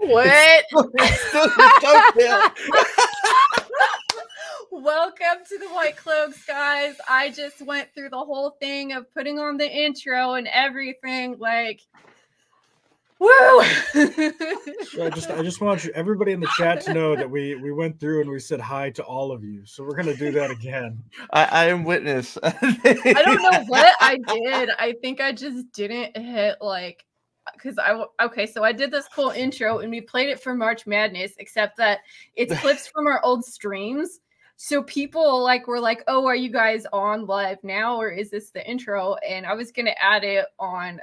What? Thumbnail. Welcome to the White Cloaks, guys. I just went through the whole thing of putting on the intro and everything. Like, woo! I just want everybody in the chat to know that we went through and we said hi to all of you. So we're gonna do that again. I am witness. I don't know what I did. I think I just didn't hit like, because so I did this cool intro and we played it for March Madness, except that it's clips from our old streams. So people were like, oh, are you guys on live now, or is this the intro? And I was gonna add it on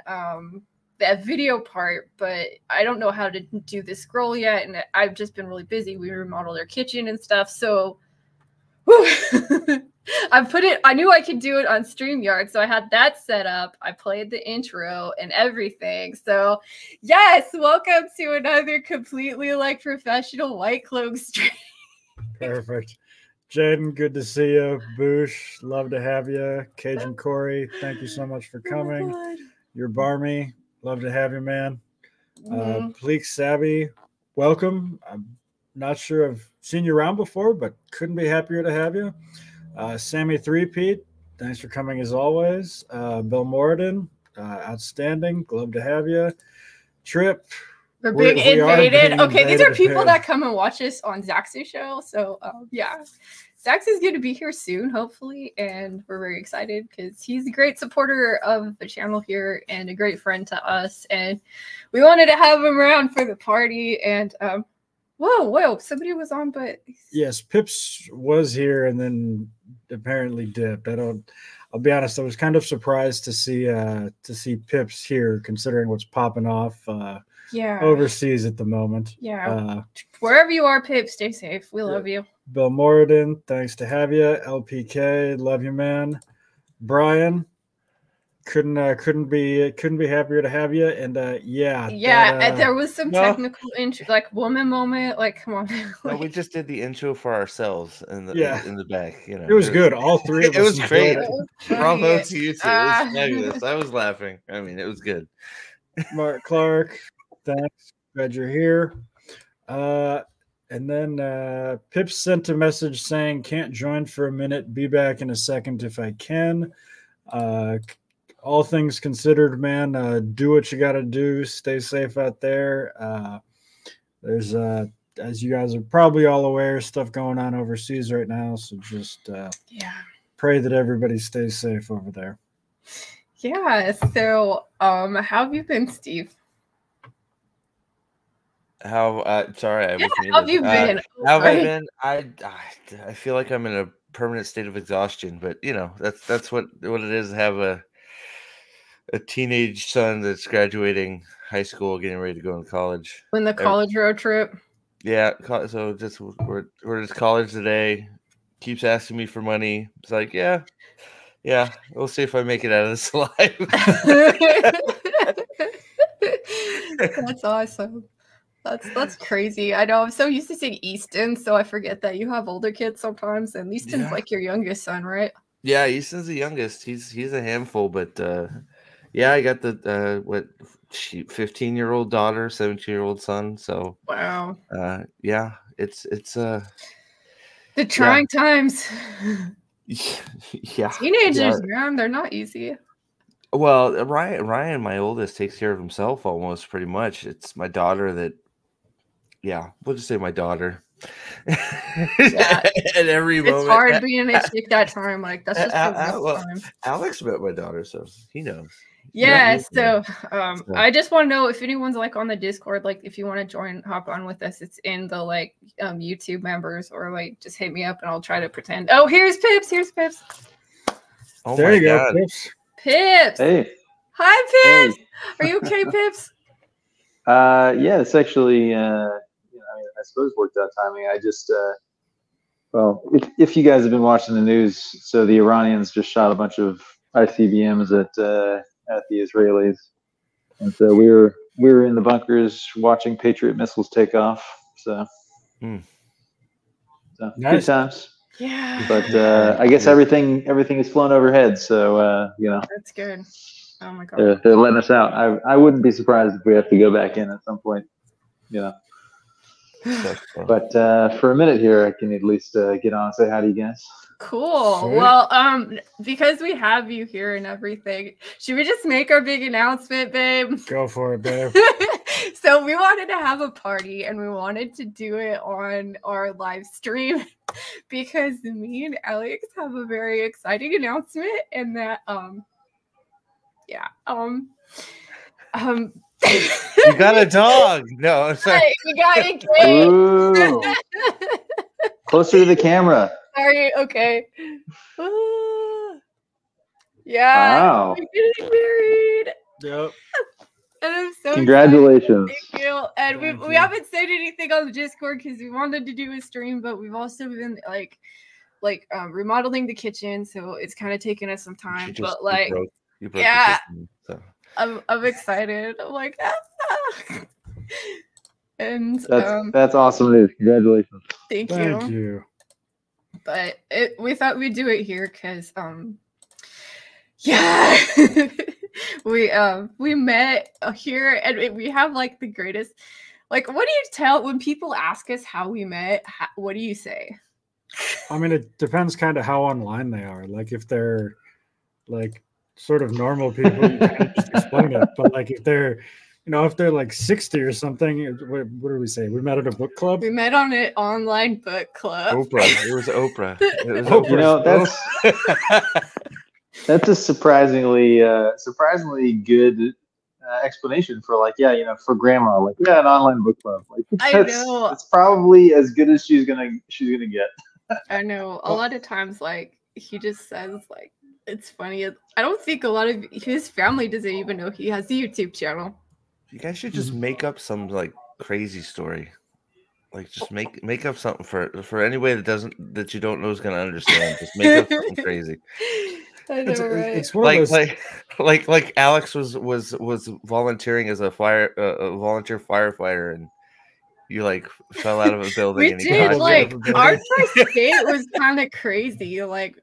that video part, but I don't know how to do the scroll yet, and I've just been really busy. We remodeled our kitchen and stuff, so I knew I could do it on StreamYard, so I had that set up. I played the intro and everything. So yes, welcome to another completely professional White Cloak stream. Perfect. Jaden, good to see you. Boosh, love to have you. Cajun Corey, thank you so much for coming. You're Barmy, love to have you, man. Pleek Savvy, welcome. I'm not sure I've seen you around before, but couldn't be happier to have you. Sammy Threepeat, thanks for coming as always. Bill Morden, outstanding. Love to have you. Trip. We're being invaded. Okay, these are people that come and watch us on Zax's show. So yeah, Zax is going to be here soon, hopefully, and we're very excited because he's a great supporter of the channel here and a great friend to us. And we wanted to have him around for the party. And whoa, somebody was on, but yes, Pips was here and then apparently dipped. I'll be honest, I was kind of surprised to see Pips here, considering what's popping off overseas at the moment. Yeah. Wherever you are, Pip, stay safe. We love you. Bill Morden, thanks to have you. LPK, love you, man. Brian, couldn't be happier to have you. And there was some technical woman moment. Like, come on. No, we just did the intro for ourselves in the back. You know, it was good. All three of us. It was great. Bravo to you too. It was fabulous. I was laughing. I mean, it was good. Mark Clark, thanks. Glad you're here. And then Pip sent a message saying, can't join for a minute. Be back in a second if I can. All things considered, man, do what you got to do. Stay safe out there. There's, as you guys are probably all aware, stuff going on overseas right now. So just pray that everybody stays safe over there. Yeah. So how have you been, Steve? How sorry, I was muted. How have you been? How have I been? I feel like I'm in a permanent state of exhaustion, but you know, that's what it is to have a teenage son that's graduating high school, getting ready to go to college. When the college road trip. Yeah, so just we're at college today. Keeps asking me for money. It's like, yeah, we'll see if I make it out of this alive. That's awesome. That's crazy. I know I'm so used to saying Easton, so I forget that you have older kids sometimes, and Easton's like your youngest son, right? Yeah, Easton's the youngest. He's a handful, but I got the 15-year-old daughter, 17-year-old son. So wow. It's the trying times. Yeah. Teenagers, man, they're not easy. Well, Ryan, my oldest, takes care of himself almost pretty much. It's my daughter that, we'll just say my daughter. At every moment. It's hard being a chick that time. Like, that's just time. Alex met my daughter, so he knows. Yeah, so I just want to know if anyone's on the Discord, if you want to join, hop on with us. It's in the YouTube members, or just hit me up and I'll try to pretend. Oh, here's Pips. Oh, there you go, Pips. Pips. Hey. Hi, Pips. Hey. Are you okay, Pips? Yeah, it's actually, I suppose worked out timing. I just, if you guys have been watching the news, so the Iranians just shot a bunch of ICBMs at the Israelis, and so we were in the bunkers watching Patriot missiles take off. So, so nice. Good times. Yeah. But I guess everything is flown overhead, so that's good. Oh my god. They're letting us out. I wouldn't be surprised if we have to go back in at some point. you know. That's cool. But for a minute here, I can at least get on and say hi to you guys. Cool. Sweet. Well, because we have you here and everything, should we just make our big announcement, babe? Go for it, babe. So we wanted to have a party and we wanted to do it on our live stream because me and Alex have a very exciting announcement, and that You got a dog. No, I'm sorry. we got engaged. Ooh. Closer to the camera. Sorry, okay. Yeah, Wow. we're getting married. Yep. And I'm so Congratulations. excited. Thank you. And Thank we you. haven't said anything on the Discord because we wanted to do a stream, but we've also been remodeling the kitchen, so it's kind of taken us some time. But like, you broke yeah. the system, so. I'm excited. I'm like, and That's awesome news. Congratulations. thank Thank you. But we thought we'd do it here because yeah, we met here and we have like the greatest. Like, what do you tell when people ask us how we met? What do you say? I mean, it depends kind of how online they are. Like, if they're like sort of normal people, you kind of just explain it. But like, if they're, if they're like 60 or something, what do we say? We met at a book club. We met on an online book club. Oprah. It was Oprah. It was Oprah. That's a surprisingly good explanation for for grandma. Like, yeah, an online book club. Like, I know. It's probably as good as she's gonna get. I know. A lot of times, like, he just says, like, it's funny. I don't think a lot of his family doesn't even know he has a YouTube channel. You guys should just make up some like crazy story. Like, just make up something for anybody that you don't know is gonna understand. Just make up something crazy. I know, right? It's one of those... like Alex was volunteering as a volunteer firefighter, and you like fell out of a building. We and did. Like, our first date was kind of crazy. Like,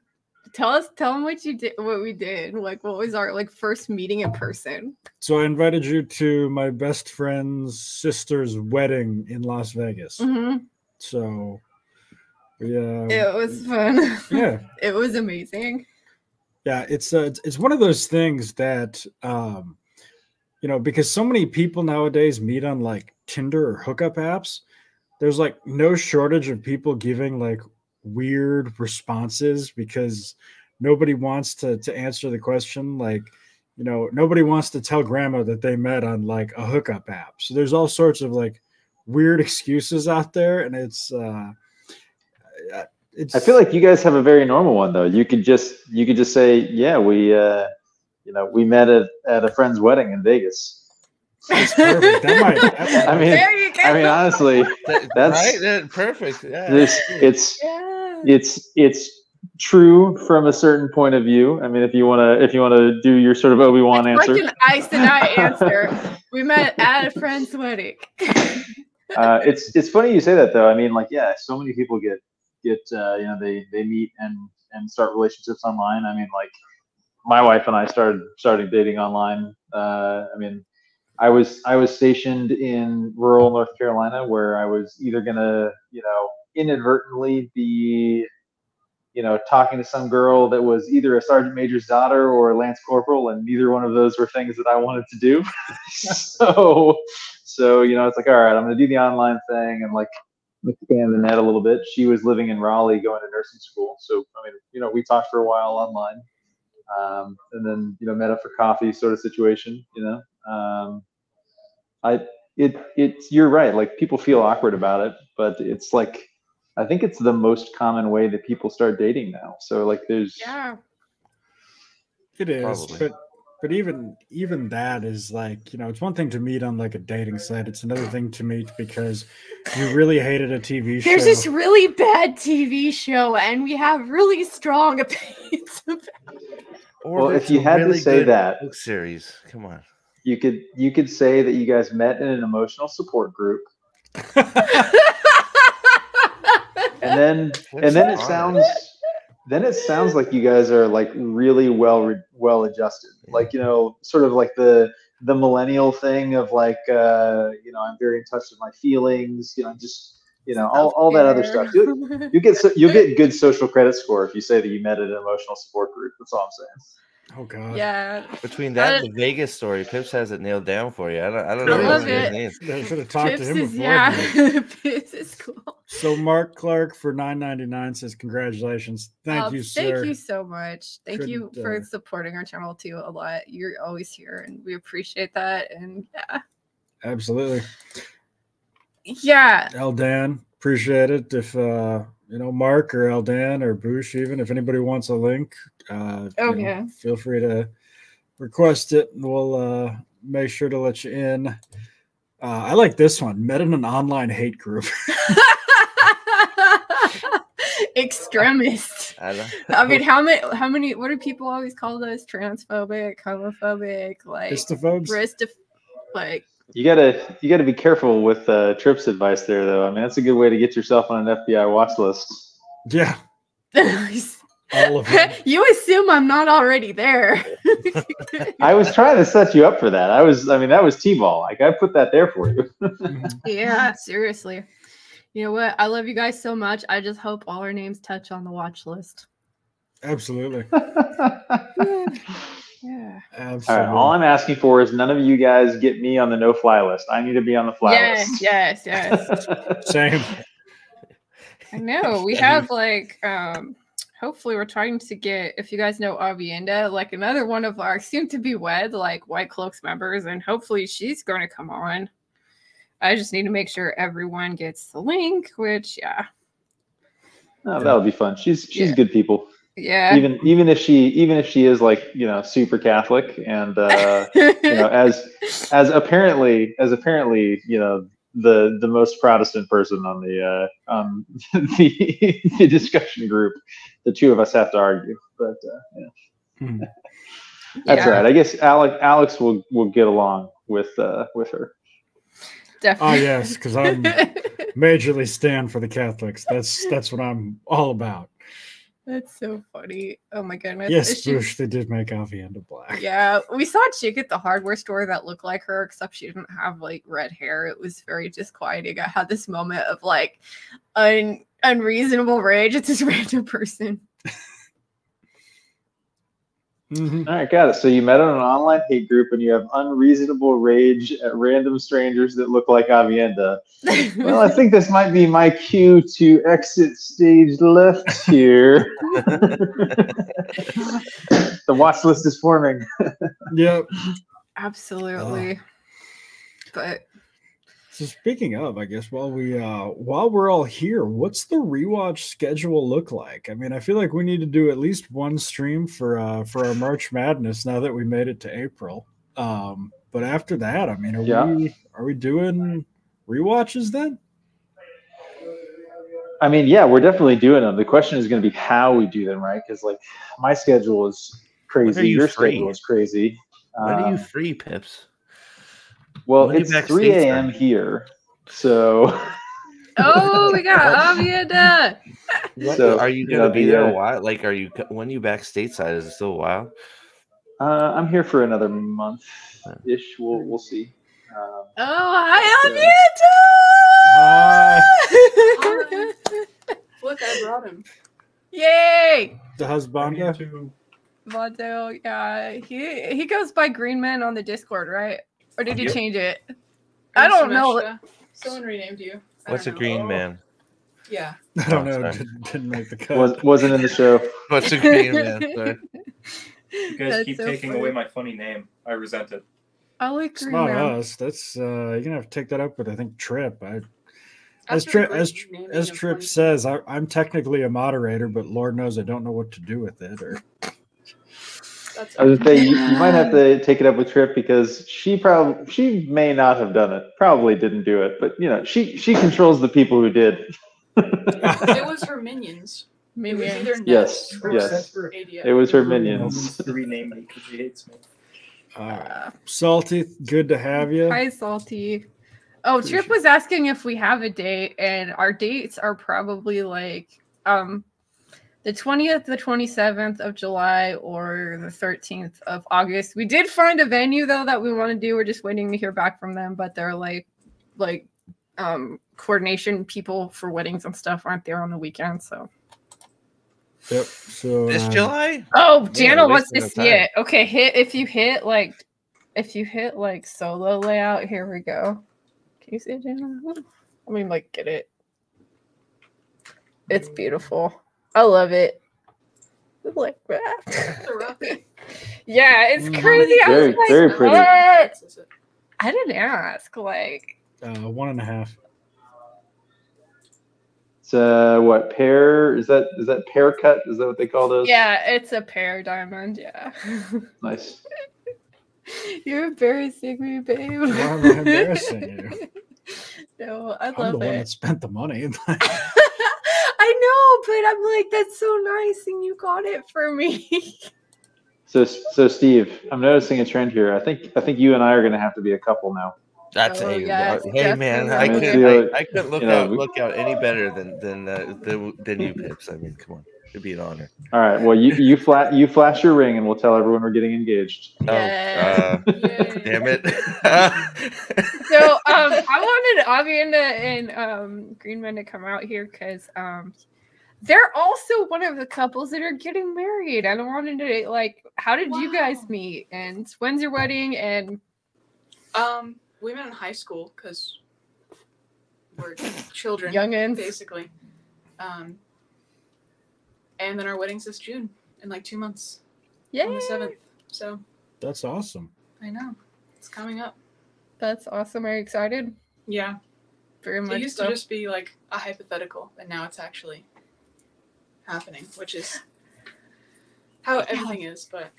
tell them what you did, what we did. Like, what was our like first meeting in person? So I invited you to my best friend's sister's wedding in Las Vegas. Mm-hmm. So yeah, it was fun. Yeah, it was amazing. Yeah, it's one of those things that because so many people nowadays meet on like Tinder or hookup apps. There's like no shortage of people giving like weird responses because nobody wants to answer the question. Like, nobody wants to tell grandma that they met on like a hookup app. So there's all sorts of like weird excuses out there, and it's I feel like you guys have a very normal one though. You could just say, yeah, we met at a friend's wedding in Vegas. That's perfect. I mean, honestly, that's right. Perfect. Yeah. It's true from a certain point of view. I mean, if you wanna do your sort of Obi-Wan answer, like an ice and I answer. We met at a friend's wedding. It's funny you say that though. I mean, like, yeah, so many people get they meet and start relationships online. I mean, like, my wife and I started dating online. I mean, I was stationed in rural North Carolina where I was either gonna inadvertently be talking to some girl that was either a sergeant major's daughter or a lance corporal, and neither one of those were things that I wanted to do. so it's like, all right, I'm gonna do the online thing and like expand the net a little bit. She was living in Raleigh going to nursing school. So, I mean, we talked for a while online, and then, met up for coffee sort of situation, you're right. Like, people feel awkward about it, but it's like, I think it's the most common way that people start dating now. So like it is, probably. But even that is like, it's one thing to meet on like a dating site. It's another thing to meet because you really hated a TV show. There's this really bad TV show, and we have really strong opinions about it. Well, if you had to say that book series, come on, you could say that you guys met in an emotional support group, and then it sounds like you guys are like really well adjusted. Like, sort of like the the millennial thing of like, I'm very in touch with my feelings, just, all that other stuff. You'll get good social credit score if you say that you met at an emotional support group. That's all I'm saying. Oh God. Yeah. Between that and the Vegas story, Pips has it nailed down for you. I don't know I what love you guys it. need. I should have talked Pips to him is, before. yeah. Pips is cool. So Mark Clark for $9.99 says congratulations. Thank you, sir. Thank you so much. Thank you Couldn't, for supporting our channel too a lot. You're always here, and we appreciate that. And yeah, Absolutely. yeah. Eldan, appreciate it. If Mark or Eldan or Boosh, even if anybody wants a link, feel free to request it. We'll make sure to let you in. I like this one. Met in an online hate group. Extremist. I mean, how many? What do people always call those? Transphobic, homophobic, like Histophobes? like. You gotta be careful with Tripp's advice there, though. I mean, that's a good way to get yourself on an FBI watch list. Yeah. All of it. You assume I'm not already there. I was trying to set you up for that. That was T-ball. Like, I put that there for you. Yeah, seriously. You know what? I love you guys so much. I just hope all our names touch on the watch list. Absolutely. Yeah. Absolutely. All right. All I'm asking for is none of you guys get me on the no-fly list. I need to be on the fly list. Yes. Same. I know. We have hopefully we're trying to get, if you guys know Avienda, like another one of our soon-to-be wed, like White Cloaks members, and hopefully she's going to come on. I just need to make sure everyone gets the link, which, yeah. Oh, that'll be fun. She's good people. Yeah. Even if she is like, super Catholic and as apparently the most Protestant person on the discussion group, the two of us have to argue. But that's all right. I guess Alex will get along with her. Definitely. Oh yes, because I'm majorly stand for the Catholics. That's what I'm all about. That's so funny. Oh my goodness. Yes, Bush, they did make Avienda black. Yeah, we saw a chick at the hardware store that looked like her, except she didn't have like red hair. It was very disquieting. I had this moment of like unreasonable rage at this random person. Mm-hmm. All right, got it. So you met on an online hate group and you have unreasonable rage at random strangers that look like Avienda. Well, I think this might be my cue to exit stage left here. The watch list is forming. Yep. Absolutely. But so speaking of, I guess while we're all here, what's the rewatch schedule look like? I mean, I feel like we need to do at least one stream for our March Madness now that we made it to April. But after that, I mean, are we doing rewatches then? I mean, yeah, we're definitely doing them. The question is going to be how we do them, right? Because like my schedule is crazy, your schedule is crazy. When are you free, Pips? Well, it's 3 a.m. here, so. Oh, we got Avienda. So, are you gonna be there a while? Like, when you back stateside? Is it still a while? I'm here for another month-ish. We'll see. Hi, Avienda! Look, I brought him. Yay! The husband. Mondo, yeah, he goes by Green Man on the Discord, right? Or did you change it? I don't know. Someone renamed you. What's a green man? Yeah. I don't know. Didn't make the cut. Wasn't in the show. What's a green man? Sorry. You guys keep taking away my funny name. I resent it. I like It's Green not Man. us. That's you're gonna have to take that up with, I think, Trip. As Trip says, I'm technically a moderator, but Lord knows I don't know what to do with it. Or I was gonna say you might have to take it up with Trip because she may not have done it. Probably didn't do it, but she controls the people who did. It was her minions. Yes. It was her minions. Rename me because she hates me. Salty, good to have you. Hi, Salty. Oh, Trip was asking if we have a date, and our dates are probably like The 20th, the 27th of July, or the 13th of August. We did find a venue though that we want to do. We're just waiting to hear back from them, but they're like coordination people for weddings and stuff aren't there on the weekend. So Yep. So this July. Oh, Jana wants to see it. Okay, if you hit like solo layout, here we go. Can you see it, Jana? I mean, like, get it. It's beautiful. I love it. Like that. Yeah, it's crazy. I was like, very pretty. What? I didn't ask. Like 1.5. It's what pear is that? Is that pear cut? Is that what they call those? Yeah, it's a pear diamond. Yeah. Nice. You're embarrassing me, babe. Why am I embarrassing you? No, I love it. I'm the one that spent the money. I know, but I'm like, that's so nice, and you got it for me. So Steve, I'm noticing a trend here. I think you and I are going to have to be a couple now. That's hey man, I couldn't look out any better than you, Pips. I mean, come on, it'd be an honor. All right, well you flash your ring, and we'll tell everyone we're getting engaged. Yeah. Damn it. So I wanted Avienda and Greenman to come out here because they're also one of the couples that are getting married. And I wanted to like, how did you guys meet? And when's your wedding? And we met in high school because we're children, youngins, basically. And then our wedding's this June in like 2 months. Yeah, on the 7th. So that's awesome. I know it's coming up. That's awesome. Are you excited? Yeah, very much. It used to just be like a hypothetical, and now it's actually happening, which is how everything is. But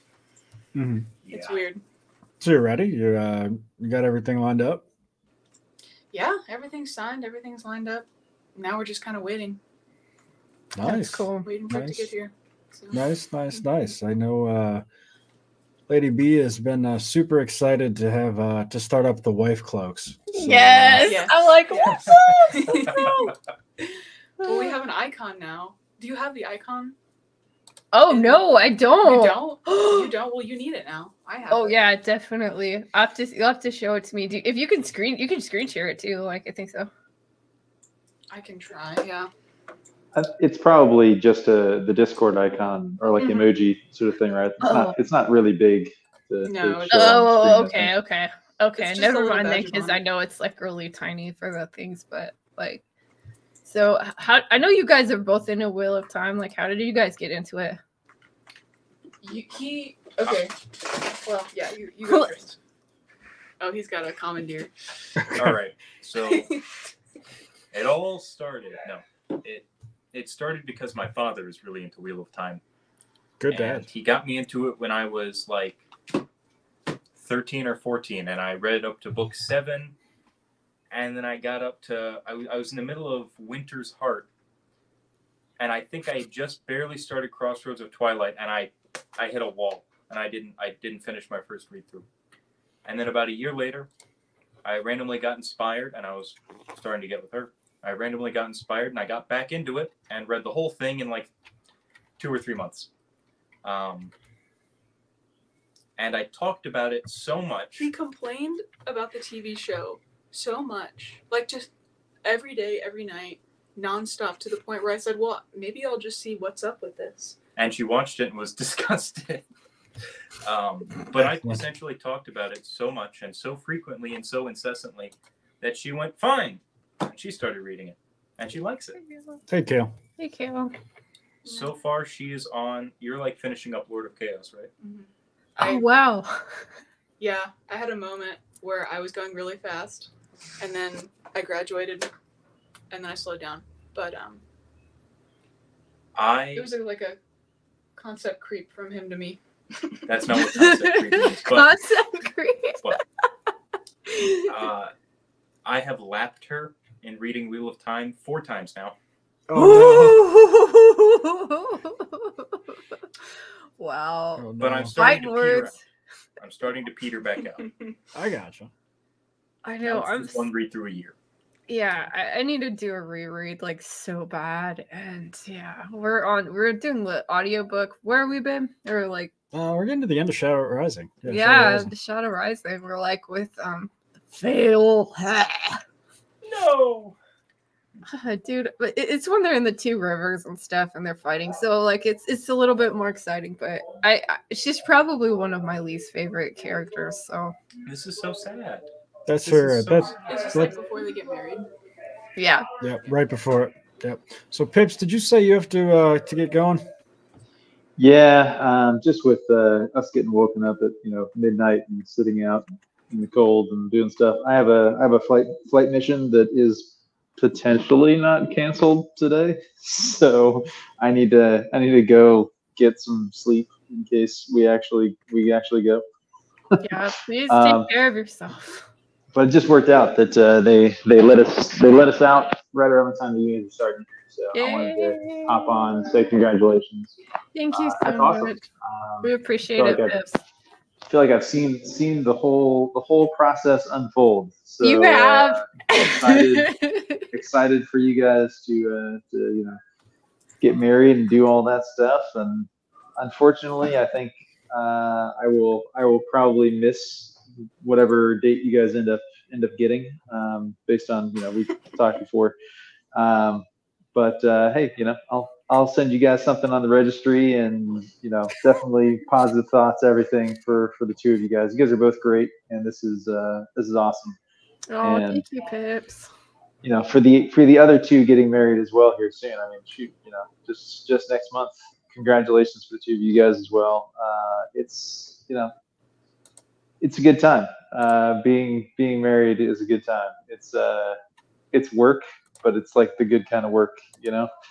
it's weird. So you're ready? You got everything lined up? Yeah, everything's signed. Everything's lined up. Now we're just kind of waiting. Nice. That's cool. Waiting for it to get here. So. Nice. I know Lady B has been super excited to have to start up the wife cloaks. So, yes. I'm like, what's up? Well, we have an icon now. Do you have the icon? Oh no, I don't. You don't? You don't? Well, you need it now. I have. Oh yeah, definitely. You'll have to show it to me. If you can screen share it too. Like I think so. I can try. Yeah. It's probably just the Discord icon or like emoji sort of thing, right? It's not really big. Okay. Never mind then, because on. I know it's like really tiny for the things, but like. So how I know you guys are both in a Wheel of Time. Like, how did you guys get into it? Okay. Well, yeah, you go first. Oh, he's got a commandeer. All right. So it all started. No, it started because my father is really into Wheel of Time. Good dad. He got me into it when I was like 13 or 14, and I read up to book 7. And then I got up to, I was in the middle of Winter's Heart. And I think I had just barely started Crossroads of Twilight, and I hit a wall. And I didn't finish my first read through. And then about a year later, I randomly got inspired, and I was starting to get with her. I randomly got inspired, and I got back into it and read the whole thing in like 2 or 3 months. And I talked about it so much. He complained about the TV show so much, like just every day, every night, nonstop, to the point where I said, well, maybe I'll just see what's up with this. And she watched it and was disgusted. But I essentially talked about it so much and so frequently and so incessantly that she went, fine. And she started reading it. And she likes it. Hey, Kale. Hey, Kale. So far, she is on, you're like finishing up Lord of Chaos, right? Mm-hmm. Oh, wow. Yeah, I had a moment where I was going really fast. And then I graduated, and then I slowed down. But it was like a concept creep from him to me. That's not what concept creep means. Concept creep. But, I have lapped her in reading Wheel of Time 4 times now. Oh, no. Wow. Oh, no. But I'm starting to peter back out. I gotcha. I know. I'm one read through a year. Yeah, I need to do a reread like so bad. And yeah, we're doing the audiobook. Where have we been? Or like We're getting to the end of Shadow Rising. Shadow yeah, Rising. the Shadow Rising. We're like with fail. No. Dude, but it's when they're in the two rivers and stuff and they're fighting. So like it's a little bit more exciting, but she's probably one of my least favorite characters. So This is so sad. That's This fair. is so It's just like before they get married. yeah. Yeah, right before it. Yep. So Pips, did you say you have to get going? Yeah, just with us getting woken up at midnight and sitting out in the cold and doing stuff. I have a flight mission that is potentially not canceled today, so I need to go get some sleep in case we actually go. Yeah, please take Um, care of yourself. But it just worked out that they let us out right around the time the unit is starting. So I wanted to hop on and say congratulations. Thank you so That's much. awesome. We appreciate it, Pips. I feel like I've seen the whole process unfold. So You have. excited for you guys to get married and do all that stuff. And unfortunately, I think I will probably miss whatever date you guys end up getting, based on we talked before. But hey, I'll send you guys something on the registry, and definitely positive thoughts, everything for the two of you guys. You guys are both great, and this is awesome. Oh, And thank you, Pips. for the other two getting married as well here soon. I mean, shoot, just next month. Congratulations for the two of you guys as well. It's it's a good time. Being married is a good time. It's work, but it's like the good kind of work,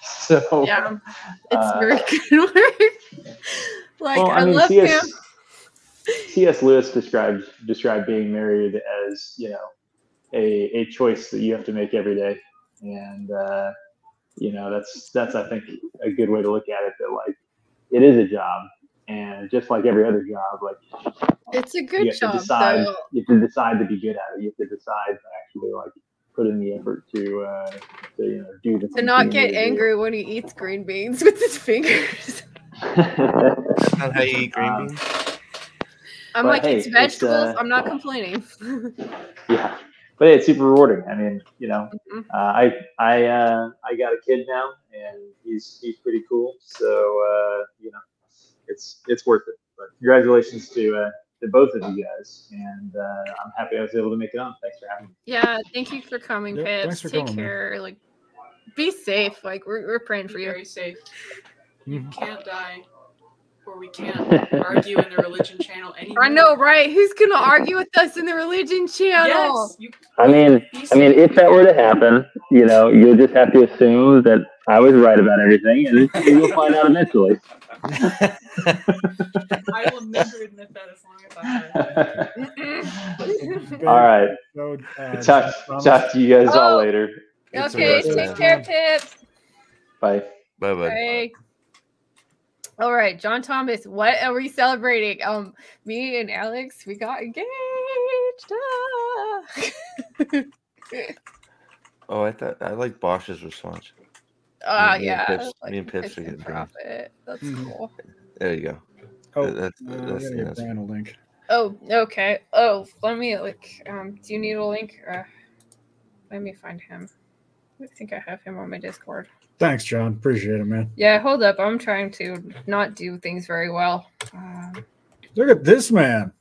So yeah, it's very good work. Like well, I love him. C.S. Lewis described being married as a choice that you have to make every day, and that's I think a good way to look at it. That like it is a job, and just like every other job, like it's a good job. You have to decide to be good at it. You have to decide to actually like put in the effort to do the. To not get angry when he eats green beans with his fingers. That's not how you eat green beans. I'm like, hey, it's vegetables. I'm not complaining. Yeah, but hey, it's super rewarding. I mean, I got a kid now, and he's pretty cool. So it's worth it. But congratulations to both of you guys, and I'm happy I was able to make it on. Thanks for having me. Yeah, thank you for coming, Yep, Pips. thanks for Take coming, care. man. Like, be safe. Like, we're praying for you. Very safe. You Mhm. can't die, or we can't argue in the religion channel anymore. I know, right? Who's gonna argue with us in the religion channel? Yes. I mean, if that were to happen, you'll just have to assume that I was right about everything, and you'll find out eventually. I will never admit that as long as I have. All right. So, Talk to you guys all later. Okay, take care, Pips. Bye. Bye bye. Bye. All right, John Thomas, what are we celebrating? Me and Alex, we got engaged. Oh, I like Bosch's response. Yeah. Me and Pips are getting profit. That's cool. There you go. Oh, That's gonna get Brian a link. Oh, okay. Oh, let me like. Do you need a link? Let me find him. I think I have him on my Discord. Thanks, John. Appreciate it, man. Yeah, hold up. I'm trying to not do things very well. Look at this man.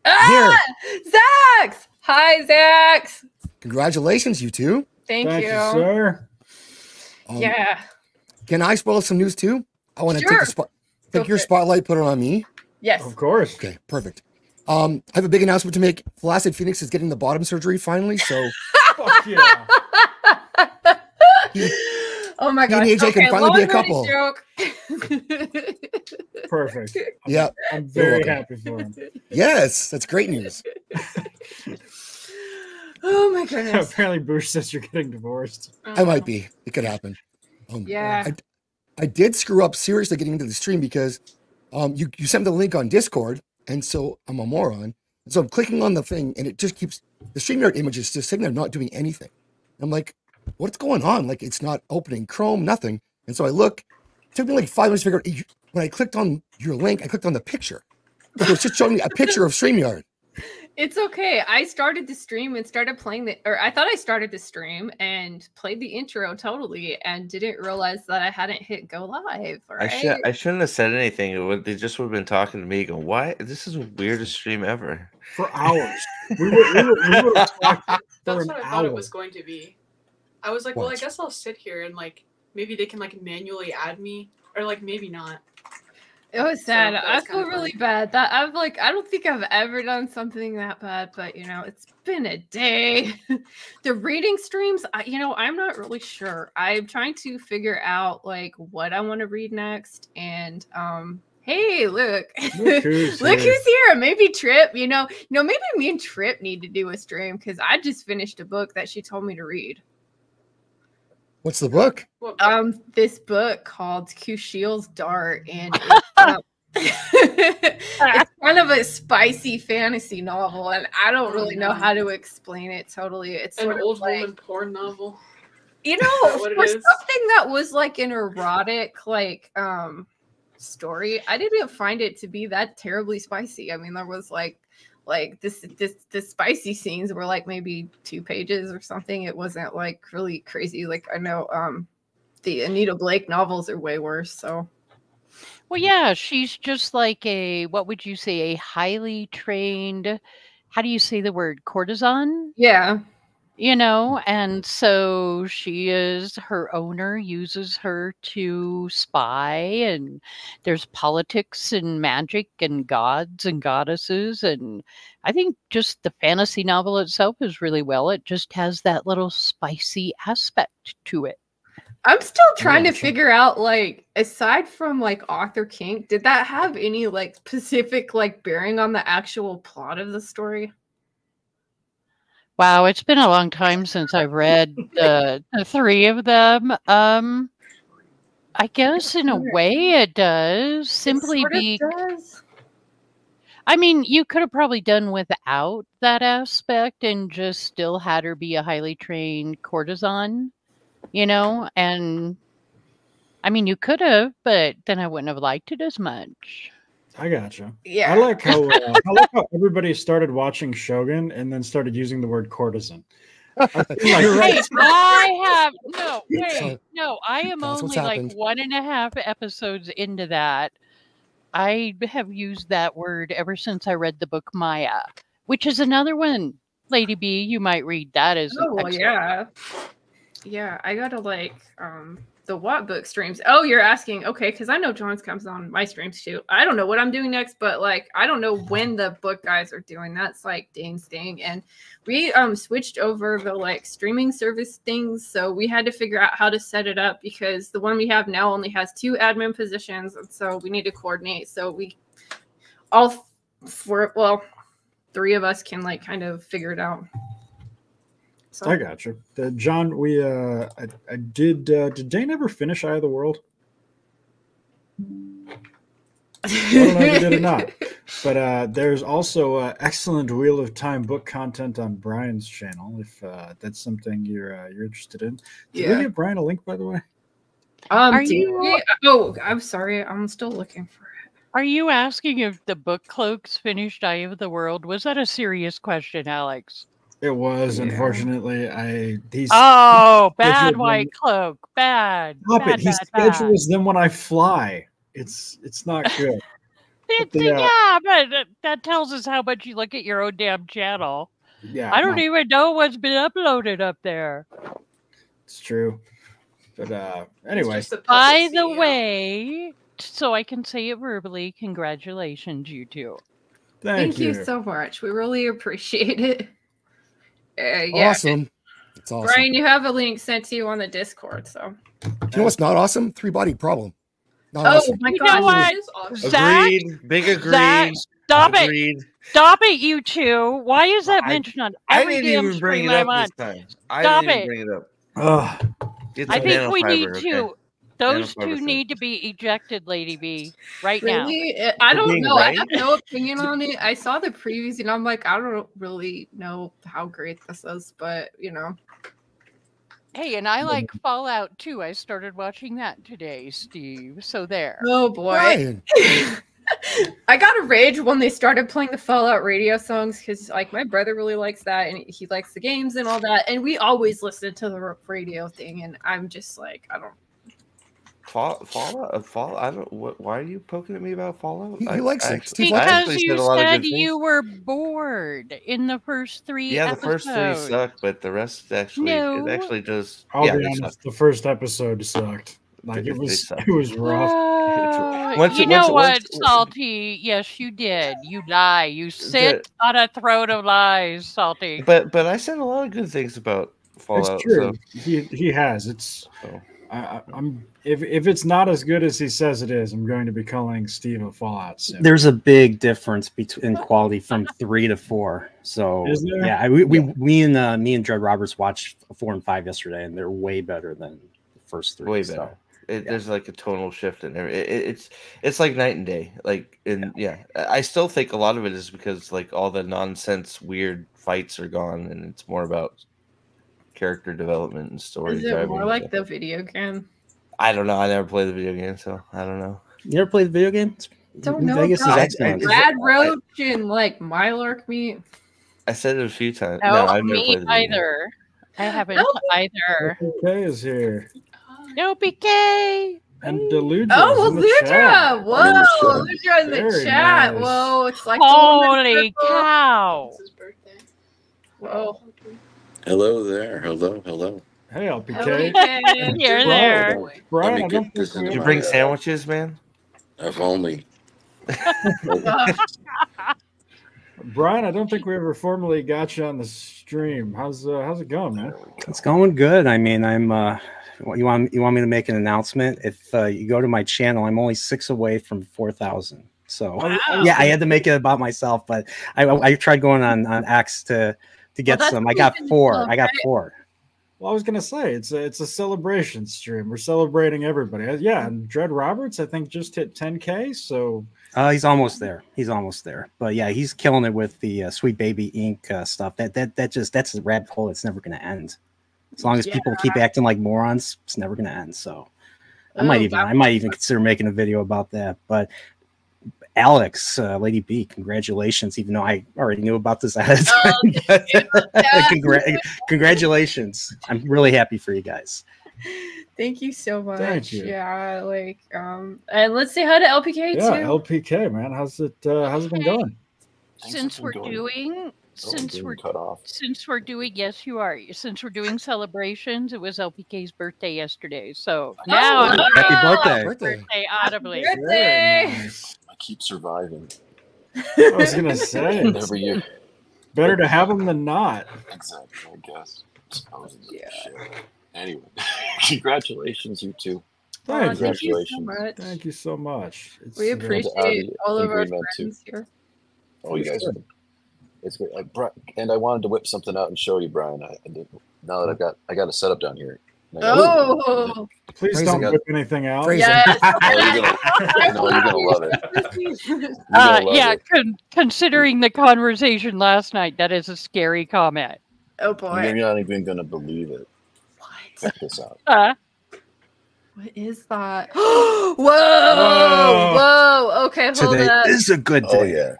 Zax! Hi, Zax. Congratulations, you two. Thank you, sir. Yeah. Can I spoil some news too? I want to take your spotlight, put it on me. Yes. Of course. Okay, perfect. I have a big announcement to make. Flaccid Phoenix is getting the bottom surgery finally, so. Fuck yeah. Oh my god. AJ can finally be a couple. Perfect. Yeah. I'm very happy for him. Yes, that's great news. Oh my goodness. Apparently Bush says you're getting divorced. I might be. It could happen. Yeah. I did screw up seriously getting into the stream because you sent me the link on Discord, and so I'm a moron. So I'm clicking on the thing, and it just keeps the StreamYard image is just sitting there not doing anything. I'm like, what's going on? Like, it's not opening Chrome, nothing. And so I look. It took me like 5 minutes to figure out. When I clicked on your link, I clicked on the picture. It was just showing me a picture of StreamYard. It's okay. I started the stream and started playing or I thought I started the stream and played the intro totally and didn't realize that I hadn't hit go live. Right? I shouldn't have said anything. They just would have been talking to me, going, "Why? This is the weirdest stream ever." For hours. We were talking That's for what an I thought it hour. was going to be. I was like, well, I guess I'll sit here and like maybe they can like manually add me, or like maybe not. It was sad. So that I was feel kinda really fun. bad. That I don't think I've ever done something that bad, but it's been a day. The reading streams, I'm not really sure. I'm trying to figure out like what I want to read next. And hey, look who's look here. who's here. Maybe Trip, maybe me and Trip need to do a stream because I just finished a book that she told me to read. What's the book? This book called Kushiel's Dart, and it's kind of a spicy fantasy novel, and I don't really know how to explain it totally. It's An sort of old like, woman porn novel. for what it is? something that was like an erotic like story, I didn't find it to be that terribly spicy. I mean, there was like this spicy scenes were like maybe 2 pages or something. It wasn't like really crazy. Like I know the Anita Blake novels are way worse. So well, yeah, she's just like what would you say, a highly trained, how do you say the word, courtesan? Yeah. And so her owner uses her to spy, and there's politics and magic and gods and goddesses. And I think just the fantasy novel itself is really well. It just has that little spicy aspect to it. I'm still trying to figure out, like, aside from like author kink, did that have any like specific like bearing on the actual plot of the story? Wow, it's been a long time since I've read the 3 of them. I guess in a way it does. Simply does. I mean, you could have probably done without that aspect and just still had her be a highly trained courtesan, and I mean, you could have, but then I wouldn't have liked it as much. I gotcha. Yeah. I like how everybody started watching Shogun and then started using the word courtesan. You're right. I am That's what's only like happened. 1.5 episodes into that. I have used that word ever since I read the book Maya, which is another one. Lady B, you might read that as an excellent. Yeah, I gotta like the what book streams. Oh, you're asking, okay, because I know John's comes on my streams too. I don't know what I'm doing next, but like I don't know when the book guys are doing. That's like Dane's thing. And we switched over the like streaming service things, so we had to figure out how to set it up because the one we have now only has 2 admin positions, and so we need to coordinate. So we all 3 of us can like kind of figure it out. So. I got you. John, I did Dane ever finish Eye of the World? I don't know if he did or not. But there's also excellent Wheel of Time book content on Brian's channel, if that's something you're interested in. Did we give Brian a link, by the way? Oh, I'm sorry. I'm still looking for it. Are you asking if the book cloaks finished Eye of the World? Was that a serious question, Alex? It was, unfortunately. Bad White Cloak. Bad. Stop bad, it. He bad, schedules them when I fly. It's not good. But that tells us how much you look at your own damn channel. Yeah. I don't even know what's been uploaded up there. It's true. But anyway. By the way, so I can say it verbally, congratulations, you two. Thank you so much. We really appreciate it. Awesome. It's awesome. Brian, you have a link sent to you on the Discord. So, you know what's not awesome? 3-body problem. Not awesome. My God! You know what? Awesome. Zach, agreed. Big agreed. Zach, stop agreed. it! Stop it, you two! Why is that mentioned on every damn stream I'm on? Stop it! Bring it up. I think we need to. Those 2 need to be ejected, Lady B, right now. I don't know. Right? I have no opinion on it. I saw the previews and I'm like, I don't really know how great this is, but Hey, and I like Fallout too. I started watching that today, Steve. So there. Oh boy. Brian. I got a rage when they started playing the Fallout radio songs because, like, my brother really likes that and he likes the games and all that, and we always listen to the radio thing. And I'm just like, I don't. Fallout. I don't. Why are you poking at me about Fallout? He likes it. Actually, Steve I Because actually you said a lot of said good things. you were bored in the first 3 Yeah, the episodes. first 3 suck, but the rest actually No. it actually does. I'll yeah, be they honest. suck. The first episode sucked. Like They it was suck. rough. Once- you know once- what, Salty? Yes, you did. You lie. You sit on a throne of lies, Salty. But I said a lot of good things about Fallout. It's true. So, He has. It's. so. I'm if it's not as good as he says it is, I'm going to be calling Steve a Fallout sim. There's a big difference in quality from 3 to 4. So Is there? yeah, me and Dread Roberts watched 4 and 5 yesterday, and they're way better than the first 3. Way so. better. There's like a tonal shift in there. It's like night and day. Like I still think a lot of it is because like all the nonsense weird fights are gone, and it's more about character development and story. Is it more like the video game? I don't know. I never played the video game, so I don't know. You ever played the video game? Don't know. Vegas is excellent. Brad Roach and like Mylark meat. I said it a few times. No, No, I've never me played the video game. either. I haven't either. PK is here. No, PK. And Deludra. Oh, in the chat. Ludra! Whoa, Ludra in the Very chat. nice. Whoa, it's like Holy cow! It's his birthday. Whoa. Hello there. Hello. Hey, Oh, LPK. okay. You're Brian, there. Brian, Let I me don't get this think into Did you my, bring sandwiches, man? If only. Brian, I don't think we ever formally got you on the stream. How's it going, man? It's going good. I mean, I'm. You want me to make an announcement? If you go to my channel, I'm only 6 away from 4,000. So yeah, I had to make it about myself, but I tried going on X to get that's some. I got pretty 4. cool, I got right? 4. Well, I was gonna say it's a celebration stream. We're celebrating everybody. Yeah, and Dread Roberts, I think, just hit 10K. So He's almost there. But yeah, he's killing it with the Sweet Baby Inc. Stuff. That's a rabbit hole that's never going to end. As long as people keep acting like morons, it's never going to end. So I might even consider making a video about that. But Alex, Lady B, congratulations! Even though I already knew about this ahead of time. Congratulations! I'm really happy for you guys. Thank you so much. Thank you. Yeah, like and let's say hi to LPK yeah, too. LPK, man, how's it been going? Since we're doing cut off. Since we're doing celebrations, it was LPK's birthday yesterday. So now I'm Happy birthday. audibly. Birthday! Very nice. I keep surviving I was gonna say every year. better to have them than not. Exactly, I guess. Yeah. Shit. Anyway, congratulations, you two. Thank you. Thank you so Congratulations. much. Thank you so much. We appreciate all of our agreement, friends here. Oh, you guys. It's good. And I wanted to whip something out and show you, Brian. Now that I got a setup down here. Oh, Please Phrasing. don't whip anything out. Phrasing. yes. you're gonna love it. You're gonna love Yeah, it. considering the conversation last night, that is a scary comment. Oh boy. You're not even gonna believe it. What? Check this out. What is that? Whoa! Whoa! Okay, hold Today up. is a good day. Oh yeah.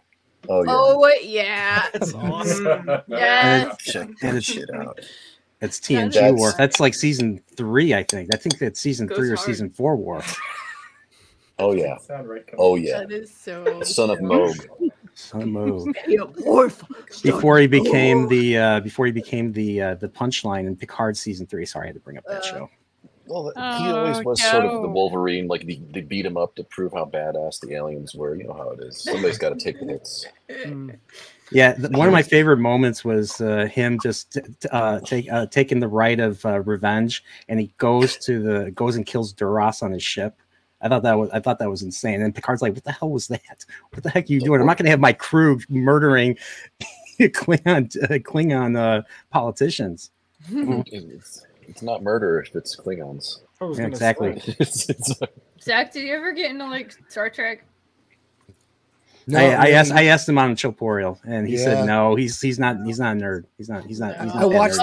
Oh yeah. Oh yeah. That's awesome. Yes. Check that shit out. It's TNG That's- War. That's like season 3, I think. I think that's season Goes 3 or hard. season 4 War. Oh yeah. Sound right. Oh yeah. That is so. The son of Moog. Some move. Morph. Before he became the punchline in Picard season 3. Sorry, I had to bring up that show. Well, he always Oh, was sort of the no. Wolverine. Like they beat him up to prove how badass the aliens were. You know how it is. Somebody's got to take the hits. Yeah, one of my favorite moments was him just taking the right of revenge, and he goes and kills Duras on his ship. I thought that was insane. And Picard's like, "What the hell was that? What the heck are you doing? I'm not going to have my crew murdering Klingon politicians." It's not murder if it's Klingons. I was Yeah, gonna exactly. say. It's Zach, did you ever get into like Star Trek? No, I really. asked him on Chillporial, and he Yeah. said no. He's not a nerd. He's not. I watched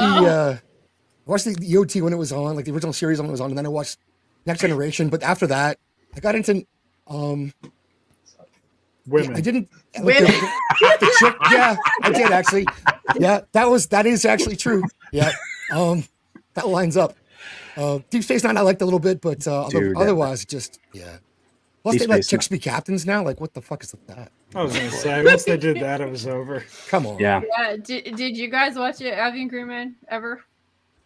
watched the EOT when it was on, like the original series when it was on, and then I watched Next Generation. But after that, I got into Women. yeah, I didn't. Women. The chick, yeah, I did actually. Yeah, that is actually true. Yeah, that lines up. Deep Space Nine I liked a little bit, but Dude, otherwise, just yeah. Plus, Deep they let Space chicks be captains now. Like, what the fuck is that? I was gonna say once they did that, it was over. Come on. Yeah. Yeah. Did you guys watch it, Abby and Green Man, ever?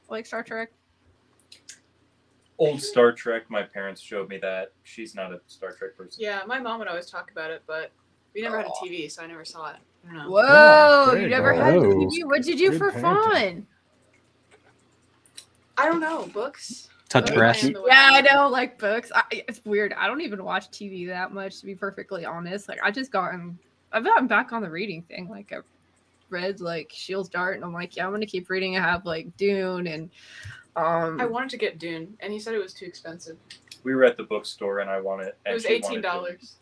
Like Star Trek? Old Star Trek. My parents showed me that. She's not a Star Trek person. Yeah, my mom would always talk about it, but we never had a TV, so I never saw it. I don't know. Whoa, Oh, there you you never go. had a Oh. TV? What'd you do Good for parenting. fun? I don't know. Books? Touch Books grass. and the Yeah, I women. know, like books. It's weird. I don't even watch TV that much, to be perfectly honest. Like, I've gotten back on the reading thing. Like, I've read like Shield's Dart, and I'm like, yeah, I'm gonna keep reading. I have like Dune, and I wanted to get Dune, and he said it was too expensive. We were at the bookstore and I wanted. It was and she wanted $18.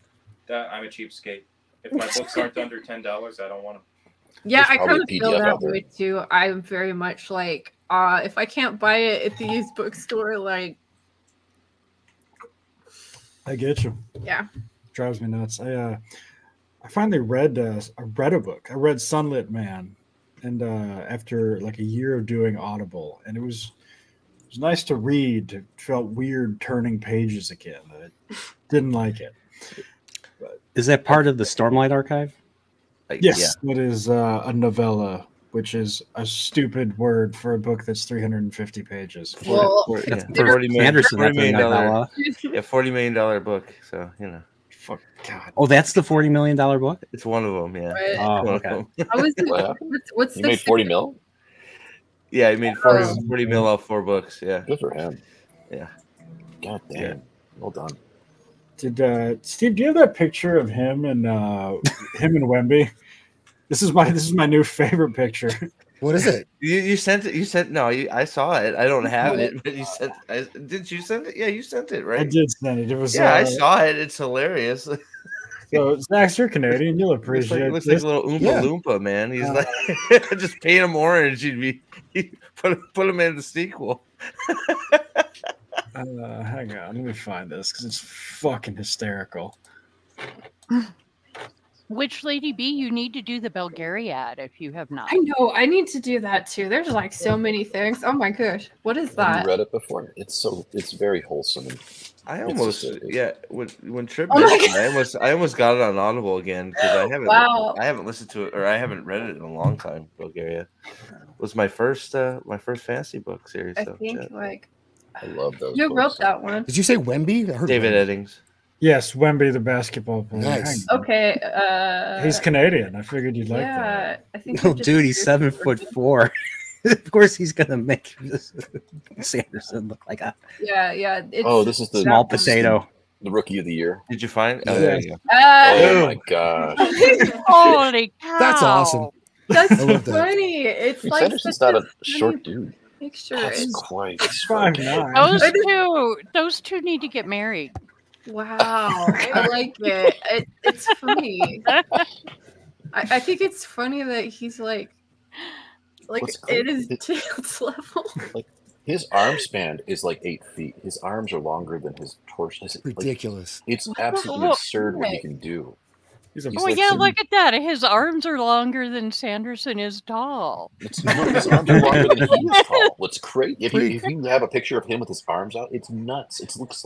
I'm a cheapskate. If my books aren't under $10, I don't want them. yeah, There's I probably kind a of feel PDF that out there. way too. I'm very much like, if I can't buy it at the used bookstore, like, I get you. yeah. Drives me nuts. I finally read a book. I read Sunlit Man, and after like a year of doing Audible, and it was nice to read. It felt weird turning pages again. I didn't like it. Is that part of the Stormlight Archive? Yes, it is a novella, which is a stupid word for a book that's 350 pages. Well, That's Yeah, for Anderson. That's a $40 million novella. Yeah, $40 million book. So Fuck God. Oh, that's the $40 million book? it's one of them. Yeah. Right. Oh, One of okay. them. I was What happened? what's He the made 40 mil? Yeah, he made 40 mil off 4 books. Yeah. Good for him. Yeah. God damn. Yeah. Well done. Did Steve? Do you have that picture of him and Wemby? This is my new favorite picture. What is it? You sent it. You sent I saw it. I don't have it, but you sent. Did you send it? Yeah, you sent it, right? I did send it. It was Yeah, I saw it. It's hilarious. So Zach, you're Canadian. You'll appreciate Looks like this. a little Oompa Yeah. Loompa, man. He's like, just paint him orange. Put him in the sequel. Hang on, let me find this because it's fucking hysterical. Which Lady B, you need to do the Bulgaria ad if you have not. I know. I need to do that too. There's like so many things. Oh my gosh, what is Have that? you read it before? It's very wholesome. And I It's almost just a- yeah. When Trip Oh my mentioned it, I almost got it on Audible again because Wow. I haven't listened to it or I haven't read it in a long time. Bulgaria was my first fantasy book series. I So, think yeah. like I love those you books. wrote that one. Did you say Wemby? I heard David Wemby. Eddings. Yes, Wemby, the basketball player. Nice. Hang on. Okay. He's Canadian. I figured you'd like that. yeah, I think. Oh, I just dude, he's searched 7'4". Of course, he's gonna make Sanderson look like a Yeah. It's, Oh, this is the small that one. potato. the rookie of the year. Did you find? Oh, Yeah. there you go. Oh Boom. my god. Holy cow! That's awesome. That's I love that. funny. It's like Sanderson's such not a funny short dude. picture. That's It's- quite. 5'9". Those two need to get married. Wow, I like it. It's funny. I think it's funny that he's like What's it is crazy- Tails level. His arm span is like 8 feet. His arms are longer than his torso. Ridiculous. It's absolutely Oh, absurd what he okay. can do. He's a He's Oh like yeah, some- look at that. His arms are longer than Sanderson is tall. His arms are longer than he is tall. What's crazy? If Pretty- you have a picture of him with his arms out, it's nuts. It looks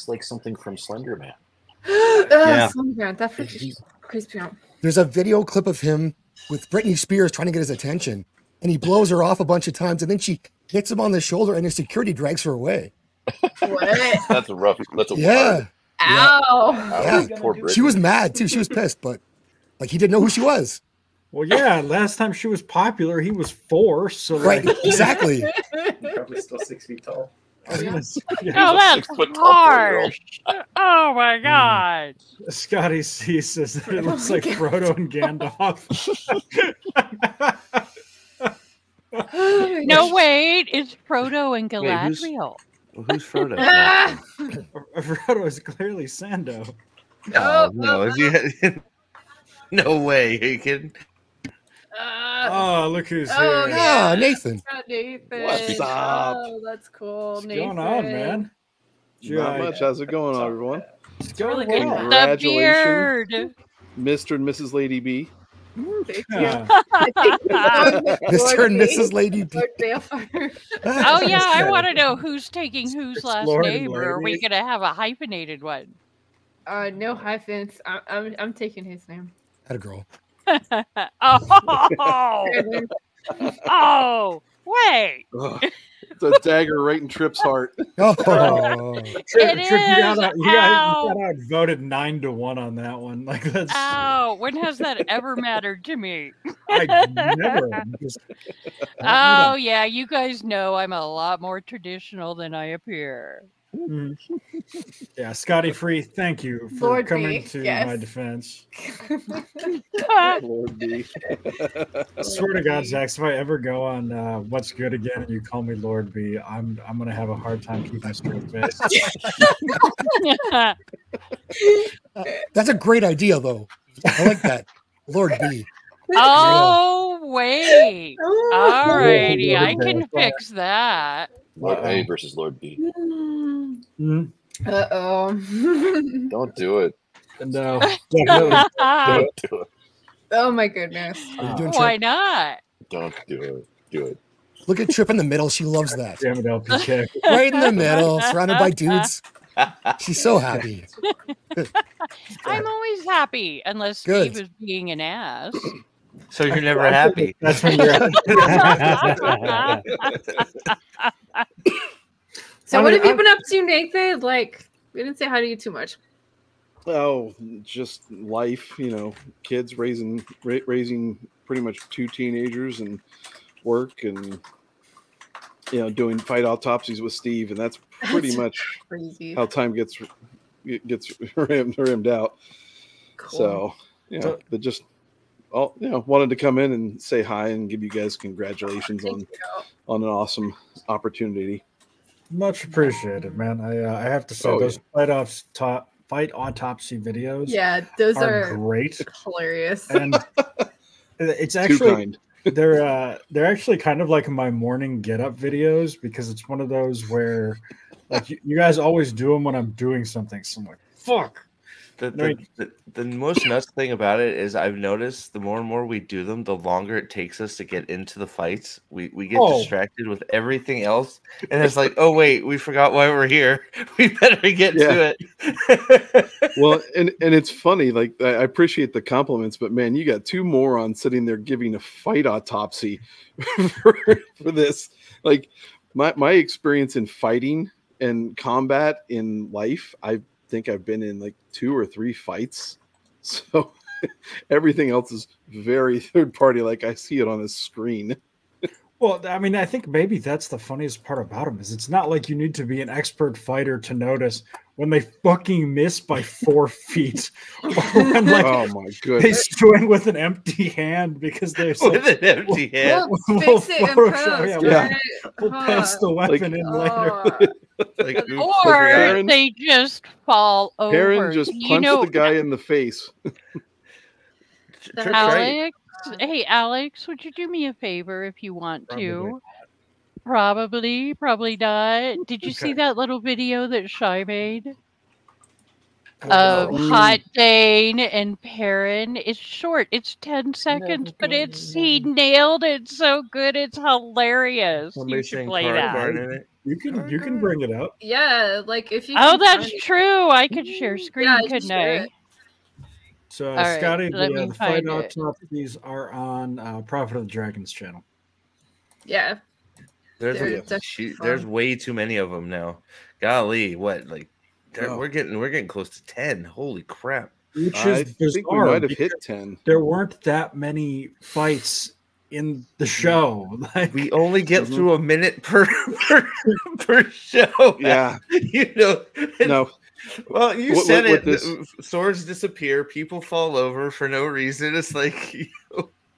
like something from Slender Man. Yeah. That freaking creeps me out. There's a video clip of him with Britney Spears trying to get his attention, and he blows her off a bunch of times, and then she hits him on the shoulder, and his security drags her away. What? That's a rough. That's a Yeah. Ow! Yeah. Poor Britney. She was mad too. She was pissed, but like he didn't know who she was. Well, yeah. Last time she was popular, he was 4. So Right. like, Exactly. Probably still 6 feet tall. I was gonna say, Oh, yeah. that's 6 foot tall 4-year-old. harsh. Oh my god. Scotty C says that it looks like Frodo and Gandalf. No, wait, it's Frodo and Wait, who's- Galadriel. Well, who's Frodo? Ah! Frodo is clearly Sando. No, is he? No way. Are you kidding? Oh, look who's Oh, here. Ah, Nathan. Got Nathan. What's up? Oh, that's cool. What's Nathan. going on, man? Not much. How's it going on, everyone? It's It's going really good. well. Congratulations, The Mr. and Mrs. Lady B. Thank Yeah. Mr. and Mrs. Lady B. Lord Balefire. Oh yeah, I want to know who's taking whose It's last Lord and name, or are we Lady. gonna have a hyphenated one? No hyphens. I'm taking his name. Had a girl. Oh, oh, wait! Ugh. It's a dagger right in Trip's heart. Oh, It Trip, is. you got Ow. outvoted 9-1 on that one. Like that's Ow! When has that ever mattered to me? I never. Just, Oh yeah, you guys know I'm a lot more traditional than I appear. Mm. Yeah, Scotty Free, thank you for Lord coming B, to yes. my defense. Lord B. I swear to God, Zach, if I ever go on What's Good Again and you call me Lord B, I'm gonna have a hard time keeping a straight face. that's a great idea, though. I like that. Lord B. Oh wait! All righty, I Lord can B. fix that. Lord A Uh-oh. versus Lord B. Mm, Uh-oh. Don't do it. no, definitely. Don't do it. Oh my goodness. Are you doing Why Trip? not? Don't do it. Do it. Look at Trip in the middle. She loves that. Damn it, LPK. Right in the middle, surrounded by dudes. She's so happy. I'm always happy, unless Good. Steve is being an ass. So you're never happy. That's when you're. So I what mean, have you been up to, Nathan? Like, we didn't say hi to you too much. Oh, just life, kids raising pretty much 2 teenagers and work and doing fight autopsies with Steve, and that's pretty That's much Crazy. how time gets rammed out. Cool. So they just wanted to come in and say hi and give you guys congratulations Thank on an awesome opportunity. Much appreciated, man. I have to say Oh, those fight autopsy videos Yeah, those are are great, hilarious. and it's Too actually kind. they're actually kind of like my morning get up videos, because it's one of those where like you guys always do them when I'm doing something. So I'm like, fuck. The most nuts thing about it is I've noticed the more and more we do them, the longer it takes us to get into the fights. We get distracted with everything else, and it's like, oh wait, we forgot why we're here. We better get to it. Well, and it's funny. Like, I appreciate the compliments, but man, you got 2 morons sitting there giving a fight autopsy for this. Like, my experience in fighting and combat in life, I think I've been in like 2 or 3 fights, so everything else is very third party. Like, I see it on a screen. Well, I mean, I think maybe that's the funniest part about them, is it's not like you need to be an expert fighter to notice when they fucking miss by 4 feet, or when Oh my they goodness! swing with an empty hand because they're so, With an empty hand. We'll fix it in Photoshop, post, yeah, right? we'll pass the weapon in later. Like, oops, Or Karen- they just fall over. Karen just punched the guy in the face. Trip's right. Alex, hey Alex, would you do me a favor if you want to? Probably not. Did you see that little video that Shy made of Hot Dane and Perrin? It's short. It's 10 seconds, but he nailed it so good. It's hilarious. Somebody You should saying play car that. barn in it. You can bring it up. Yeah, like if you. Oh, can that's find- true. I could share screen, Yeah, you couldn't share I? it. So, All right, Scotty, let me the fight find it. autopsies are on Prophet of the Dragons channel. Yeah. There's They're a definitely shoot, fun. there's way too many of them now. Golly, what like Oh. we're getting close to 10. Holy crap! Which I is bizarre. think we might have because hit 10. There weren't that many fights in the show. Like, We only get Mhm. through a minute per show. Yeah. No. Well, you What- said what it. this- Swords disappear. People fall over for no reason. It's like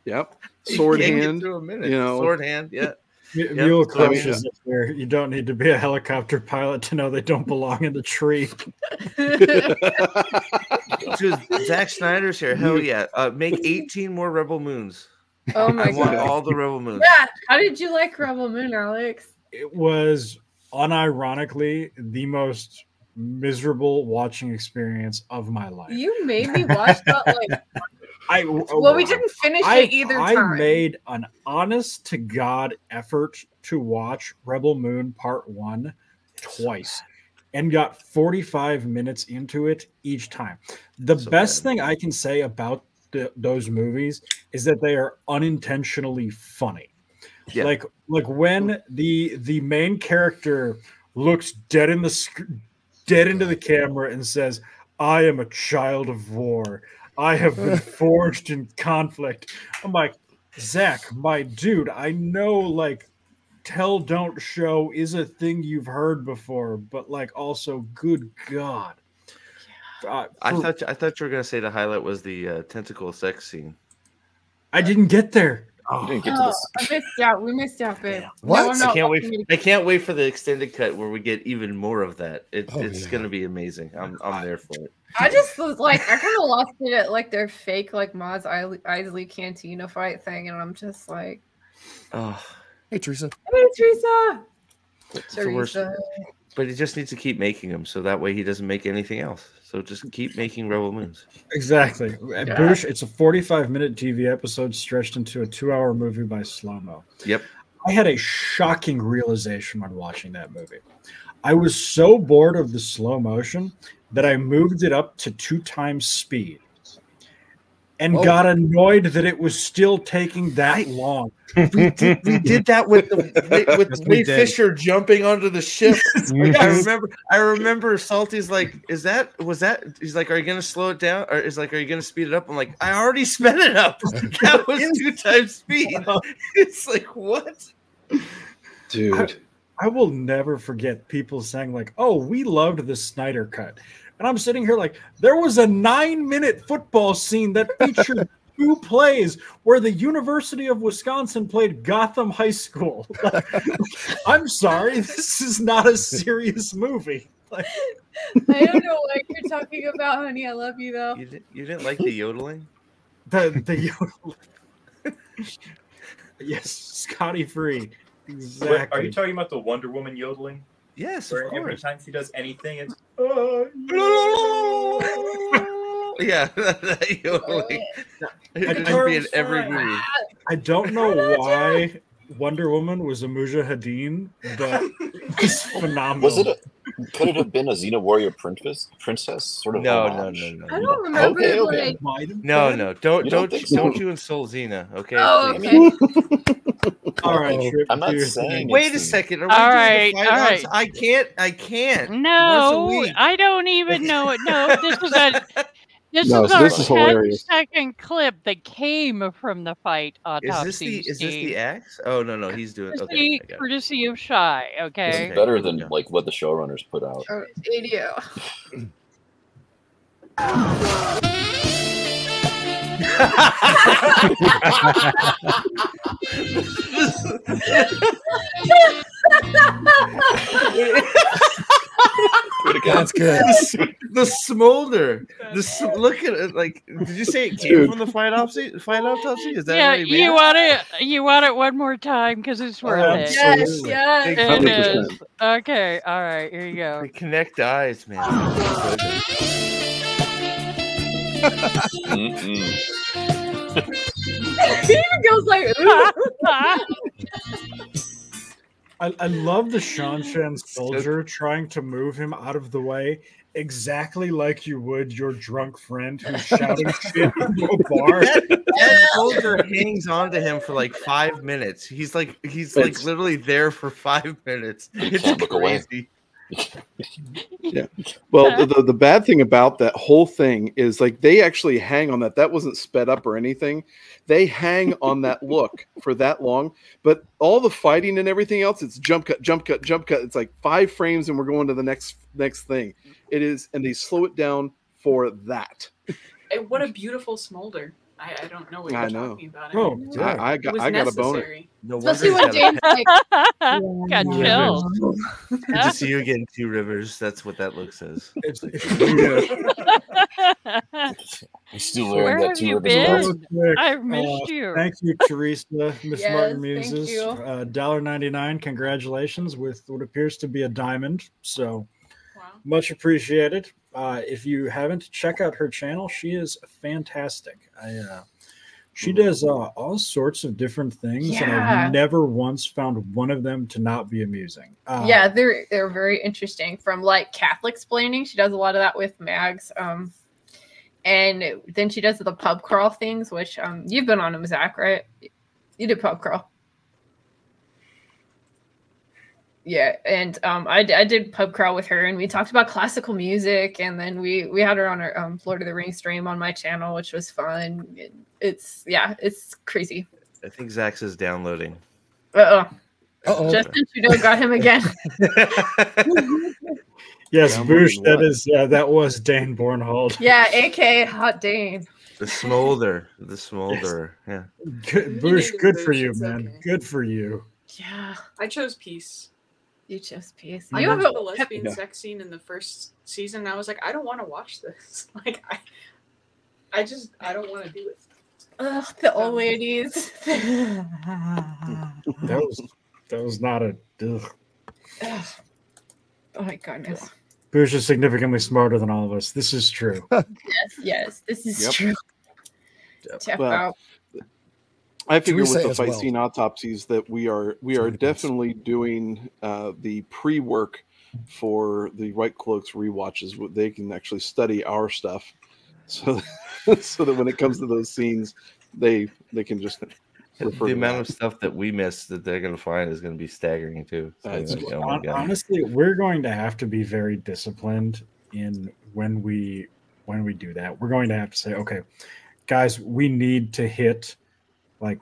Yep. you Sword can't get hand. through a minute. You know. Sword hand. Yeah. Mule so I mean, crushes up there. You don't need to be a helicopter pilot to know they don't belong in the tree. Dude, Zack Snyder's here. Hell yeah. Make 18 more Rebel Moons. Oh my I want god. all the Rebel Moons. Yeah. How did you like Rebel Moon, Alex? It was unironically the most miserable watching experience of my life. You made me watch that like well, we didn't finish it either I time. made an honest to God effort to watch Rebel Moon Part 1 twice and got 45 minutes into it each time. The best thing I can say about those movies is that they are unintentionally funny. Yeah. Like when the main character looks dead into the camera and says, "I am a child of war. I have been forged in conflict." I'm like, Zach, my dude, I know like tell don't show is a thing you've heard before, but like also, good God. I thought you were gonna say the highlight was the tentacle sex scene. I didn't get there. You didn't get to this. I missed out. We missed out, babe. What? No, I'm not I can't wait. watching it. I can't wait for the extended cut where we get even more of that. It's yeah. gonna be amazing. I'm there for it. I just was like, I kind of lost it at like their fake like Maz Eisley Cantina fight thing, and I'm just like, Oh, Hey, Teresa. hey, Teresa. it's the worst. But he just needs to keep making them, so that way he doesn't make anything else. So just keep making Rebel Moons. Exactly. Boosh, it's a 45-minute TV episode stretched into a 2-hour movie by Slow-Mo. Yep. I had a shocking realization when watching that movie. I was so bored of the slow motion that I moved it up to 2 times speed and got annoyed that it was still taking that long. We did that with Ray Fisher jumping onto the ship. I remember Salty's like, was that? He's like, are you gonna slow it down? Or is like, are you gonna speed it up? I'm like, I already sped it up. That was 2 times speed. It's like, what? Dude. I will never forget people saying like, oh, we loved the Snyder cut. And I'm sitting here like, there was a 9-minute football scene that featured 2 plays where the University of Wisconsin played Gotham High School. Like, I'm sorry, this is not a serious movie. Like, I don't know what you're talking about, honey. I love you though. You didn't like the yodeling? The yodeling. Yes, Scotty Free. Exactly. Wait, are you talking about the Wonder Woman yodeling? Yes, Where of every course. time she does anything, it's Yeah, that yodeling. It should be in every movie. I don't know why Wonder Woman was a Mujahideen, but it's phenomenal. Was it? Could it have been a Xena warrior princess? Sort of. No. I don't remember. Okay. No. Don't think you insult Xena, okay? Oh, please. okay. All right, Trip, I'm not do your saying. thing. Wait a second. Are we All doing right, the fight all outs? right. I can't. Once a No, week. I don't even know it. No, this is No, so our this is hilarious. 10-second clip that came from the fight Is autopsy. this the axe? Oh no, he's doing okay. Courtesy, I got it. courtesy of Shy, This okay? is Okay, better here we than go. like what the showrunners put out. Oh, idiot. That's good. The smolder. Look at it. Like, did you say it came from the fight autopsy? Is that Yeah, what he you meant? want it one more time because it's worth it. Yes, yes. Big It 100%. is. Okay, all right, here you go. They connect eyes, man. He even goes like, ooh. I love the Shan Shan soldier trying to move him out of the way exactly like you would your drunk friend who's shouting shit into a bar. That soldier hangs on to him for like 5 minutes. He's like literally there for 5 minutes. It's can't look away. crazy. Yeah. Well, the bad thing about that whole thing is like they actually hang on that. That wasn't sped up or anything. They hang on that look for that long. But all the fighting and everything else, it's jump cut, jump cut, jump cut. It's like 5 frames and we're going to the next thing. It is, and they slow it down for that. And what a beautiful smolder. I don't know what I you're know. talking about. Oh, anymore. yeah. I It got was I got a boner. necessary. No wonder Especially he's when got a Dane's pet. like, Got Yeah. chills. Good to see you again, 2Rivers. That's what that look says. I'm still So, wearing Where that have two you rivers real belt. been? quick, I've missed you. thank you, Teresa, Miss Yes, Martin thank Muses. you. $1.99. Congratulations with what appears to be a diamond. So Wow. much appreciated. If you haven't, check out her channel. She is fantastic. She does all sorts of different things, and Yeah. I've never once found one of them to not be amusing. yeah, they're very interesting. From like Catholic explaining, she does a lot of that with Mags. And then she does the pub crawl things, which you've been on them, Zach, right? You did pub crawl. Yeah, and I did pub crawl with her, and we talked about classical music, and then we had her on our Lord of the Rings stream on my channel, which was fun. It's crazy. I think Zach's is downloading. Uh-oh. Justin Trudeau got him again. Yes, Downloading Boosh, what? that was Dane Bornhold. Yeah, aka Hot Dane. The smolder. The smolder. Yeah. Good, You Boosh, named good him for Boosh, you, it's man. okay. Good for you. Yeah, I chose peace. you chose peace. I You have watched the a lesbian Yeah. sex scene in the first season, and I was like, I don't want to watch this. Like, I don't want to do it. ugh, the old ladies. That was not a. Ugh. Ugh. Oh my goodness. Boosh is significantly smarter than all of us. This is true. Yes, this is Yep. true. Check Well, out. I figure with Teresa the as fight well. scene autopsies that we are Sorry, guys. definitely doing the pre-work for the White Cloaks rewatches. They can actually study our stuff, so so that when it comes to those scenes, they can just refer The to amount that. of stuff that we missed that they're going to find is going to be staggering too. So, That's like, oh my God. Honestly, we're going to have to be very disciplined in when we do that. We're going to have to say, okay, guys, we need to hit like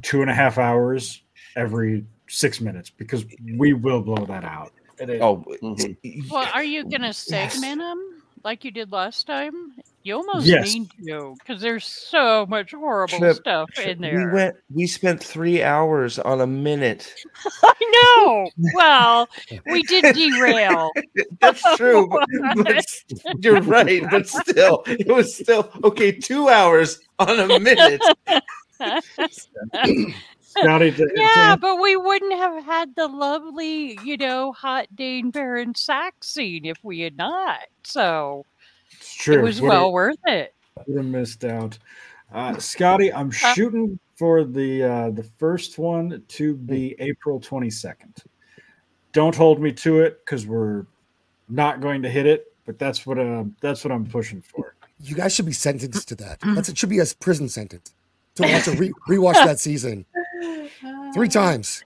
2.5 hours every 6 minutes because we will blow that out. Oh, Mhm. Well, are you going to segment them like you did last time? You almost Yes. need to, because there's so much horrible Trip, stuff in there. we spent 3 hours on a minute. I know. Well, we did derail. That's true. But you're right. But still, it was still okay. 2 hours on a minute. Scotty, Yeah, but we wouldn't have had the lovely, hot Dane Baron sack scene if we had not. So it's true. it was well worth it. Would have missed out. Scotty, I'm shooting for the first one to be April 22nd. Don't hold me to it because we're not going to hit it, but that's what I'm pushing for. You guys should be sentenced to that. It should be a prison sentence to watch rewatch that season 3 times.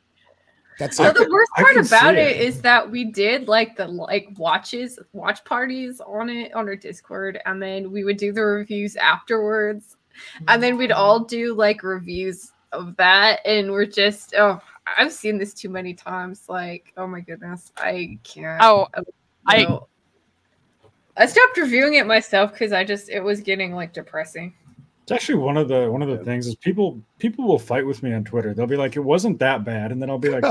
That's So it. the worst I part can about see it it. is that we did like the watch parties on our Discord, and then we would do the reviews afterwards, and then we'd all do like reviews of that, and we're just I've seen this too many times. Like, oh my goodness, I can't. Oh, I stopped reviewing it myself because it was getting like depressing. It's actually one of the things is people will fight with me on Twitter. They'll be like, it wasn't that bad, and then I'll be like,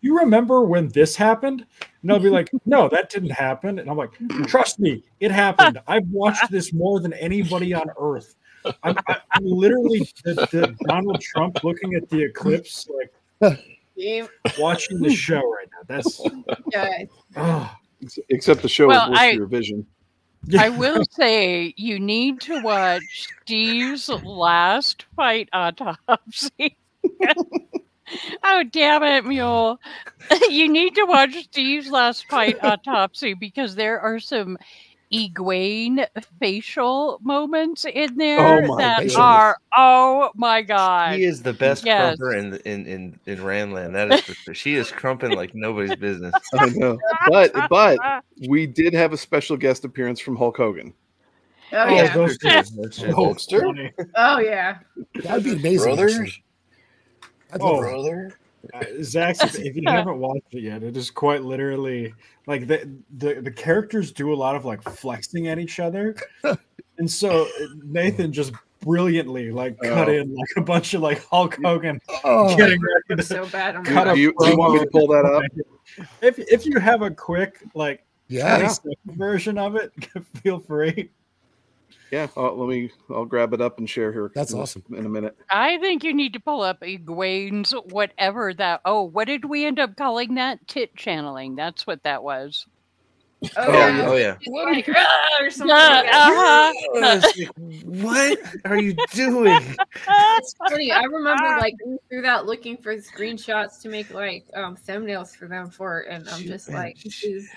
you remember when this happened? And they'll be like, no, that didn't happen. And I'm like, trust me, it happened. I've watched this more than anybody on earth. I'm literally the Donald Trump looking at the eclipse, like watching the show right now. That's Except the show Well, is worse for your vision. I will say you need to watch Steve's last fight autopsy. Oh, damn it, Mule. You need to watch Steve's last fight autopsy because there are some Egwene facial moments in there oh my god. He is the best Yes. crumper in Randland. That is for sure. She is crumping like nobody's business. I know. But we did have a special guest appearance from Hulk Hogan. Oh yeah. those That's two. true. Hulkster? Oh yeah. That'd be amazing. Brothers? Actually. I'd love that. Brother? Zach, if you haven't watched it yet, it is quite literally like the characters do a lot of like flexing at each other, and so Nathan just brilliantly like cut in like a bunch of like Hulk Hogan Oh. getting ready to So bad. I'm cut Do a you want me to promo. pull that up? If you have a quick like Yeah. 20-second version of it, feel free. Yeah, I'll grab it up and share here. That's awesome. In a minute. I think you need to pull up Egwene's whatever that. Oh, what did we end up calling that? Tit channeling. That's what that was. Oh, Yeah. yeah. Oh yeah. Like, or something like that. Uh-huh. It's like, what are you doing? It's funny. I remember like going through that looking for screenshots to make like thumbnails for them for it, and I'm just like, this is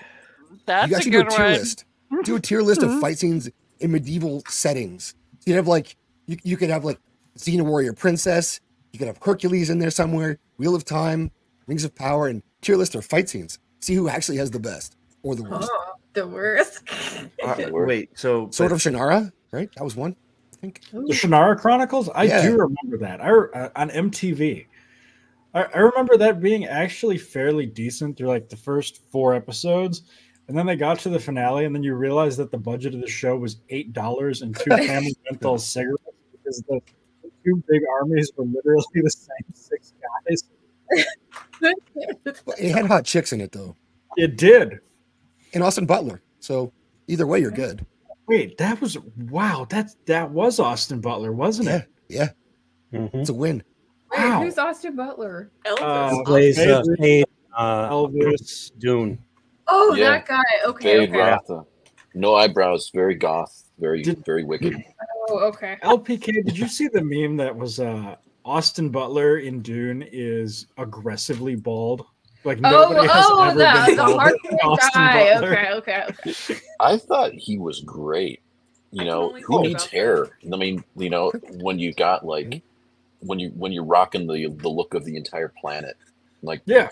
That's You a guys should do a good tier one. list. Do a tier list of fight scenes in medieval settings. So you have like you could have like Xena Warrior Princess. You could have Hercules in there somewhere. Wheel of Time, Rings of Power, and tier list of fight scenes. See who actually has the best or the worst. the worst. Wait, so Sword of Shannara, right? That was one, I think. The Shannara Chronicles, I Yeah. do remember that. On MTV. I remember that being actually fairly decent through like the first 4 episodes. And then they got to the finale, and then you realize that the budget of the show was $8 and 2 family menthol cigarettes because the 2 big armies were literally the same 6 guys. It had hot chicks in it though, It did. and Austin Butler. So either way, you're good. Wait, that was wow. That was Austin Butler, wasn't Yeah, it? yeah. Mhm. It's a win. Wait, Wow. who's Austin Butler? Elvis. Plays Fade- Fade, Elvis. Dune. Oh, Yeah. that guy. Okay, Fade okay. Rotha. No eyebrows, very goth, very Did- very wicked. Oh, okay. LPK, did you see the meme that was Austin Butler in Dune is aggressively bald? Like nobody has ever been the bald hard than Austin guy. Butler. Okay. I thought he was great. I can only Who think needs about hair? I mean, when you got like when you're rocking the look of the entire planet, like Yeah,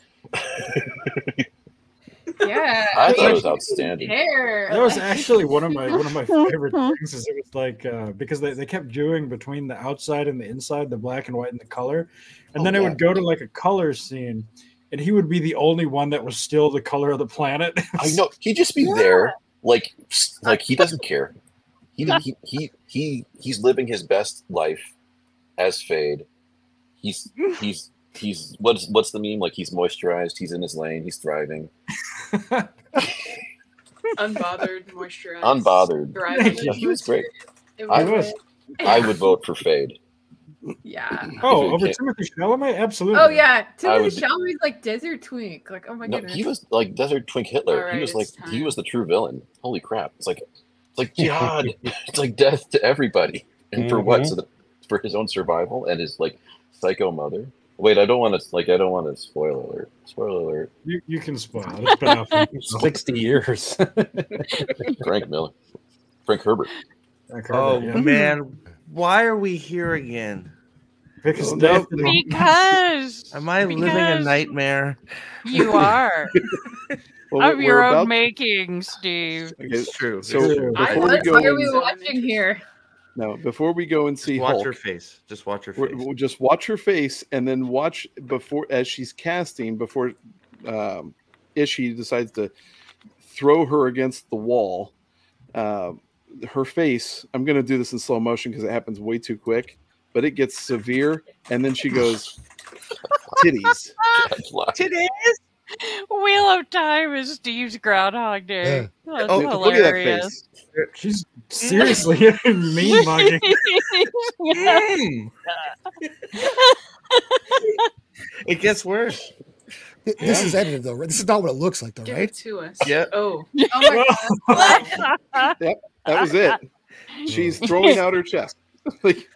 Yeah. I thought it was mean, outstanding. Hair. that was like- actually one of my favorite things. Is it was like because they kept doing between the outside and the inside, the black and white and the color, and Oh, then it yeah. would go to like a color scene, and he would be the only one that was still the color of the planet. I know he'd just be there, like he doesn't care. He's living his best life as Fade. He's what's the meme? Like he's moisturized. He's in his lane. He's thriving. Unbothered, moisturized. Unbothered. Thriving. Yeah, he was great. It I was. I would vote for Fade. Yeah. Oh, If you over can't- Timothy Chalamet, absolutely. Oh yeah, I Timothy would- Chalamet's like Desert Twink. Like, oh my No, goodness. he was like Desert Twink Hitler. All right, he was like it's time. he was the true villain. Holy crap! It's like jihad. It's like death to everybody, and for what? Mhm. So that for his own survival and his like psycho mother. Wait, I don't want to spoil alert. Spoiler alert. You can spoil it. It's been out for 60 years. Frank Miller, Frank Herbert. Oh yeah. man, why are we here again? Because Oh, no. Nathan- Because Am I living a Because- nightmare? you are Well, of your we're own about- making, Steve. Okay, It's true. So It's true. I before we was. go Why are we in, watching here? no, before we go and see Just watch Hulk, her face. Just watch her we're- face. we'll just watch her face and then watch before as she's casting before Ishii decides to throw her against the wall. Her face. I'm going to do this in slow motion because it happens way too quick, but it gets severe, and then she goes, "Titties." Today's Wheel of Time is Steve's Groundhog Day. That's Oh, look at that hilarious. face. She's seriously mean mugging. Mm. It gets worse. This is edited though, right? This is not what it looks like though, Give right? it to us. Yeah. Oh. Oh my god. That was it. She's throwing out her chest. Like,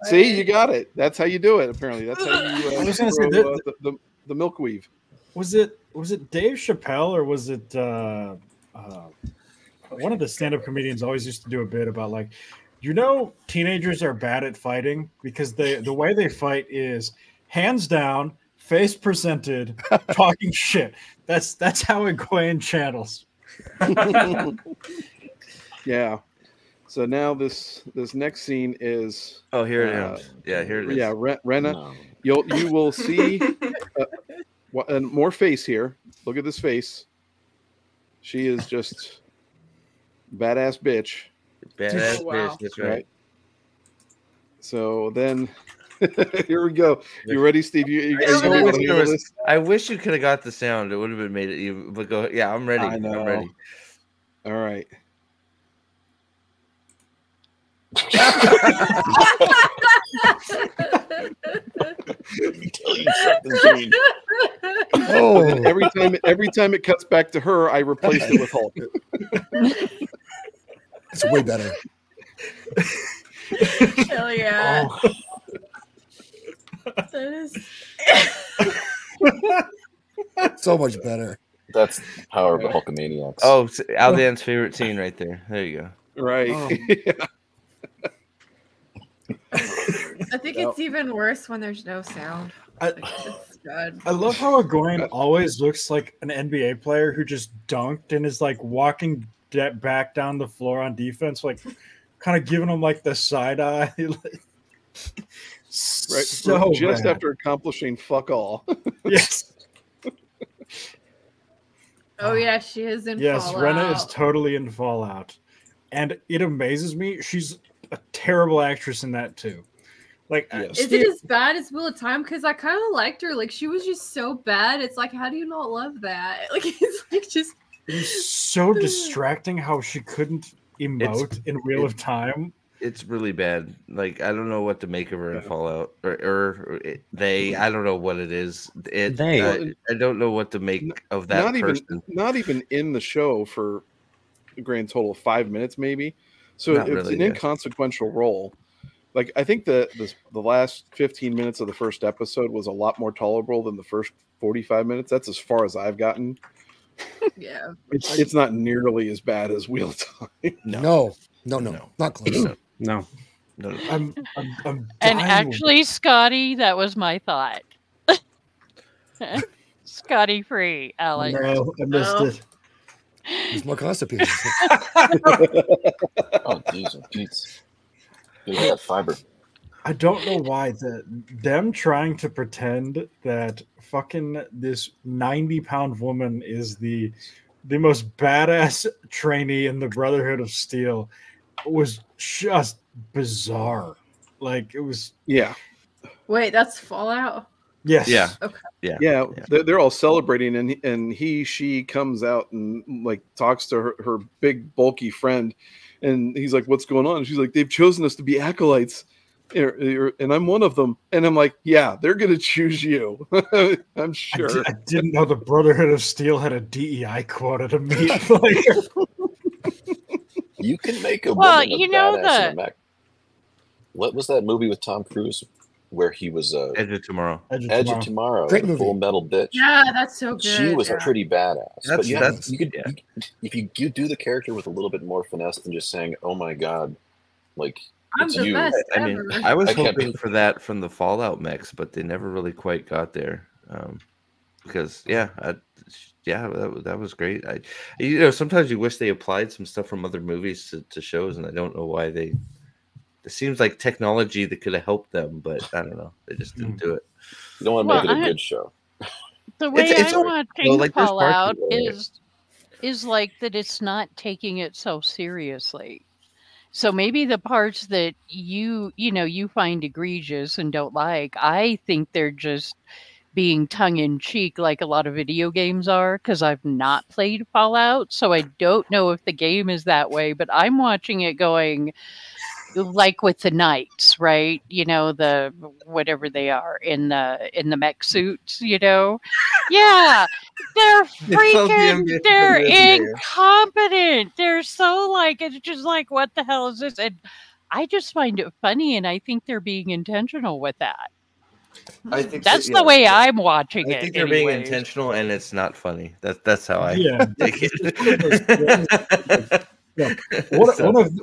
see, you got it. That's how you do it. Apparently, that's how you I was gonna say throw, the milk weave. Was it Dave Chappelle or was it one of the stand-up comedians always used to do a bit about like, teenagers are bad at fighting because the way they fight is hands down, face presented, talking shit. That's how Egwene channels. Yeah. So now this next scene is Oh, here it is. Yeah, here it is. yeah, Rena. No. You will see and more face here. Look at this face. She is just badass bitch. Badass Oh, wow. bitch. That's right. Right. So then, here we go. You ready, Steve? You guys I gonna be able to wish handle this? I wish you could have got the sound. It would have been made it even. But go. Yeah, I'm ready. I know. I'm ready. All right. Tell you something, Gene. Oh, And every time it cuts back to her, I replaced it with Hulk. it's way better. Hell yeah. Oh, That is. So much better. That's the power of the Hulkamaniacs. Oh, Aldan's favorite scene right there. There you go. right. Oh. I think it's even worse when there's no sound. Like, it's bad. I love how Egoyan always looks like an NBA player who just dunked and is like walking back down the floor on defense, like kind of giving him like the side eye. Right. So Just bad. after accomplishing fuck all. Yes. Oh yeah, she is in Yes, Fallout. Rena is totally in Fallout. And it amazes me. She's a terrible actress in that too. Like, Yes. Is it as bad as Wheel of Time? Because I kind of liked her. Like, she was just so bad. It's like, how do you not love that? Like, it's like just. it was so distracting how she couldn't emote in Wheel of Time. It's really bad. Like I don't know what to make of her in Fallout I don't know what it is. I don't know what to make of that person. Not even in the show for a grand total of 5 minutes, maybe. So Not it's really, an yeah. inconsequential role. Like I think the last 15 minutes of the first episode was a lot more tolerable than the first 45 minutes. That's as far as I've gotten. Yeah. It's not nearly as bad as Wheel of Time. No, not close. No. I'm And dying. actually, Scotty, that was my thought. Scotty free, Alex. No, I missed Oh. it. He's more constipated. Oh, jeez, Pete. Look at that fiber. I don't know why them trying to pretend that fucking this 90-pound woman is the most badass trainee in the Brotherhood of Steel was just bizarre. Like it was. Yeah. Wait, that's Fallout? Yes. Yeah. Okay. Yeah, they're all celebrating, and she comes out and like talks to her big bulky friend, and he's like, "What's going on?" And she's like, "They've chosen us to be acolytes, and I'm one of them." And I'm like, "Yeah, they're gonna choose you." I'm sure. I didn't know the Brotherhood of Steel had a DEI quota to meet. Like, You can make a Well, woman a you know badass in a mech. What was that movie with Tom Cruise where he was Edge of Tomorrow. Edge of Tomorrow, Great the movie. Full Metal Bitch? Yeah, that's so good. She was yeah. pretty badass. But That's- you could if you do the character with a little bit more finesse than just saying, "Oh my god," like I'm it's the you. best I mean, ever. I was I can't hoping be- for that from the Fallout mechs, but they never really quite got there. Because that was great. Sometimes you wish they applied some stuff from other movies to shows, and I don't know why they. It seems like technology that could have helped them, but I don't know. They just didn't do it. You don't want to Well, make it a I- good show. The way It's- I'm watching well, like, there's parts of Fallout it. is like that it's not taking it so seriously. So maybe the parts that you find egregious and don't like, I think they're just being tongue in cheek like a lot of video games are, because I've not played Fallout, so I don't know if the game is that way, but I'm watching it going like with the knights, right? The whatever they are in the mech suits, Yeah. They're freaking they're incompetent. They're so like it's just like what the hell is this? And I just find it funny, and I think they're being intentional with that. I think That's the way I'm watching I it. think they're being anyways. intentional, and it's not funny. That's how I Yeah. take it. Look,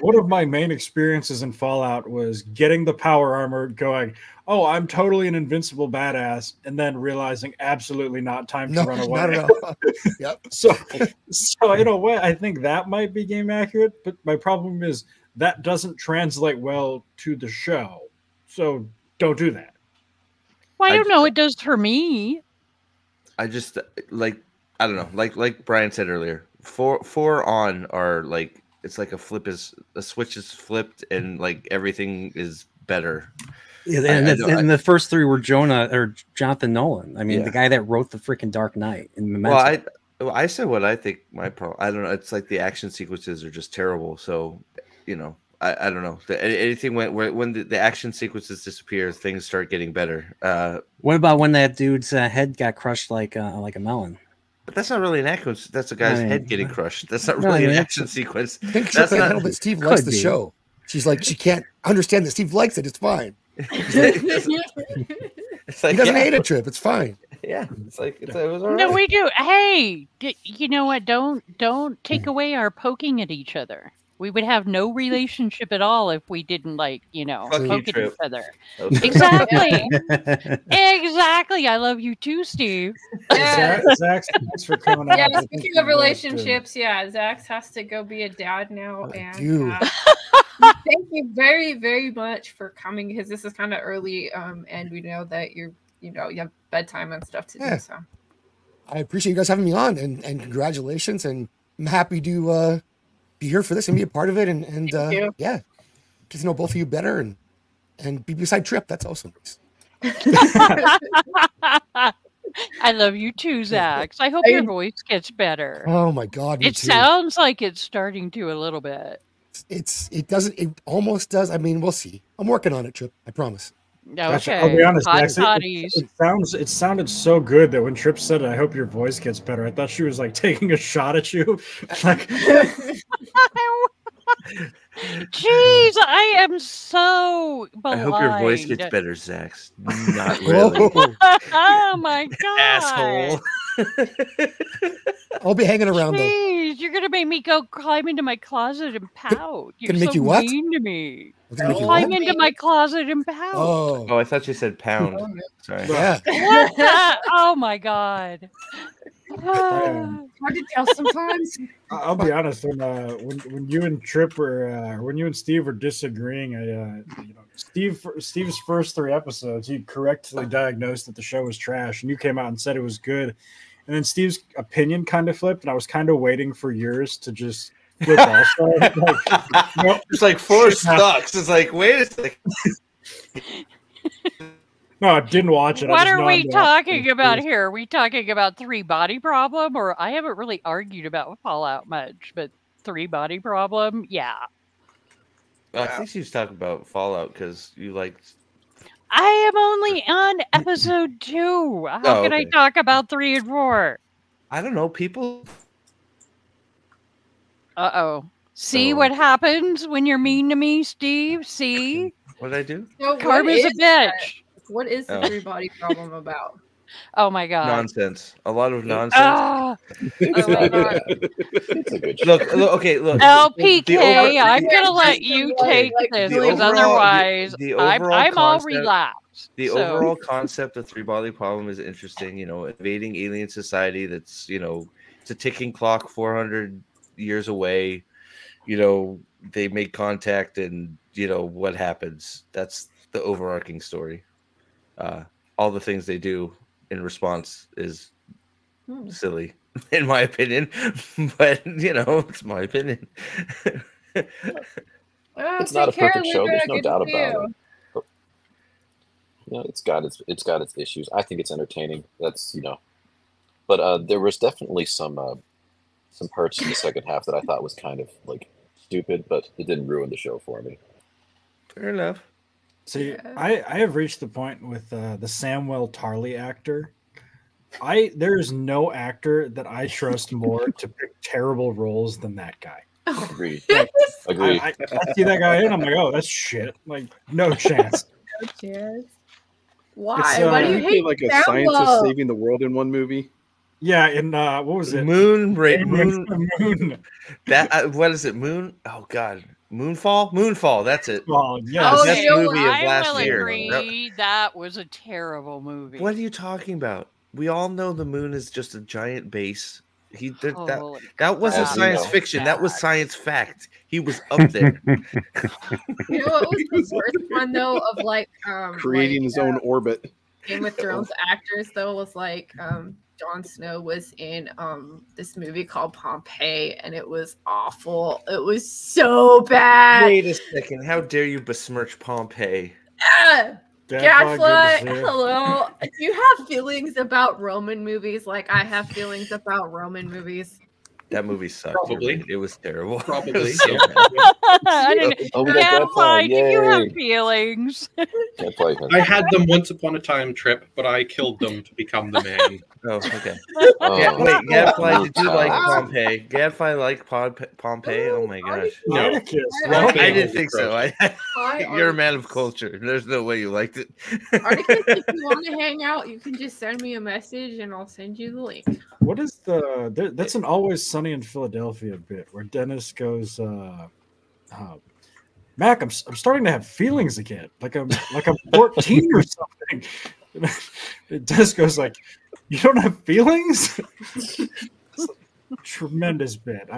one of my main experiences in Fallout was getting the power armor, going, "Oh, I'm totally an invincible badass," and then realizing absolutely not time to run away. not at all. Yep. So in a way, I think that might be game accurate, but my problem is that doesn't translate well to the show. So don't do that. Well, I don't know. It does for me. I just I don't know. Like Brian said earlier, four on are like it's like a switch is flipped and like everything is better. Yeah, and the first three were Jonathan Nolan. I mean, the guy that wrote the freaking Dark Knight and Memento. Well, I said what I think my problem. I don't know. It's like the action sequences are just terrible. So, you know, I don't know. Anything when the action sequences disappear, things start getting better. What about when that dude's head got crushed like a melon? But that's not really an action. That's a guy's head getting crushed. That's not really an action sequence. I think that's not. But Steve likes the show. She's like, she can't understand that Steve likes it. It's fine. It's like, he doesn't hate a trip. It's fine. Yeah, it's like it was all right. No, we do. Hey, you know what? Don't take away our poking at each other. We would have no relationship at all if we didn't poke at each other. Exactly. Exactly. I love you too, Steve. Yeah. Zach, thanks for coming on. Yeah, speaking of relationships, Zach has to go be a dad now. And thank you very, very much for coming, because this is kind of early, and we know that you have bedtime and stuff to do. So I appreciate you guys having me on, and congratulations, and I'm happy to be here for this and be a part of it, and get to know both of you better and be beside Trip. That's awesome. I love you too, Zach. I hope your voice gets better. Oh my God. It sounds like it's starting to a little bit. It almost does. I mean, we'll see. I'm working on it, Trip. I promise. Okay. I'll be honest, it sounded so good that when Trip said, "I hope your voice gets better," I thought she was like taking a shot at you. Like, jeez, I am so blind. I hope your voice gets better, Zach. Not really. Oh my God, asshole. I'll be hanging around though. Jeez, you're gonna make me go climb into my closet and pout. You're make so you what? mean to me. Climb into my closet and pout. Oh, I thought you said pound. Sorry. Yeah. Oh my God. hard to tell sometimes. I'll be honest. When you and Trip when you and Steve were disagreeing, Steve's first 3 episodes, he correctly diagnosed that the show was trash, and you came out and said it was good. And then Steve's opinion kind of flipped, and I was kind of waiting for yours to just flip also. It's like 4 sucks. It's like, wait a second. No, I didn't watch it. What are we talking about here? Are we talking about 3 body problem? Or I haven't really argued about Fallout much, but 3 body problem? Yeah. I think she's talking about Fallout because you liked. I am only on episode 2. How can I talk about 3 and 4? I don't know. People. Uh-oh. See what happens when you're mean to me, Steve? See? What did I do? So Karma's a bitch. What is the 3 body problem about? Oh my God. Nonsense. A lot of nonsense. Oh my God. Look. LPK, I'm going to let you take this, because otherwise I'm all relapsed. The overall concept of 3 body problem is interesting. Invading alien society that's, it's a ticking clock 400 years away. They make contact and, what happens. That's the overarching story. All the things they do in response is silly, in my opinion. But it's my opinion. It's not a perfect show. There's no doubt about it. It's got its issues. I think it's entertaining. That's but there was definitely some parts in the second half that I thought was kind of like stupid, but it didn't ruin the show for me. Fair enough. See, I have reached the point with the Samuel Tarly actor. There is no actor that I trust more to pick terrible roles than that guy. Agreed. Agreed. I see that guy and I'm like, oh, that's shit. Like, no chance. No chance. Why? Why do you hate like a scientist saving the world in one movie? Yeah, in what was it? Moon. That what is it? Moon? Oh God. Moonfall, that's it. Oh, yeah. The best movie of last year. Agree. That was a terrible movie. What are you talking about? We all know the moon is just a giant base. That wasn't science fiction. That was science fact. He was up there. You know what was the worst one though of creating his own orbit. Game of Thrones actors though was like Jon Snow was in this movie called Pompeii, and it was awful. It was so bad. Wait a second. How dare you besmirch Pompeii? Gadfly, hello. Do you have feelings about Roman movies like I have feelings about Roman movies? That movie sucked. Probably. It was terrible. Probably. It was so Gadfly, do you have feelings? I had them once upon a time, Trip, but I killed them to become the man. Oh, okay. Wait, Gadfly, did you like Pompeii? Gadfly like Pompeii? Oh my gosh. No. I didn't think so. You're a man of culture. There's no way you liked it. Articus, if you want to hang out, you can just send me a message and I'll send you the link. What is that's an Always Sunny in Philadelphia bit where Dennis goes, Mac, I'm starting to have feelings again, like I'm 14 or something. Dennis goes like, you don't have feelings? Tremendous bit.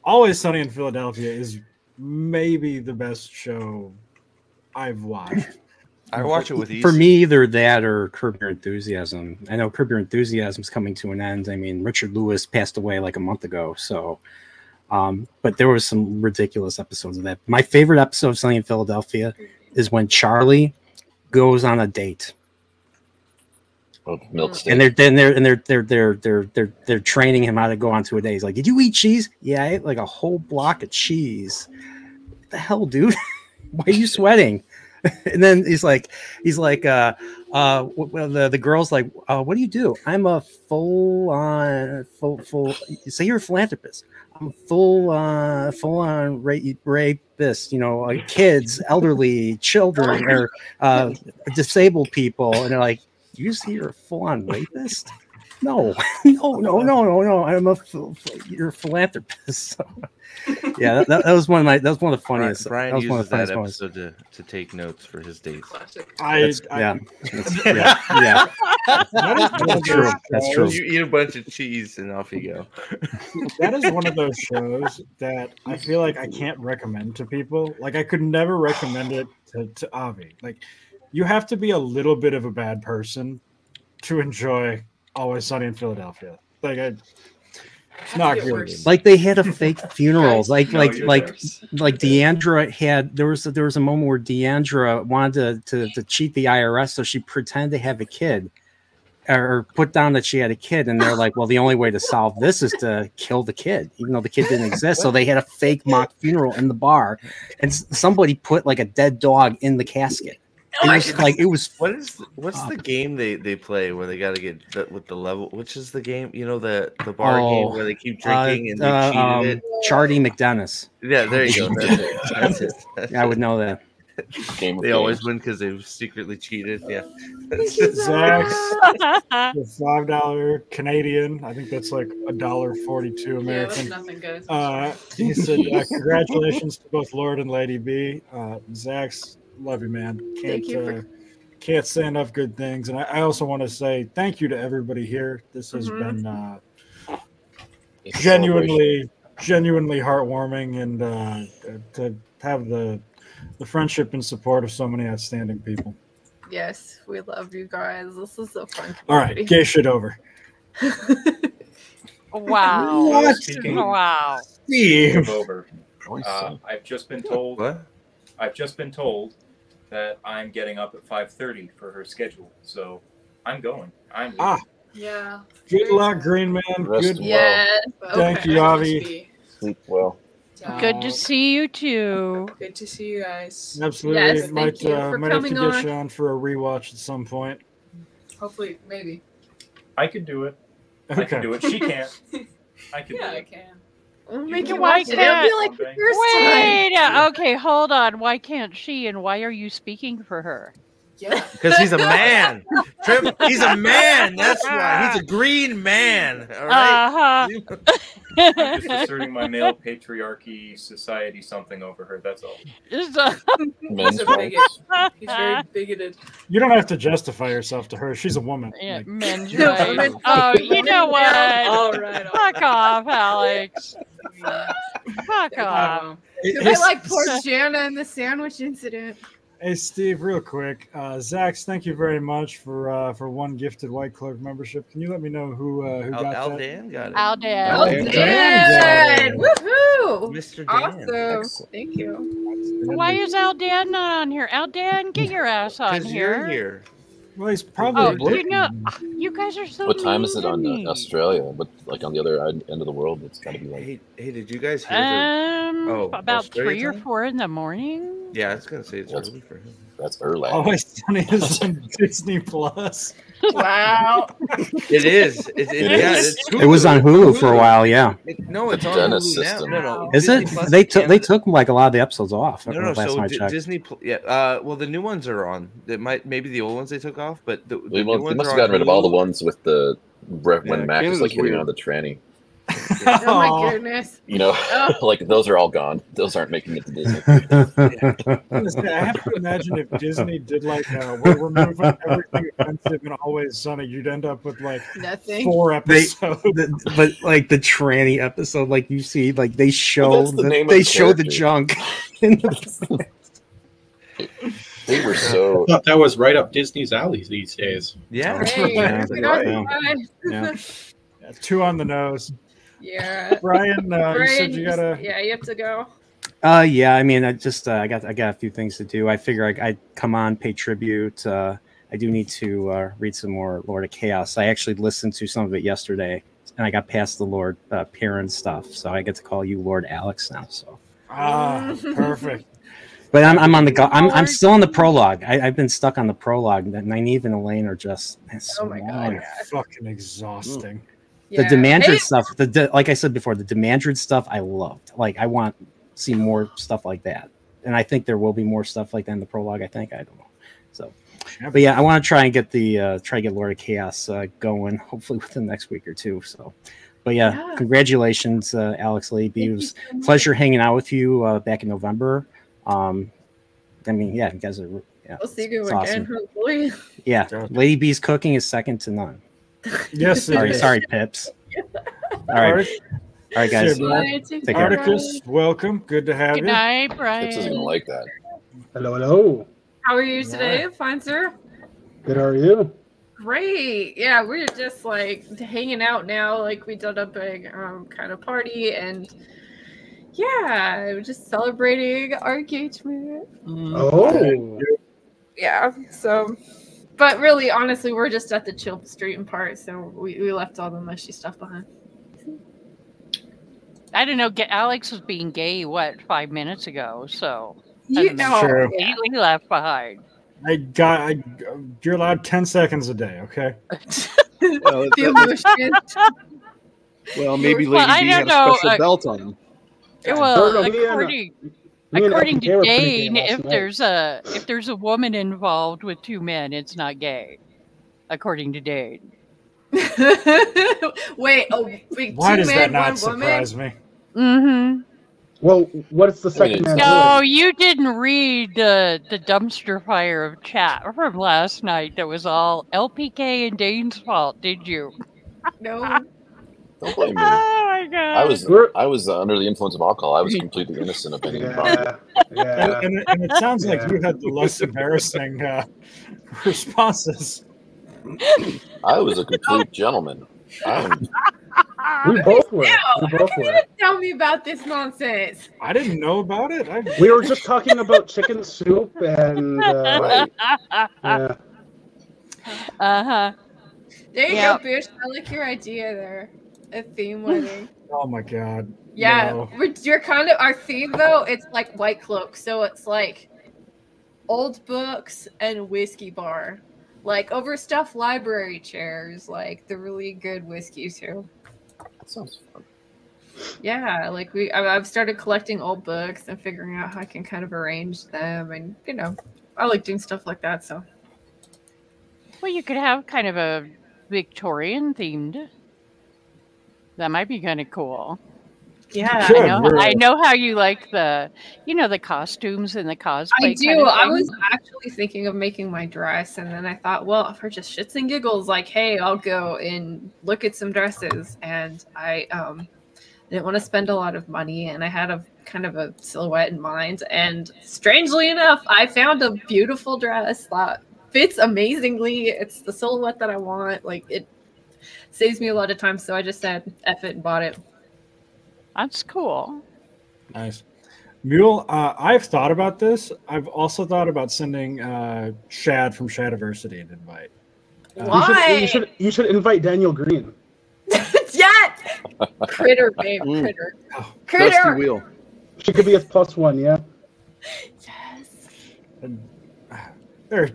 Always Sunny in Philadelphia is maybe the best show I've watched. I watch it with ease. For me, either that or Curb Your Enthusiasm. I know Curb Your Enthusiasm is coming to an end. I mean, Richard Lewis passed away like a month ago, so. But there was some ridiculous episodes of that. My favorite episode of Sunny in Philadelphia is when Charlie goes on a date. Milk steak. And they're training him how to go onto a date. He's like, "Did you eat cheese?" "Yeah, I ate like a whole block of cheese." "What the hell, dude? Why are you sweating?" And then he's like, the girl's like, "What do you do?" "I'm a full. Say you're a philanthropist." "I'm a full on rapist. You know, like kids, elderly, children, or disabled people." And they're like, "You say you're a full on rapist?" No. You're a philanthropist. So, yeah, that was one of the funniest. Brian that was one of uses the that funniest episode to take notes for his dates. That's true. That's true. You eat a bunch of cheese and off you go. That is one of those shows that I feel like I can't recommend to people. Like I could never recommend it to Avi. Like you have to be a little bit of a bad person to enjoy Always Sunny in Philadelphia. Like it's not good. Like they had a fake funeral. Like Deandra had. There was a moment where Deandra wanted to cheat the IRS, so she pretended to have a kid, or put down that she had a kid, and they're like, "Well, the only way to solve this is to kill the kid, even though the kid didn't exist." So they had a fake mock funeral in the bar, and somebody put like a dead dog in the casket. What's the game they play where they got to get with the level? Which is the game? You know, the bar game where they keep drinking and they cheated it. Charlie McDennis. Yeah, there you go. That's it. I would know that. They always win because they've secretly cheated. Yeah. Zach's the $5 Canadian. I think that's like $1.42 American. Yeah, that's nothing, guys. He said, "Congratulations to both Lord and Lady B." Zach's. Love you, man. Can't say enough good things. And I also want to say thank you to everybody here. This has been genuinely heartwarming, and to have the friendship and support of so many outstanding people. Yes, we love you guys. This is so fun. All right, gay shit over. Wow. What? Wow. Steve. Over. I've just been told. What? I've just been told that I'm getting up at 5:30 for her schedule, so I'm going. Yeah. Good luck, Green Man. Rest Good. Yes. Thank you, Avi. Sleep well. Good to see you too. Good to see you guys. Absolutely. Yes, might thank you for have to coming get you on. on for a rewatch at some point. Hopefully, maybe. I could do it. I can do it. She can't. I can do Yeah, it. I can. We'll make you Why watch it. It'll be like the first Wait, time. okay, hold on. Why can't she, and why are you speaking for her? Yeah. Because he's a man. Trip, he's a man. That's why. He's a green man. All right. I'm just asserting my male patriarchy society something over her. That's all. He's a bigot. He's very bigoted. You don't have to justify yourself to her. She's a woman. Yeah, Like, men's rights. Oh, you know what? All right. Fuck off, Alex. Fuck off. I like poor Jana and the sandwich incident. Hey Steve, real quick, Zax, thank you very much for one gifted White Cloak membership. Can you let me know who got Al that? Dan got it. Aldan. Oh, Dan Dan! got it. Woohoo! Mr. Dan. Awesome. Thank you. Why is Aldan not on here? Aldan, get your ass on Because you're here. here. Well, he's probably Oh, working. you guys are so What time is mean it to on me. Australia? What, like on the other end of the world? It's got to be like. Hey, did you guys hear the About Australia 3 or time? 4 in the morning. Yeah, I was gonna say it's early for him. That's early. Always Sunny is on Disney Plus. Wow. It is. It was on Hulu for a while. Yeah. No, it's on Dennis Hulu now. system. No. Is Disney it? Plus They in took Canada. like a lot of the episodes off. No. Last So time I checked. Disney. Well, the new ones are on. Maybe the old ones they took off, but the They new must ones have are gotten on rid of all the Hulu. ones with the when Mac is like Canada's hitting weird. on the tranny. Oh my goodness. You know, Oh. like those are all gone. Those aren't making it to Disney. I have to imagine if Disney did like we're removing everything offensive and Always Sunny, you'd end up with like Nothing. 4 episodes. But like the tranny episode, like you see, like they show Well, that's the name of the the character. junk. In the They were I so. thought that was right up Disney's alleys these days. Yeah. Hey, Yeah, we right. got fun. Yeah. 2 on the nose. Yeah. Brian, you Brian, said you gotta. Yeah, you have to go. Yeah. I mean, I just I got a few things to do. I figure I'd come on, pay tribute. I do need to read some more Lord of Chaos. I actually listened to some of it yesterday, and I got past the Lord Perrin stuff, so I get to call you Lord Alex now. So. Perfect. But I'm on the I'm still on the prologue. I've been stuck on the prologue. That Nynaeve and Elaine are just so Oh my God. long. Fucking exhausting. The Yeah. Demandred Hey, stuff, like I said before, the Demandred stuff I loved. Like I want to see more stuff like that, and I think there will be more stuff like that in the prologue. I don't know. So, but yeah, I want to try and get get Lord of Chaos going, hopefully within the next week or two. So, but yeah. Congratulations, Alex Lady. It was a pleasure hanging out with you back in November. I mean, yeah, you guys are. Yeah, we'll see you it's again, awesome. hopefully. Yeah, Lady B's cooking is second to none. Yes, sorry, Pips. All right, guys. Take care. Articus, welcome. Good to have Good you. night, Brian. Pips isn't gonna like that. Hello. How are you today? Fine, sir. Good, how are you? Great. Yeah, we're just like hanging out now. Like we did a big kind of party, and yeah, we're just celebrating our engagement. Oh. Yeah. So, but really, honestly, we're just at the Chillstream part, so we left all the mushy stuff behind. I don't know. Alex was being gay, 5 minutes ago? So You know, True. he left behind. You're allowed 10 seconds a day, okay? Well, the emotions. well, maybe Well, Lady I B don't had a know, special belt on him. Well, Virgo, me and according to FK were pretty gay Dane, last if there's a woman involved with 2 men, it's not gay. According to Dane. Wait, Why 2 does that men, not 1 surprise woman? me? Mm-hmm. Well, what's the second man No, doing? you didn't read the dumpster fire of chat from last night that was all LPK and Dane's fault, did you? No. Don't blame me. Oh my god. I was under the influence of alcohol. I was completely innocent of any problem. Yeah. And it sounds like Yeah. you had the less embarrassing responses. I was a complete gentleman. We both were. Ew, We how both can you were. tell me about this nonsense? I didn't know about it. We were just talking about chicken soup and Right. yeah. Uh-huh. There you Yeah. go, Bish. I like your idea there. A theme wedding. Oh my god. Yeah, No. you're kind of our theme though. It's like White Cloak, so it's like old books and whiskey bar, like overstuffed library chairs, like the really good whiskey too. That sounds fun. Yeah, like I've started collecting old books and figuring out how I can kind of arrange them, and I like doing stuff like that. So Well, you could have kind of a Victorian themed. That might be kind of cool. yeah, Good, I know how you like the costumes and the cosplay. I do. kind of I thing. was actually thinking of making my dress, and then I thought, well, for just shits and giggles, like, hey, I'll go and look at some dresses. And I didn't want to spend a lot of money, and I had a kind of a silhouette in mind. And strangely enough, I found a beautiful dress that fits amazingly. It's the silhouette that I want. Like, it saves me a lot of time, so I just said F it and bought it. That's cool. Nice. Mule, I've thought about this. I've also thought about sending Shad from Shadiversity an invite. Why? You should invite Daniel Green. Yeah! Critter, babe. Critter. Dusty Critter! Wheel. She could be a +1, yeah. Yes. And, there are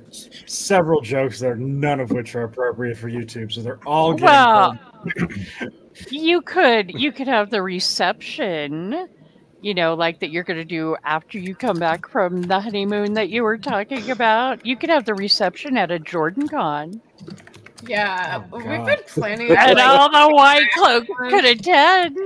several jokes there, none of which are appropriate for YouTube, so they're all getting Well, called. you could have the reception, like that you're going to do after you come back from the honeymoon that you were talking about. You could have the reception at a Jordan Con. Yeah, Oh, we've God. been planning. And all the white cloak could attend.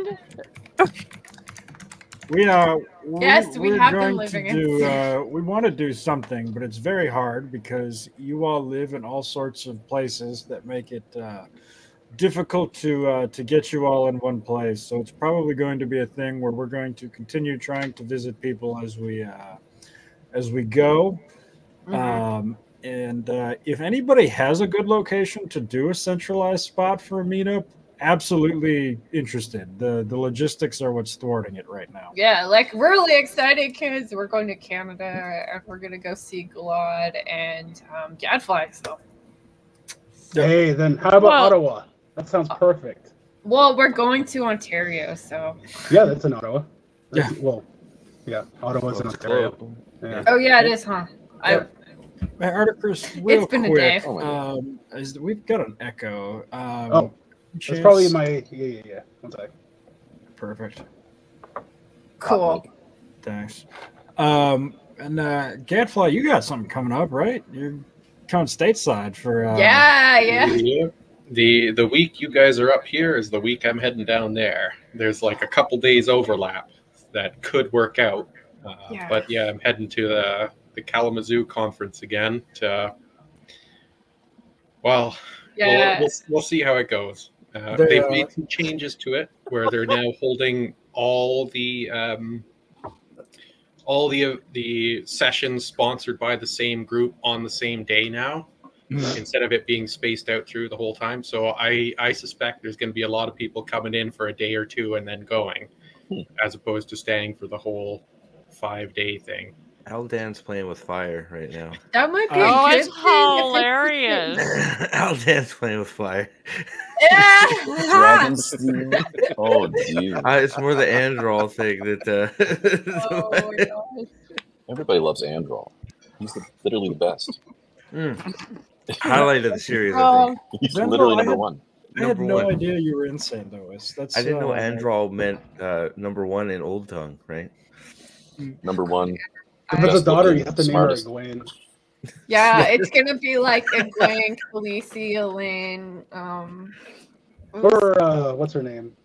Yes, we we're have been going living to in do. We want to do something, but it's very hard because you all live in all sorts of places that make it difficult to get you all in one place. So it's probably going to be a thing where we're going to continue trying to visit people as we go. And if anybody has a good location to do a centralized spot for a meetup, absolutely interested. The logistics are what's thwarting it right now. Yeah, like really excited because we're going to Canada and we're gonna go see Glad and Gadfly. So, Hey, then how about Ottawa? That sounds perfect. well, we're going to Ontario, so. Yeah, that's in Ottawa. Yeah. Well, yeah, Ottawa's in Ontario. Yeah. Oh yeah, it is, huh? Hey, Articus, real It's been a quick, day. we've got an echo. That's probably my yeah. One sec. Perfect. Cool. Thanks. And Gadfly, you got something coming up, right? You're coming stateside for Yeah. The week you guys are up here is the week I'm heading down there. There's like a couple days overlap that could work out. But yeah, I'm heading to the Kalamazoo conference again to, we'll see how it goes. They've made some changes to it where they're now holding all the sessions sponsored by the same group on the same day now, instead of it being spaced out through the whole time. So I suspect there's going to be a lot of people coming in for a day or two and then going, as opposed to staying for the whole 5-day thing. Aldan's playing with fire right now. That might be it's hilarious. Aldan's playing with fire. Yeah. Dragon Steel. Oh, dude. It's more the Androl thing that. Oh my gosh. Everybody loves Androl. He's literally the best. Highlight of the series, I think. He's literally number one. I had no idea you were in St. Louis. I didn't know Androl meant number one in Old Tongue, right? Number one. If it's a daughter, you have to name her Egwene. Yeah, it's gonna be like Egwene, Khaleesi, Elaine, or what's her name?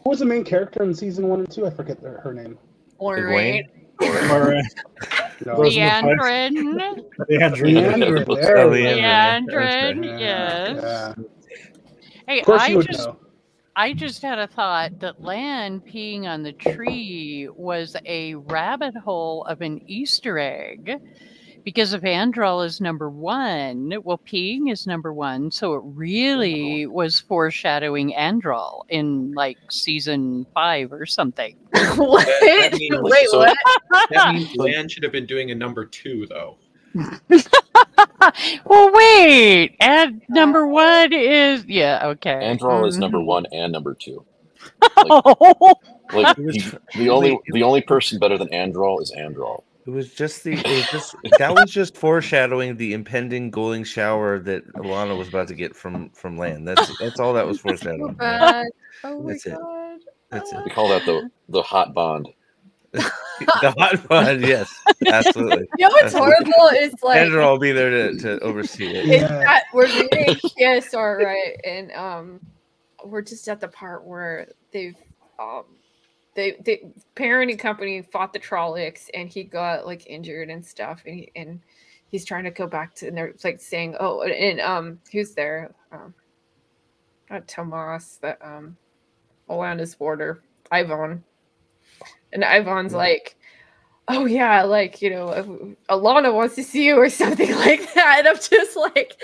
Who was the main character in season 1 and 2? I forget her name. Lorraine. Leandrin. Leandrin, yes. Hey, I just had a thought that Lan peeing on the tree was a rabbit hole of an Easter egg. Because if Androl is number one, well, peeing is number one. So it really was foreshadowing Androl in like season 5 or something. What? That means, Wait, what? That means Lan should have been doing a number 2, though. Well, wait. And number 1 is okay. Androl is number 1 and number 2. The only person better than Androl is Androl. That was just foreshadowing the impending golden shower that Alana was about to get from Lan. That's all that was foreshadowing. That's it. That's it. We call that the hot bond. The hot bond, yes, absolutely. You know what's horrible is like Andrew will be there to oversee it. It's that we're reading PSR, right? And we're just at the part where the parenting company fought the Trollocs and he got like injured and stuff, and he's trying to go back to, and they're like saying, oh, and who's there? Not Tomas, but along his border, Ivan. And Ivan's like, oh yeah, like, you know, Alana wants to see you or something like that. And I'm just like,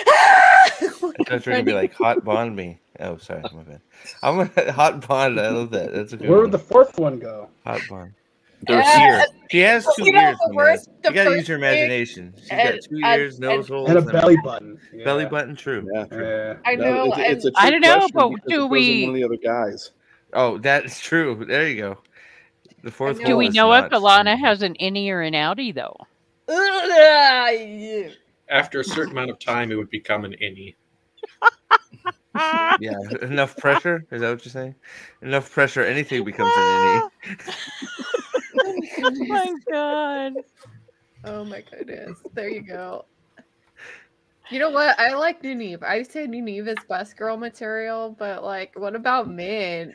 I thought you were gonna be like, hot bond me. Oh, sorry, my bad. I'm a hot bond. I love that. That's a good Where one. would the fourth one go? Hot bond. There's Ear. She has two You know, ears. the worst- You the gotta first use your thing- imagination. She's got and- 2 and- ears, nose holes, And a belly button. Yeah. Belly button, true. Yeah. True. I know. It's a I trick don't know, question but because do it goes in we- one of the other guys. Oh, that's true. There you go. The fourth know. Do hole we is know if not- Alana has an innie or an outie, though? After a certain amount of time, it would become an innie. Yeah, enough pressure. Is that what you're saying? Enough pressure, anything becomes an innie. Oh my god. Oh my goodness. There you go. You know what? I like Nynaeve. I say Nynaeve is best girl material, but like, what about Min?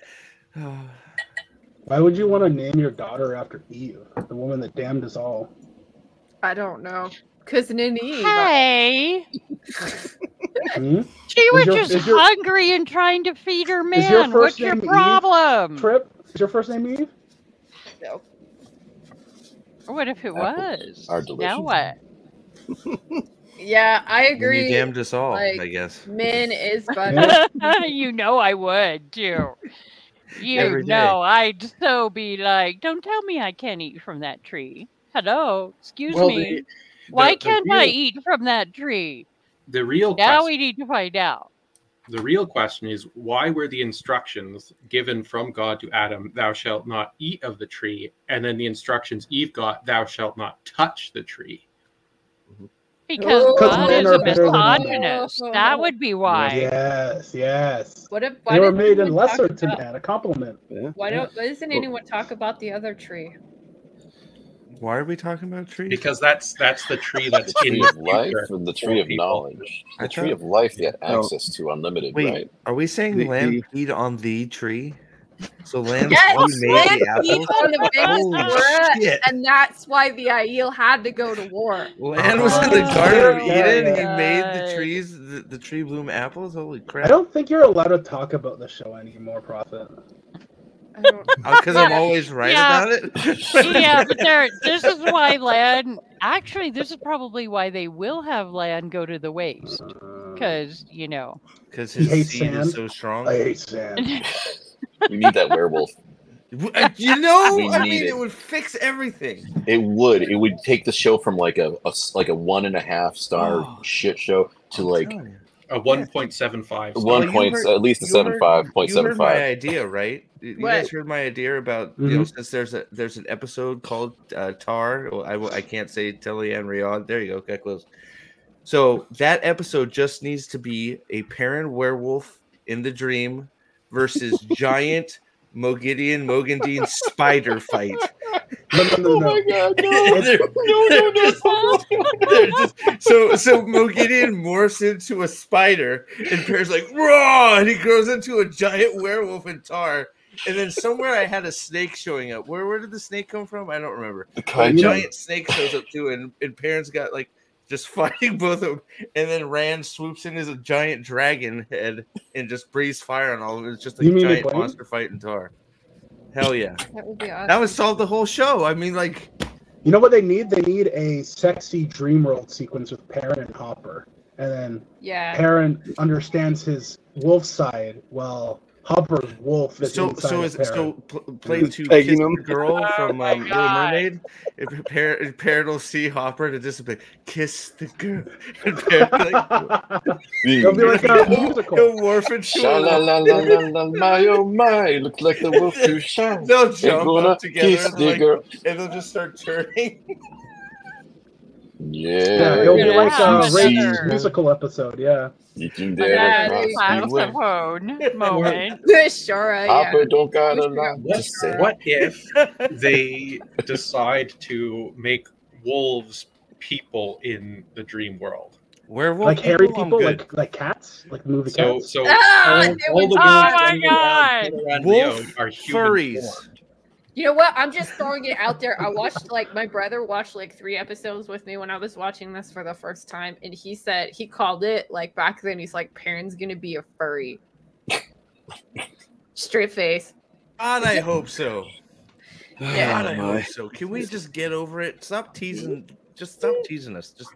Why would you want to name your daughter after Eve, the woman that damned us all? I don't know. Because Nynaeve. Hey, Hmm? she was Is your- just is your- hungry and trying to feed her Is your man. first What's your name Eve? problem? Trip? Is your first name Eve? No. What if it was? are delicious. Now what? Yeah, I And agree. you damned us all, Like, I guess. Min is better. You know I would too. You Every day. know I'd so be like, don't tell me I can't eat from that tree. Hello, excuse Well, me. Why the can't I real- eat from that tree? The real Now question, we need to find out. the real question is, why were the instructions given from God to Adam, "Thou shalt not eat of the tree," and then the instructions Eve got, "Thou shalt not touch the tree"? Because Because God men is are a better than women. misogynist. That would be why. Yes, yes. What if They were didn't made in anyone lesser talk to about- man, a compliment. Yeah. Why doesn't anyone talk about the other tree? Why are we talking about trees? Because that's the tree that's The in tree the of life future and the for tree of people. knowledge. I The tree thought- of life you had Oh. access to unlimited, Wait, right? are we saying The- land the- feed on the tree? So land Yes, made Land the feeds apples? on the biggest Holy Torah, shit. and that's why the Aiel had to go to war. Land was in the Garden of Yeah, Eden. yeah. He made the God. trees, the tree bloom apples. Holy crap! I don't think you're allowed to talk about the show anymore, Prophet. I don't, Because I'm always right Yeah. about it. Yeah, but this is why land. Actually, this is probably why they will have land go to the waste. Because, you know. Because He his hates seed sand. is so strong. I hate sand. We need that werewolf. You know, We I need mean, it. it would fix everything. It would. It would take the show from like a 1.5 star Oh. shit show to like Telling you. A 1.75. One you point, heard- at least a you heard- 75.75. You heard my idea, right? You guys What? heard my idea about you know, since there's an episode called Tar. Well, I can't say Teleann Riyadh. There you go, get close. So that episode just needs to be a parent werewolf in the dream versus giant Mogandine spider fight. No. Oh my god, no. They're so Mogideon morphs into a spider, and Pear's like, raw, and he grows into a giant werewolf in Tar. And then somewhere I had a snake showing up. Where did the snake come from? I don't remember. The But a kaiju. giant snake shows up too, and Perrin's got like just fighting both of them. And then Rand swoops in as a giant dragon head and just breathes fire on all of it. It's just a You mean giant McLean? monster fight in Tar. Hell yeah. that would be awesome. That would solve the whole show. I mean, like, You know what they need? They need a sexy dream world sequence with Perrin and Hopper. And then Yeah. Perrin understands his wolf side while Hopper's wolf is so inside of Perrin. play to Pegging Kiss him. the Girl from my Little God. Mermaid. Perrin will see Hopper to discipline. Kiss the girl. And Perrin It'll be like a musical. He'll morph into Sha la a la la la la, my oh my, looks like the wolf to shine. They'll jump gonna up together kiss and, the like, girl. and they'll just start turning. Yeah, It'll be like Yeah, a Ray's another- musical episode, yeah. You can Yeah, dare there to you cross go. the way. Saxophone moment. Sure, yeah. Hopper don't got a lot to What, say. what if they decide to make wolves people in the dream world? Werewolf Like hairy I'm people, good. like cats, like the movie So, Cats. so Ah, all, they all would the do wolves that. running around Wolf Rio are human furries. form. You know what? I'm just throwing it out there. I watched, like, my brother watched like 3 episodes with me when I was watching this for the first time, and he said he called it, like, back then. He's like, Perrin's gonna be a furry. Straight face. God, I hope so. Yeah. God, I hope so. Can we just get over it? Stop teasing. Just stop teasing us. Just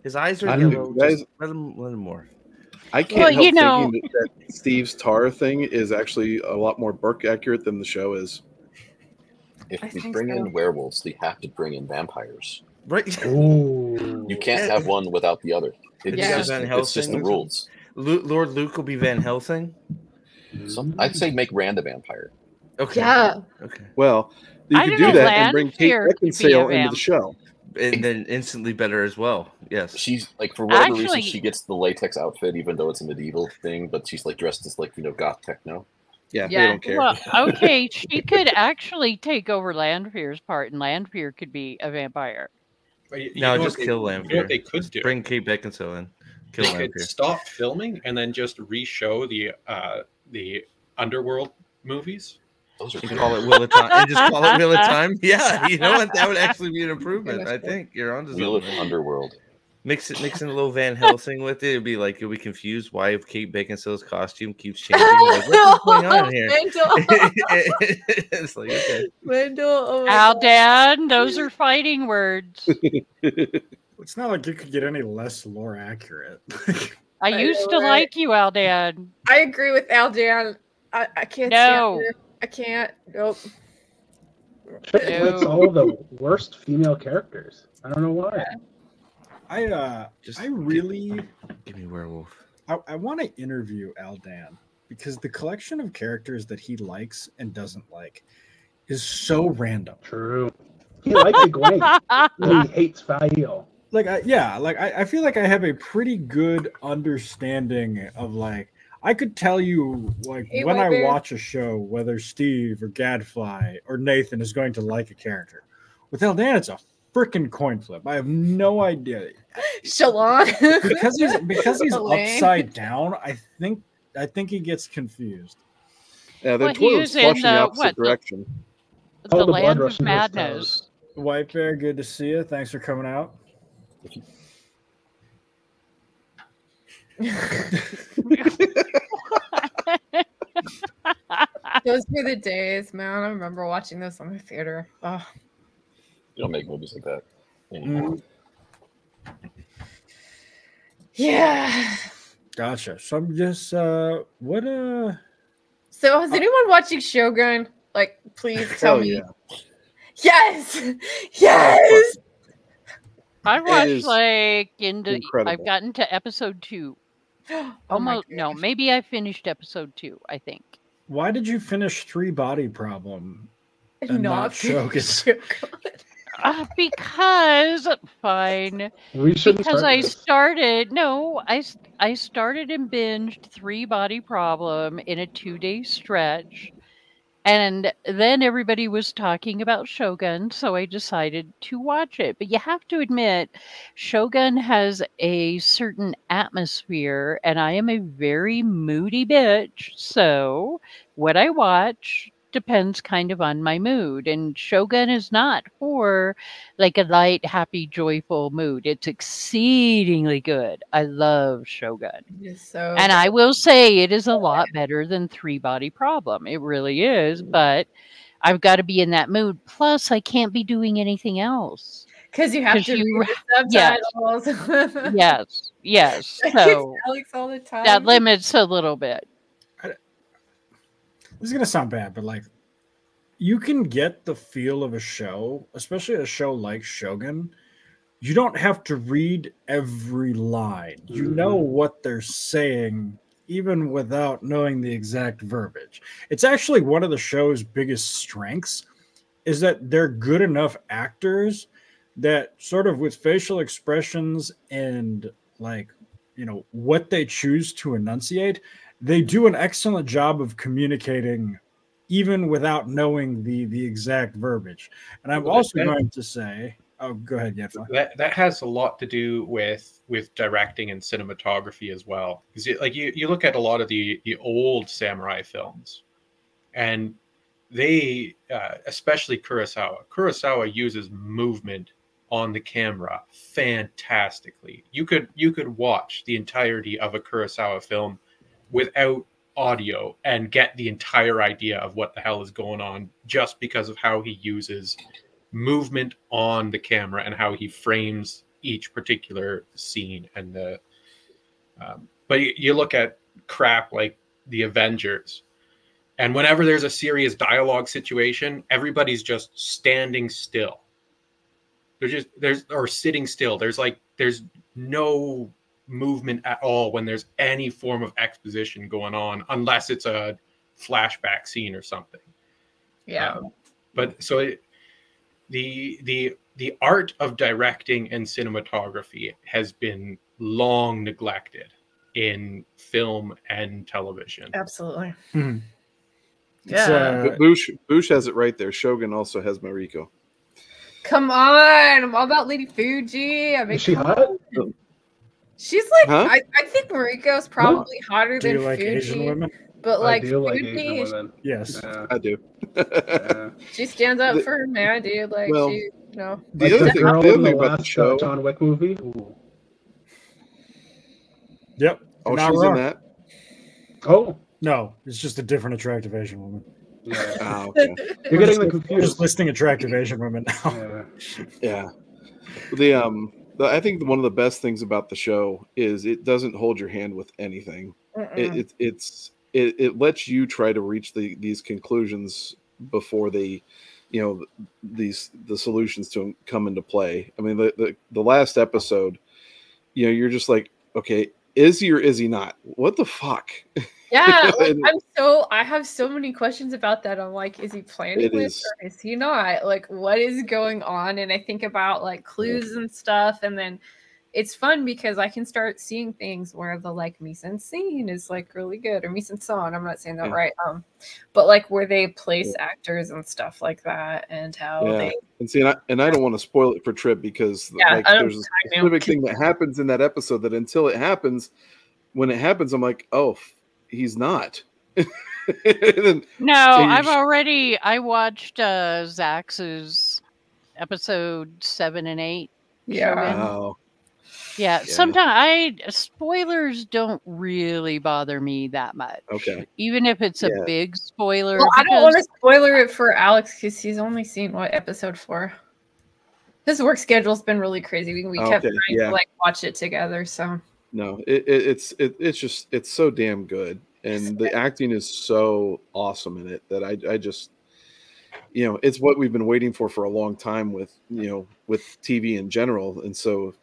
his eyes are I don't yellow. know, guys. Just let him morph. I can't help thinking that Steve's tar thing is actually a lot more book accurate than the show is. If we bring in werewolves, we have to bring in vampires. Right. You can't have one without the other. It's just the rules. Lord Luke will be Van Helsing. I'd say make Rand a vampire. Okay. Yeah. Okay. Well, you could do that and bring Kate Beckinsale into the show. And then instantly better as well. Yes. She's like, for whatever reason, she gets the latex outfit, even though it's a medieval thing, but she's like dressed as like, goth techno. Yeah, they don't care. Well, okay, she could actually take over Lanfear's part, and Lanfear could be a vampire. No, just kill Lanfear. You know what they could do? Bring Kate Beckinsale in. Kill They Lanfear. could stop filming and then just re-show the Underworld movies. Those are call it Wheel of Time. And just call it Wheel of Time. Yeah, you know what? That would actually be an improvement. I think you're onto something. Wheel of Underworld. Mix in a little Van Helsing with it. It'd be like you'll be confused why Kate Beckinsale's costume keeps changing. Like, what's going on here? It's like, okay. Aldan, those are fighting words. It's not like you could get any less lore accurate. I used to like you, Aldan. I agree with Aldan. I can't stand her. I can't. Nope. It's all the worst female characters. I don't know why. I really give me werewolf. I want to interview Aldan because the collection of characters that he likes and doesn't like is so random. True. He likes Egwene. He hates Fael. I feel like I have a pretty good understanding of like I could tell you like Hey, when I Whitebeard. watch a show whether Steve or Gadfly or Nathan is going to like a character. With Aldan, it's a freaking coin flip. I have no idea. Shalon. because he's Elaine. upside down. I think he gets confused. Yeah, their Well, he toilet's was in flushing the the- opposite what, the- direction. The Land of Madness. White Bear, good to see you. Thanks for coming out. Those were the days, man. I remember watching this on the theater. Oh. You don't make movies like that anymore. Yeah. Gotcha. So I'm just what So has anyone watching Shogun? Like, please tell Hell me. yeah. Yes. Yes. I It watched is like into. incredible. I've gotten to episode 2. Oh Almost no, maybe I finished episode 2. I think. why did you finish 3 Body Problem and Not not Shogun? Because fine. We shouldn't Because start I this. started I started and binged 3 Body Problem in a 2-day stretch. And then everybody was talking about Shogun, so I decided to watch it. But you have to admit, Shogun has a certain atmosphere, and I am a very moody bitch. So what I watch depends kind of on my mood. And Shogun is not for like a light, happy, joyful mood. It's exceedingly good. I love Shogun. So And I will say it is a lot better than 3 Body Problem. It really is, but I've got to be in that mood. Plus, I can't be doing anything else. Because you have to read the yes, subtitles. yes. I So get Alex all the time. that limits a little bit. This is gonna sound bad, but like you can get the feel of a show, especially a show like Shogun. You don't have to read every line. You know what they're saying, even without knowing the exact verbiage. It's actually one of the show's biggest strengths is that they're good enough actors that sort of with facial expressions and like, what they choose to enunciate, they do an excellent job of communicating even without knowing the exact verbiage. And I'm also going to say, oh, go ahead, Yetla. That has a lot to do with directing and cinematography as well. Because you look at a lot of the old samurai films, and they, especially Kurosawa uses movement on the camera fantastically. You could watch the entirety of a Kurosawa film without audio and get the entire idea of what the hell is going on just because of how he uses movement on the camera and how he frames each particular scene. And the but you look at crap like the Avengers, and whenever there's a serious dialogue situation, everybody's just standing still. Or sitting still. There's no movement at all when there's any form of exposition going on, unless it's a flashback scene or something. Yeah. But so the art of directing and cinematography has been long neglected in film and television. Absolutely. Hmm. Yeah. Boosh has it right there. Shogun also has Mariko. Come on, I'm all about Lady Fuji. I mean, Is she hot? She's like, Huh? I think Mariko's probably hotter Do than you like Fuji. Asian women? But like, I do like Fuji, Asian women. Yes. I do. she stands up The- for her man, dude. Like, well, she, you know. The Like other the thing, girl the in other the thing about the last show. John Wick movie. Ooh. Yep. Oh, Not she's wrong. in that. Oh. No, it's just a different attractive Asian woman. Yeah. Oh, okay. You're getting the We're confused. just listing attractive Asian women now. Yeah. Yeah. I think one of the best things about the show is it doesn't hold your hand with anything. It lets you try to reach these conclusions before they, the solutions to come into play. I mean, the last episode, you're just like, okay, is he or is he not? What the fuck? Yeah, like, I have so many questions about that. I'm like, is he planning this or is he not? Like, what is going on? And I think about like clues and stuff, and then it's fun because I can start seeing things where the like mise en scene is like really good, or mise en scène. I'm not saying that right. But like where they place actors and stuff like that, and how they. And see, and I don't want to spoil it for Trip because there's a specific thing that happens in that episode that until it happens, when it happens, I'm like, oh, he's not. I watched Zax's episode 7 and 8. Yeah. Yeah. Sometimes spoilers don't really bother me that much. Okay. Even if it's a big spoiler. Well, I don't want to spoiler it for Alex because he's only seen episode 4. His work schedule's been really crazy. We kept trying to like watch it together. So no, it's so damn good, and the acting is so awesome in it that I just, it's what we've been waiting for a long time with TV in general, and so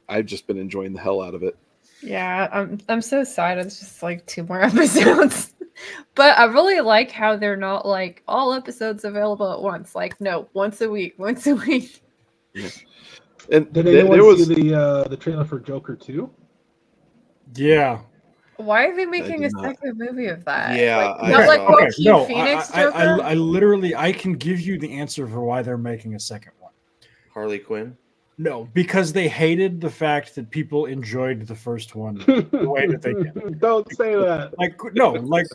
I've just been enjoying the hell out of it. Yeah, I'm so sad. It's just like 2 more episodes. But I really like how they're not like all episodes available at once. Like, no, once a week. Yeah. And did anyone see the trailer for Joker 2? Yeah. Why are they making a second movie of that? Yeah, Phoenix I literally I can give you the answer for why they're making a second one. Harley Quinn? No, because they hated the fact that people enjoyed the first one the way that they did. Don't say that.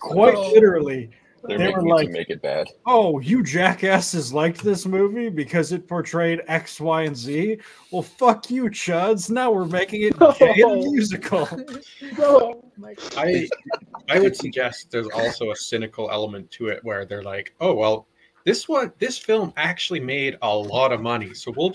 Quite literally. They were like, to make it bad. Oh, you jackasses liked this movie because it portrayed X, Y, and Z? Well, fuck you, chuds. Now we're making it gay and musical. I would suggest there's also a cynical element to it where they're like, oh, well, this film actually made a lot of money, so we'll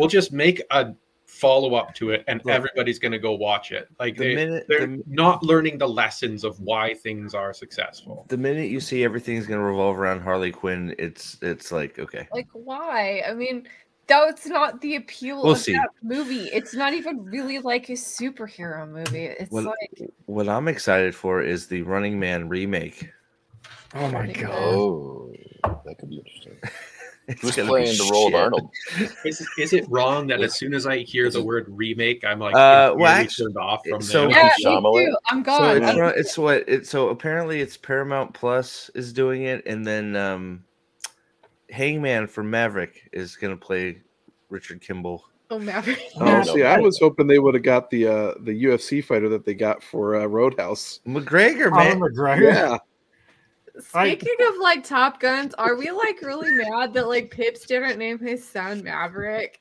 just make a follow-up to it and everybody's going to go watch it. Like they're not learning the lessons of why things are successful. The minute you see everything's going to revolve around Harley Quinn, it's like, okay. Like, why? I mean, that's not the appeal of that movie. It's not even really like a superhero movie. It's what I'm excited for is the Running Man remake. Oh my god. Oh, that could be interesting. Who's playing the role of Arnold? Is it wrong that as soon as I hear the word remake, I'm like turned off from so there? Yeah, me too. I'm gone. So apparently it's Paramount Plus is doing it, and then Hangman from Maverick is going to play Richard Kimball. Oh, Maverick. I was hoping they would have got the UFC fighter that they got for Roadhouse. McGregor, man. McGregor. Yeah. Speaking of like Top Guns, are we like really mad that like Pips didn't name his son Maverick?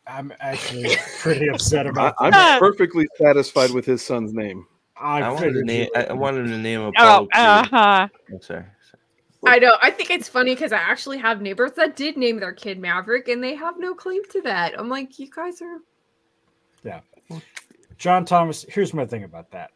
I'm actually pretty upset about that. I'm perfectly satisfied with his son's name. I wanted to name. I wanted to name Oh, Apollo. uh-huh. I'm sorry. I know. I think it's funny because I actually have neighbors that did name their kid Maverick, and they have no claim to that. I'm like, you guys are. Yeah. John Thomas, here's my thing about that.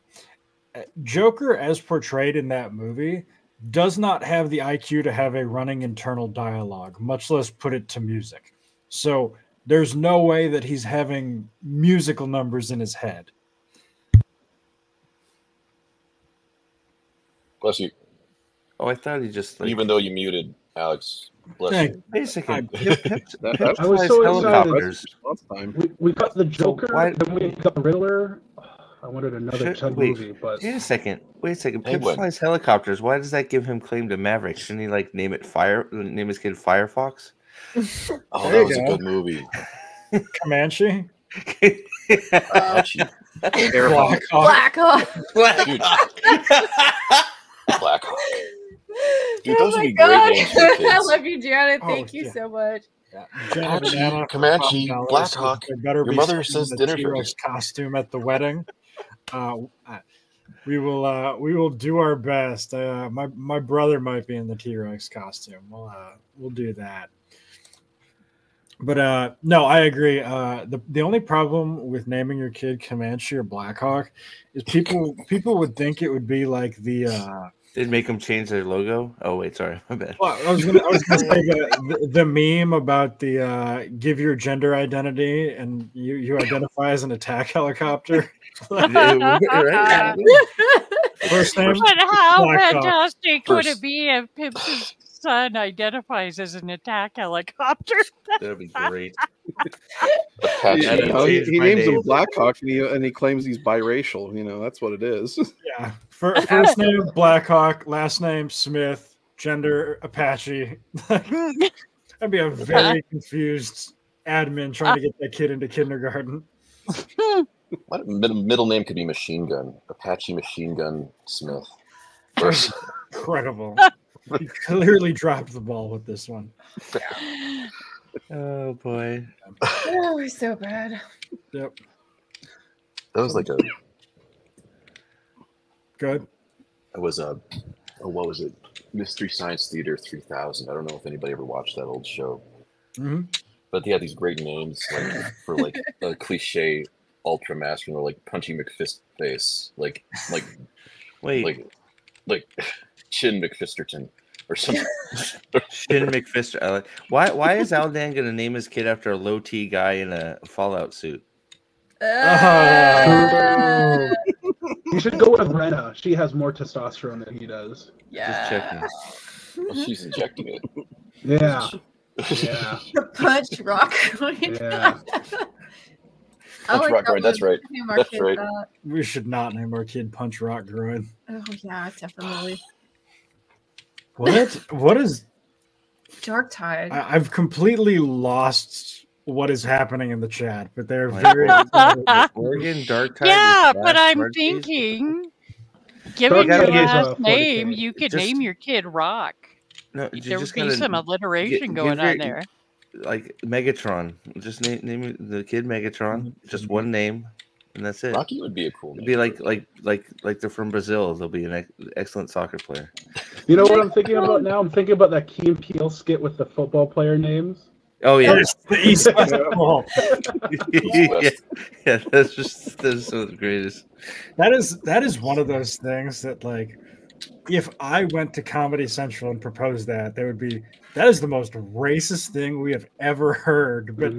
Joker, as portrayed in that movie, does not have the IQ to have a running internal dialogue, much less put it to music. So there's no way that he's having musical numbers in his head. Bless you. Oh, I thought he just like. Even though you muted Alex, bless you. Basically, I was so helicopters. excited. We got the Joker, then we got the Riddler. I wanted another movie, but Wait a second. Pip Penguin. flies helicopters. Why does that give him claim to Maverick? Shouldn't he like name his kid Firefox? Oh, that was a good movie. Comanche. Blackhawk. Blackhawk. Dude, Oh those would my be great god! names for kids. I love you, Janet. Oh, Thank you yeah. so much. Comanche, Blackhawk. Better Your be mother someone says in a dinner T-Rex costume at the wedding. We will do our best. My brother might be in the T-Rex costume. We'll do that. But no, I agree. The only problem with naming your kid Comanche or Blackhawk is people would think it would be like the. Did make them change their logo? Oh wait, sorry, my bad. Well, I was gonna say the meme about the give your gender identity and you identify as an attack helicopter. First name. But how Blackhawk. fantastic would it be if Pip's son identifies as an attack helicopter? That'd be great. He names him Blackhawk and he claims he's biracial. That's what it is. Yeah. First name Blackhawk, last name Smith, gender Apache. That'd be a very confused admin trying to get that kid into kindergarten. What middle name could be Machine Gun? Apache Machine Gun Smith. Incredible. He clearly dropped the ball with this one. Oh boy. Oh, we're so bad. Yep. That was like a. Good. It was a. Oh, what was it? Mystery Science Theater 3000. I don't know if anybody ever watched that old show. Mm-hmm. But they had these great names for a cliche ultra masculine, or like Punchy McFist face, like Chin McFisterton or something. Shin McFister. Why is Aldan gonna name his kid after a low T guy in a Fallout suit? You should go with Brenna. She has more testosterone than he does. Yeah. Just checking. Well, she's injecting it. Yeah. Yeah. The punch rock. Yeah. Punch Rock Groin. That's right. That's right. We should not name our kid Punch Rock Groin. Oh yeah, definitely. What is Dark Tide? I've completely lost what is happening in the chat, but they're very Oregon Dark Tide. Yeah, but I'm thinking, given your last name, you could name your kid Rock. No, there would be some alliteration going on there. Like Megatron. Just name the kid Megatron. Just one name, and that's it. Rocky would be a cool name. It'd be like they're from Brazil. They'll be an excellent soccer player. You know what I'm thinking about now? I'm thinking about that Key and Peele skit with the football player names. Oh yeah, the East West ball. yeah, that's some of the greatest. That is one of those things that, like, if I went to Comedy Central and proposed that, there would be that is the most racist thing we have ever heard. But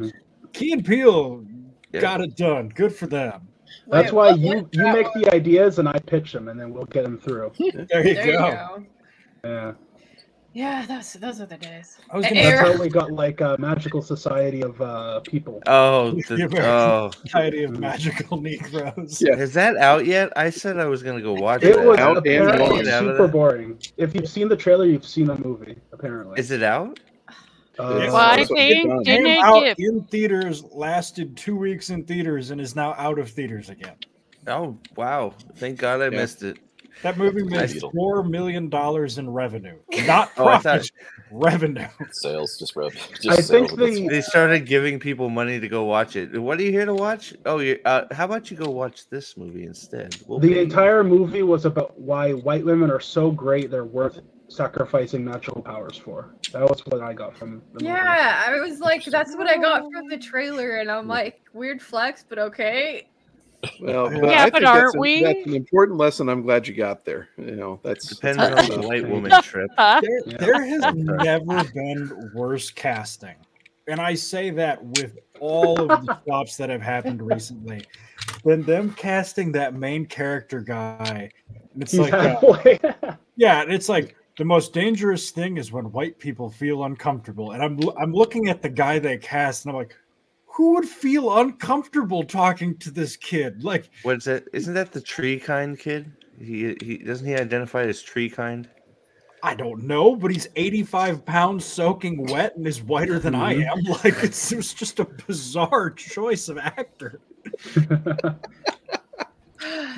Key and Peele got it done. Good for them. That's why you make the ideas and I pitch them, and then we'll get them through. There you go. Yeah. Yeah, those are the days. That's how we got like a magical society of people. Oh, Society of Magical Negroes. Yeah, is that out yet? I said I was gonna go watch It it. was apparently super boring. If you've seen the trailer, you've seen the movie. Apparently, is it out? Well, I think came out in theaters, lasted 2 weeks in theaters, and is now out of theaters again. Oh wow! Thank God I missed it. That movie made Beetle. $4 million in revenue, not Oh, I profit, thought revenue. Sales, just rev. Just I think sales. they started giving people money to go watch it. What are you here to watch? Oh, how about you go watch this movie instead? We'll The pay you. entire movie was about why white women are so great they're worth sacrificing natural powers for. That was what I got from the movie. Yeah, I was like, that's what I got from the trailer, and I'm like, weird flex, but okay. Well, Yeah, I but think aren't we? that's an important lesson. I'm glad you got there. You know, that's Depends good on stuff. the white Thank woman you. trip. There has never been worse casting. And I say that with all of the flops that have happened recently. Than them casting that main character guy. And it's He's like, halfway. yeah, and it's like the most dangerous thing is when white people feel uncomfortable. And I'm looking at the guy they cast, and I'm like, who would feel uncomfortable talking to this kid? Like, What's that? Isn't that the tree kind kid? He doesn't he identify as tree kind? I don't know, but he's 85 pounds soaking wet and is whiter than I am. Like, it was just a bizarre choice of actor.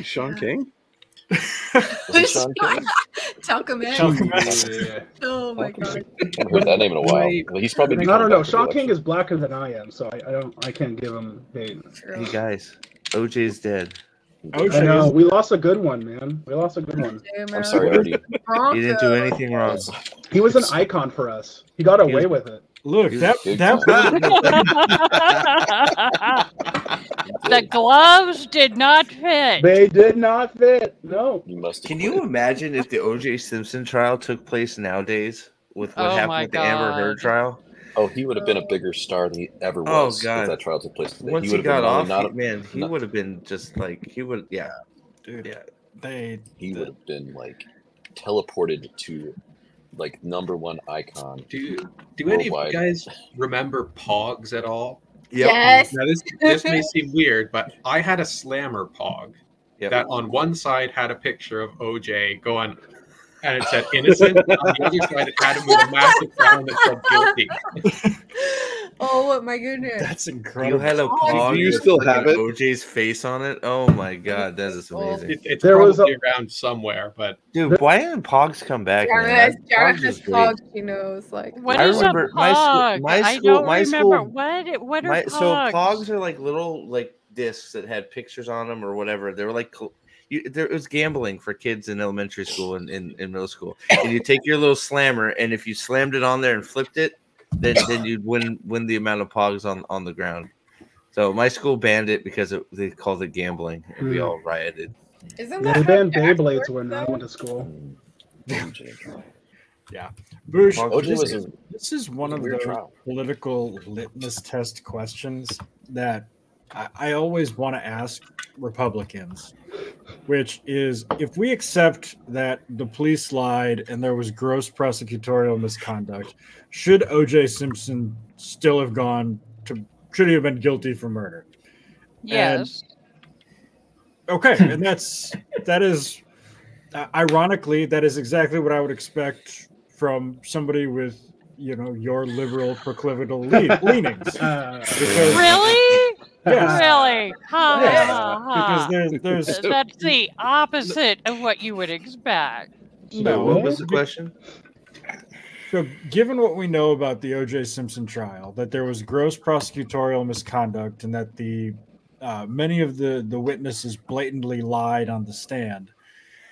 Sean King? Sean King? Talcum. Oh my god. I haven't heard that name in a while. Well, he's probably. I don't know. Sean King is blacker than I am, so I can't give him hate. Hey guys, OJ's dead. I know. We lost a good one, man. We lost a good one. I'm sorry, Artie. He didn't do anything wrong. He was an icon for us. He got away with it. Look, that the gloves did not fit. They did not fit. No. Can you imagine if the O.J. Simpson trial took place nowadays with what happened with the Amber Heard trial? Oh, he would have been a bigger star than he ever Oh was God! if that trial took place today. Once he he would got have been off, he would have been just like he would. Yeah, dude. Yeah, he would have been like teleported to like #1 icon. Do any of you worldwide. guys remember Pogs at all? Yep. Yes. Now this may seem weird, but I had a slammer Pog that on one side had a picture of OJ going, and it said innocent. On the other side, it had him with a massive frown that said guilty. Oh my goodness. That's incredible. You had a pog. Do you still have it? OJ's face on it. Oh my God, that is amazing. It's probably around somewhere, but dude, why didn't pogs come back? Jared Man? has pogs, she knows. Like, What I is remember a my school- pog? my I school- don't my remember. school- What are pogs? So pogs are like little like discs that had pictures on them or whatever. They were like it was gambling for kids in elementary school and in middle school. And you take your little slammer, and if you slammed it on there and flipped it, then you'd win the amount of pogs on the ground. So my school banned it because they called it gambling, and we all rioted. Isn't They that banned Beyblades when I went to school. Yeah. Bush, OJ this is one of weird those trial. political litmus test questions that I always want to ask Republicans, which is if we accept that the police lied and there was gross prosecutorial misconduct, should O.J. Simpson still have should he have been guilty for murder? Yes. Okay, and that is ironically, that is exactly what I would expect from somebody with your liberal proclivital leanings. Really? Yes. Really? Because there's that's the opposite of what you would expect. No. What was the question? So, given what we know about the O.J. Simpson trial, that there was gross prosecutorial misconduct and that the many of the witnesses blatantly lied on the stand,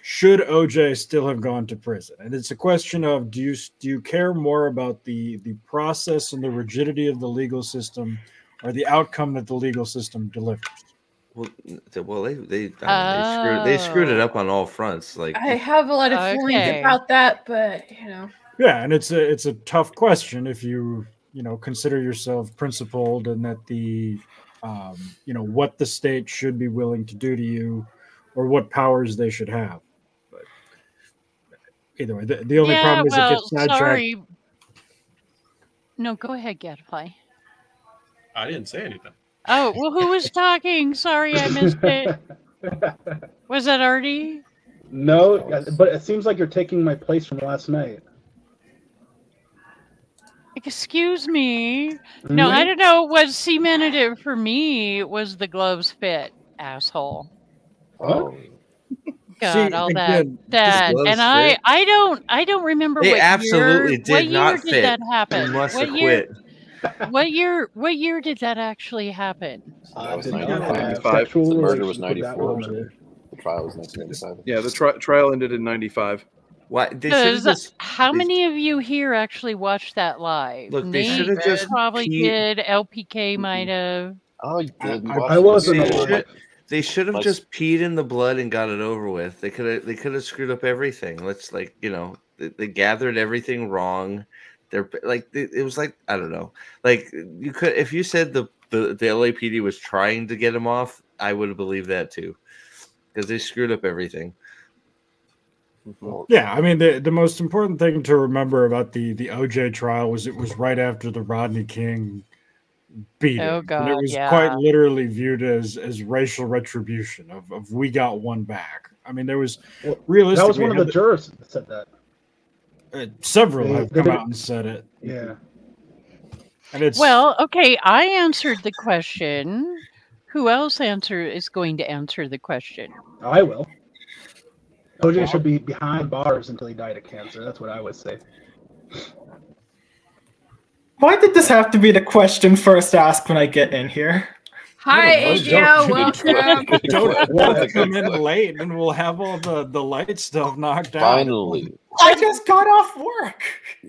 should O.J. still have gone to prison? And it's a question of do you care more about the process and the rigidity of the legal system, or the outcome that the legal system delivers? Well, they screwed it up on all fronts. Like I have a lot of feelings about that, but Yeah, and it's a tough question if you consider yourself principled and that the what the state should be willing to do to you, or what powers they should have. But either way, the only problem is it gets sidetracked. Sorry. No, go ahead, Gadfly. I didn't say anything. Oh, well, who was talking? Sorry, I missed it. Was that Artie? No, but it seems like you're taking my place from last night. Excuse me. No, I don't know. What cemented it for me was the gloves fit, asshole. What? God, all that and fit. I don't remember They what absolutely year. did What year not did fit. that happen? You must What have year? quit. What year did that actually happen? That was did not 95. have 95. sexual The murder was relations with that 94. woman. The trial was 1995. Yeah, the trial ended in 95. Why they should have just? How many of you here actually watched that live? Look, they should Nate have just probably peed. did. LPK might have. Oh, you did. We I watched it in wasn't school. alive. They should have My- just peed in the blood and got it over with. They could have screwed up everything. Let's they gathered everything wrong. It was like I don't know. Like you could if you said the LAPD was trying to get him off, I would have believed that too, because they screwed up everything. Yeah, I mean the most important thing to remember about the OJ trial was it was right after the Rodney King beating, Oh and God, it was quite literally viewed as racial retribution of we got one back. I mean, there was realistically That was one of the jurors that said that. Several have come out and said it. Yeah. And it's okay. I answered the question. Who else is going to answer the question? I will. OJ should be behind bars until he died of cancer. That's what I would say. Why did this have to be the question first asked when I get in here? Hi, AGO. Welcome. Don't come in late, and we'll have all the light stuff knocked out. Finally. I just got off work.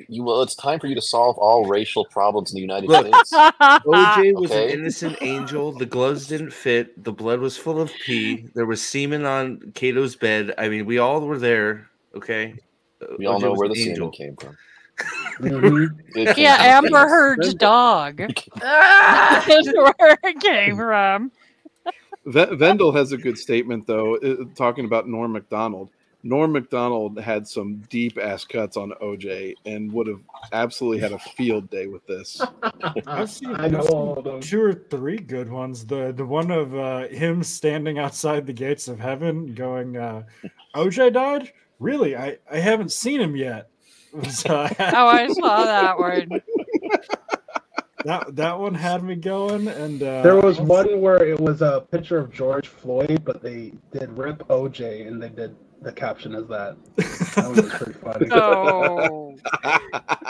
Well, it's time for you to solve all racial problems in the United Look, States. OJ was Okay. an innocent angel. The gloves didn't fit. The blood was full of pee. There was semen on Cato's bed. I mean, we all were there. Okay. We all OJ know was where an the angel. semen came from. Yeah, Amber Heard's dog. That's where it came from. Vendel has a good statement though, talking about Norm Macdonald. Norm Macdonald had some deep ass cuts on OJ and would have absolutely had a field day with this. I've seen 2 or 3 good ones. The one of him standing outside the gates of heaven going, OJ died? Really? I haven't seen him yet. Oh, I saw that one. That one had me going, and There was one where it was a picture of George Floyd, but they did rip OJ, and they did the caption as that. That one was pretty funny. Oh.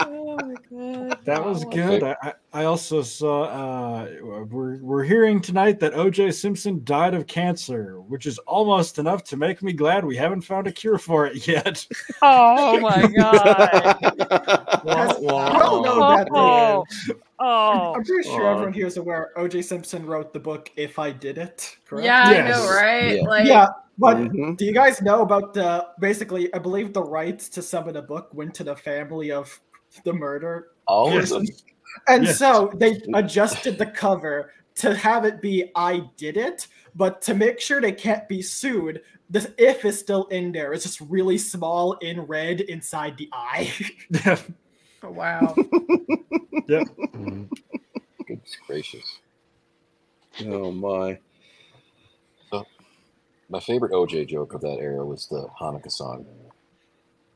Oh my God. That was good. I also saw we're hearing tonight that O.J. Simpson died of cancer, which is almost enough to make me glad we haven't found a cure for it yet. Oh my God. Y'all know that. Oh. I'm pretty sure everyone here is aware O.J. Simpson wrote the book If I Did It, correct? Yeah, I know, right? Yeah. Like, Yeah, but Mhm. do you guys know about basically, I believe the rights to some of the book went to the family of the murder All of person. them. And Yes. so they adjusted the cover to have it be I Did It, but to make sure they can't be sued, this if is still in there. It's just really small in red inside the I. oh, wow. Yep. Goodness gracious. Oh my. My favorite OJ joke of that era was the Hanukkah song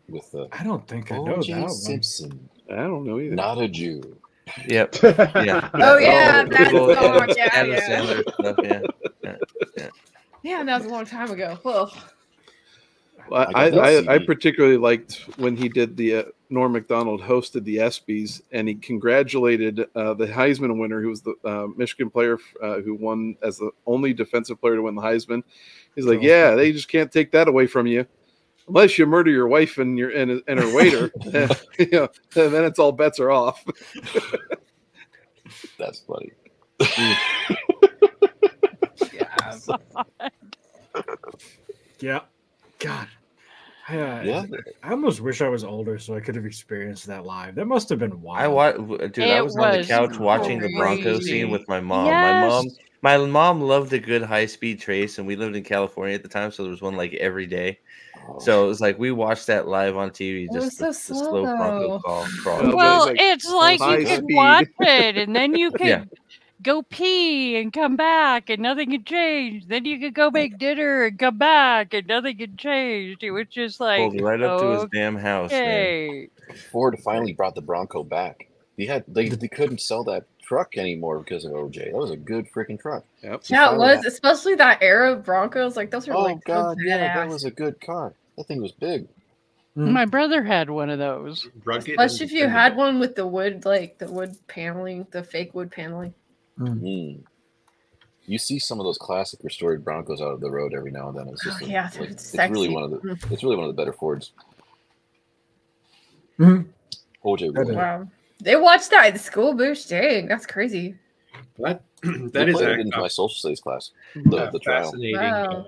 with the I don't think I know OJ that one. Simpson, I don't know either. not a Jew. Yep. Yeah. Oh, yeah, that's People- the song. Adam Yeah. Sandler stuff, yeah. Yeah, that was a long time ago. Well, Well, I got that I CD. particularly liked when he did the Norm Macdonald hosted the ESPYs, and he congratulated the Heisman winner, who was the Michigan player who won as the only defensive player to win the Heisman. He's like, "Yeah, they just can't take that away from you, unless you murder your wife and her waiter. You know, and then it's all bets are off." That's funny. Yeah. God. Yeah. I almost wish I was older so I could have experienced that live. That must have been wild. I was on the couch watching the Bronco scene with my mom. Yes. My mom loved a good high-speed chase, and we lived in California at the time, so there was one like every day. So it was like we watched that live on TV. It was Just so the slow, slow Bronco though. crawl. Well, like it's like you high could speed. watch it, and then you could Yeah. go pee and come back, and nothing had changed. Then you could go make dinner and come back, and nothing had changed. It was just like, Pulled right up to his damn house, man. okay. Ford finally brought the Bronco back. They couldn't sell that truck anymore because of OJ. That was a good freaking truck. Yep. Yeah, it was, especially that era of Broncos. Like those were Oh like so God, yeah, that badass. was a good car. That thing was big. My brother had one of those. Especially if you had one with the wood, like the wood paneling, the fake wood paneling. You see some of those classic restored Broncos out of the road every now and then. It's just yeah, like, it's it's really sexy. one of the better Fords. Mhm. OJ really. Wow, they watched that at school, Boosh. Dang, that's crazy. That They is played it into my social studies class. The trial. fascinating. Wow.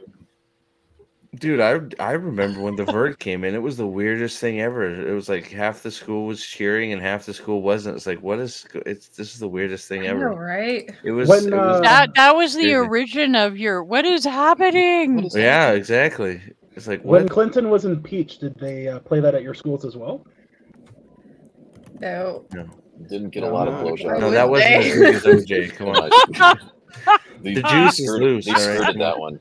Dude, I remember when the vert came in. It was the weirdest thing ever. It was like half the school was cheering and half the school wasn't. It's like, what is? This is the weirdest thing I ever. know, right? It was. When, it was That was the crazy. origin of your. What is happening? Yeah, exactly. It's like when what? Clinton was impeached, did they play that at your schools as well? No. No. Didn't get a lot of blowjobs. No, that wasn't as big as OJ. Come on. The juice is loose. They all right? skirted that one.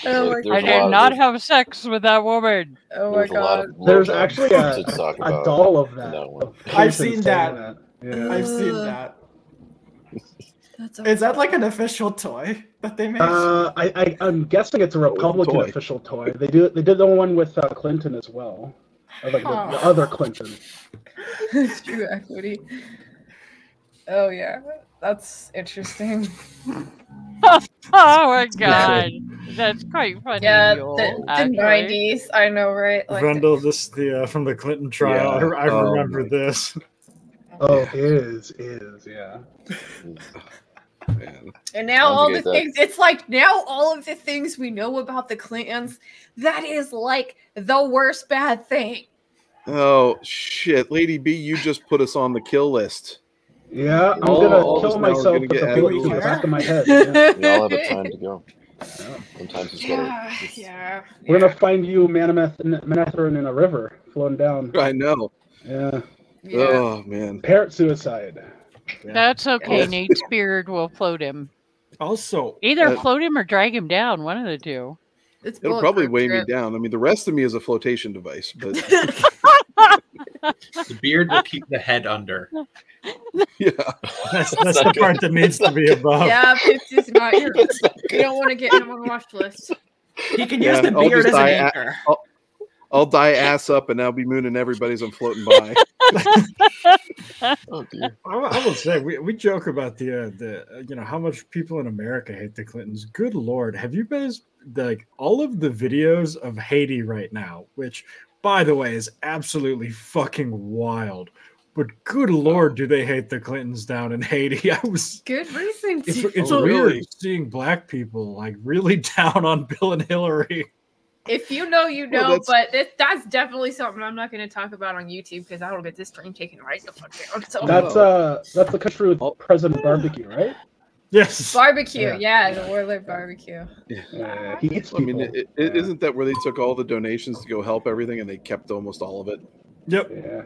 I did not have sex with that woman. Oh my god. There's actually a doll of that. I've seen that. Yeah. I've seen that. Is that like an official toy that they made? I'm guessing it's a Republican toy. official toy. They did the one with Clinton as well, or like the other Clinton. True equity. Oh yeah, that's interesting. Oh my god, that's quite funny. Yeah, Yul, the actually. 90s. I know, right? Like, Vendel, this from the Clinton trial. Yeah. I remember this. Oh, it is, yeah. and now all the Conjugate that. things. It's like now all of the things we know about the Clintons. That is like the worst bad thing. Oh shit, Lady B, you just put us on the kill list. Yeah, I'm All gonna of us kill now are myself gonna with get the added bullet to through the the back of my head. Yeah. We all have a time to go. Sometimes it's gotta. Yeah. We're gonna find you, Manethrin, in a river, floating down. I know. Yeah. Oh man. Parrot suicide. That's okay. Yes. Nate's beard will float him. Also, Either float him or drag him down. One of the two. It's It'll probably weigh me down. I mean, the rest of me is a flotation device, but The beard will keep the head under. yeah, that's the part that needs to be above. Yeah, Pixie's not your. You don't want to get him on the watch list. He can Yeah, use the I'll beard just as an die anchor. I'll die ass up, and I'll be mooning everybody as I'm floating by. Oh dear. I will say we joke about the how much people in America hate the Clintons. Good Lord, have you guys like all of the videos of Haiti right now, which by the way is absolutely fucking wild. But good Lord, do they hate the Clintons down in Haiti? Good reason. It's Oh, weird really? seeing black people like really down on Bill and Hillary. If you know, you know. Well, but that's definitely something I'm not going to talk about on YouTube because I will get this stream taken right the fuck down. So That's the country with President Barbecue, right? Yes. barbecue, yeah, the Warlord barbecue. Yeah, he eats I mean, people. isn't that where they took all the donations to go help everything, and they kept almost all of it? Yep. Yeah.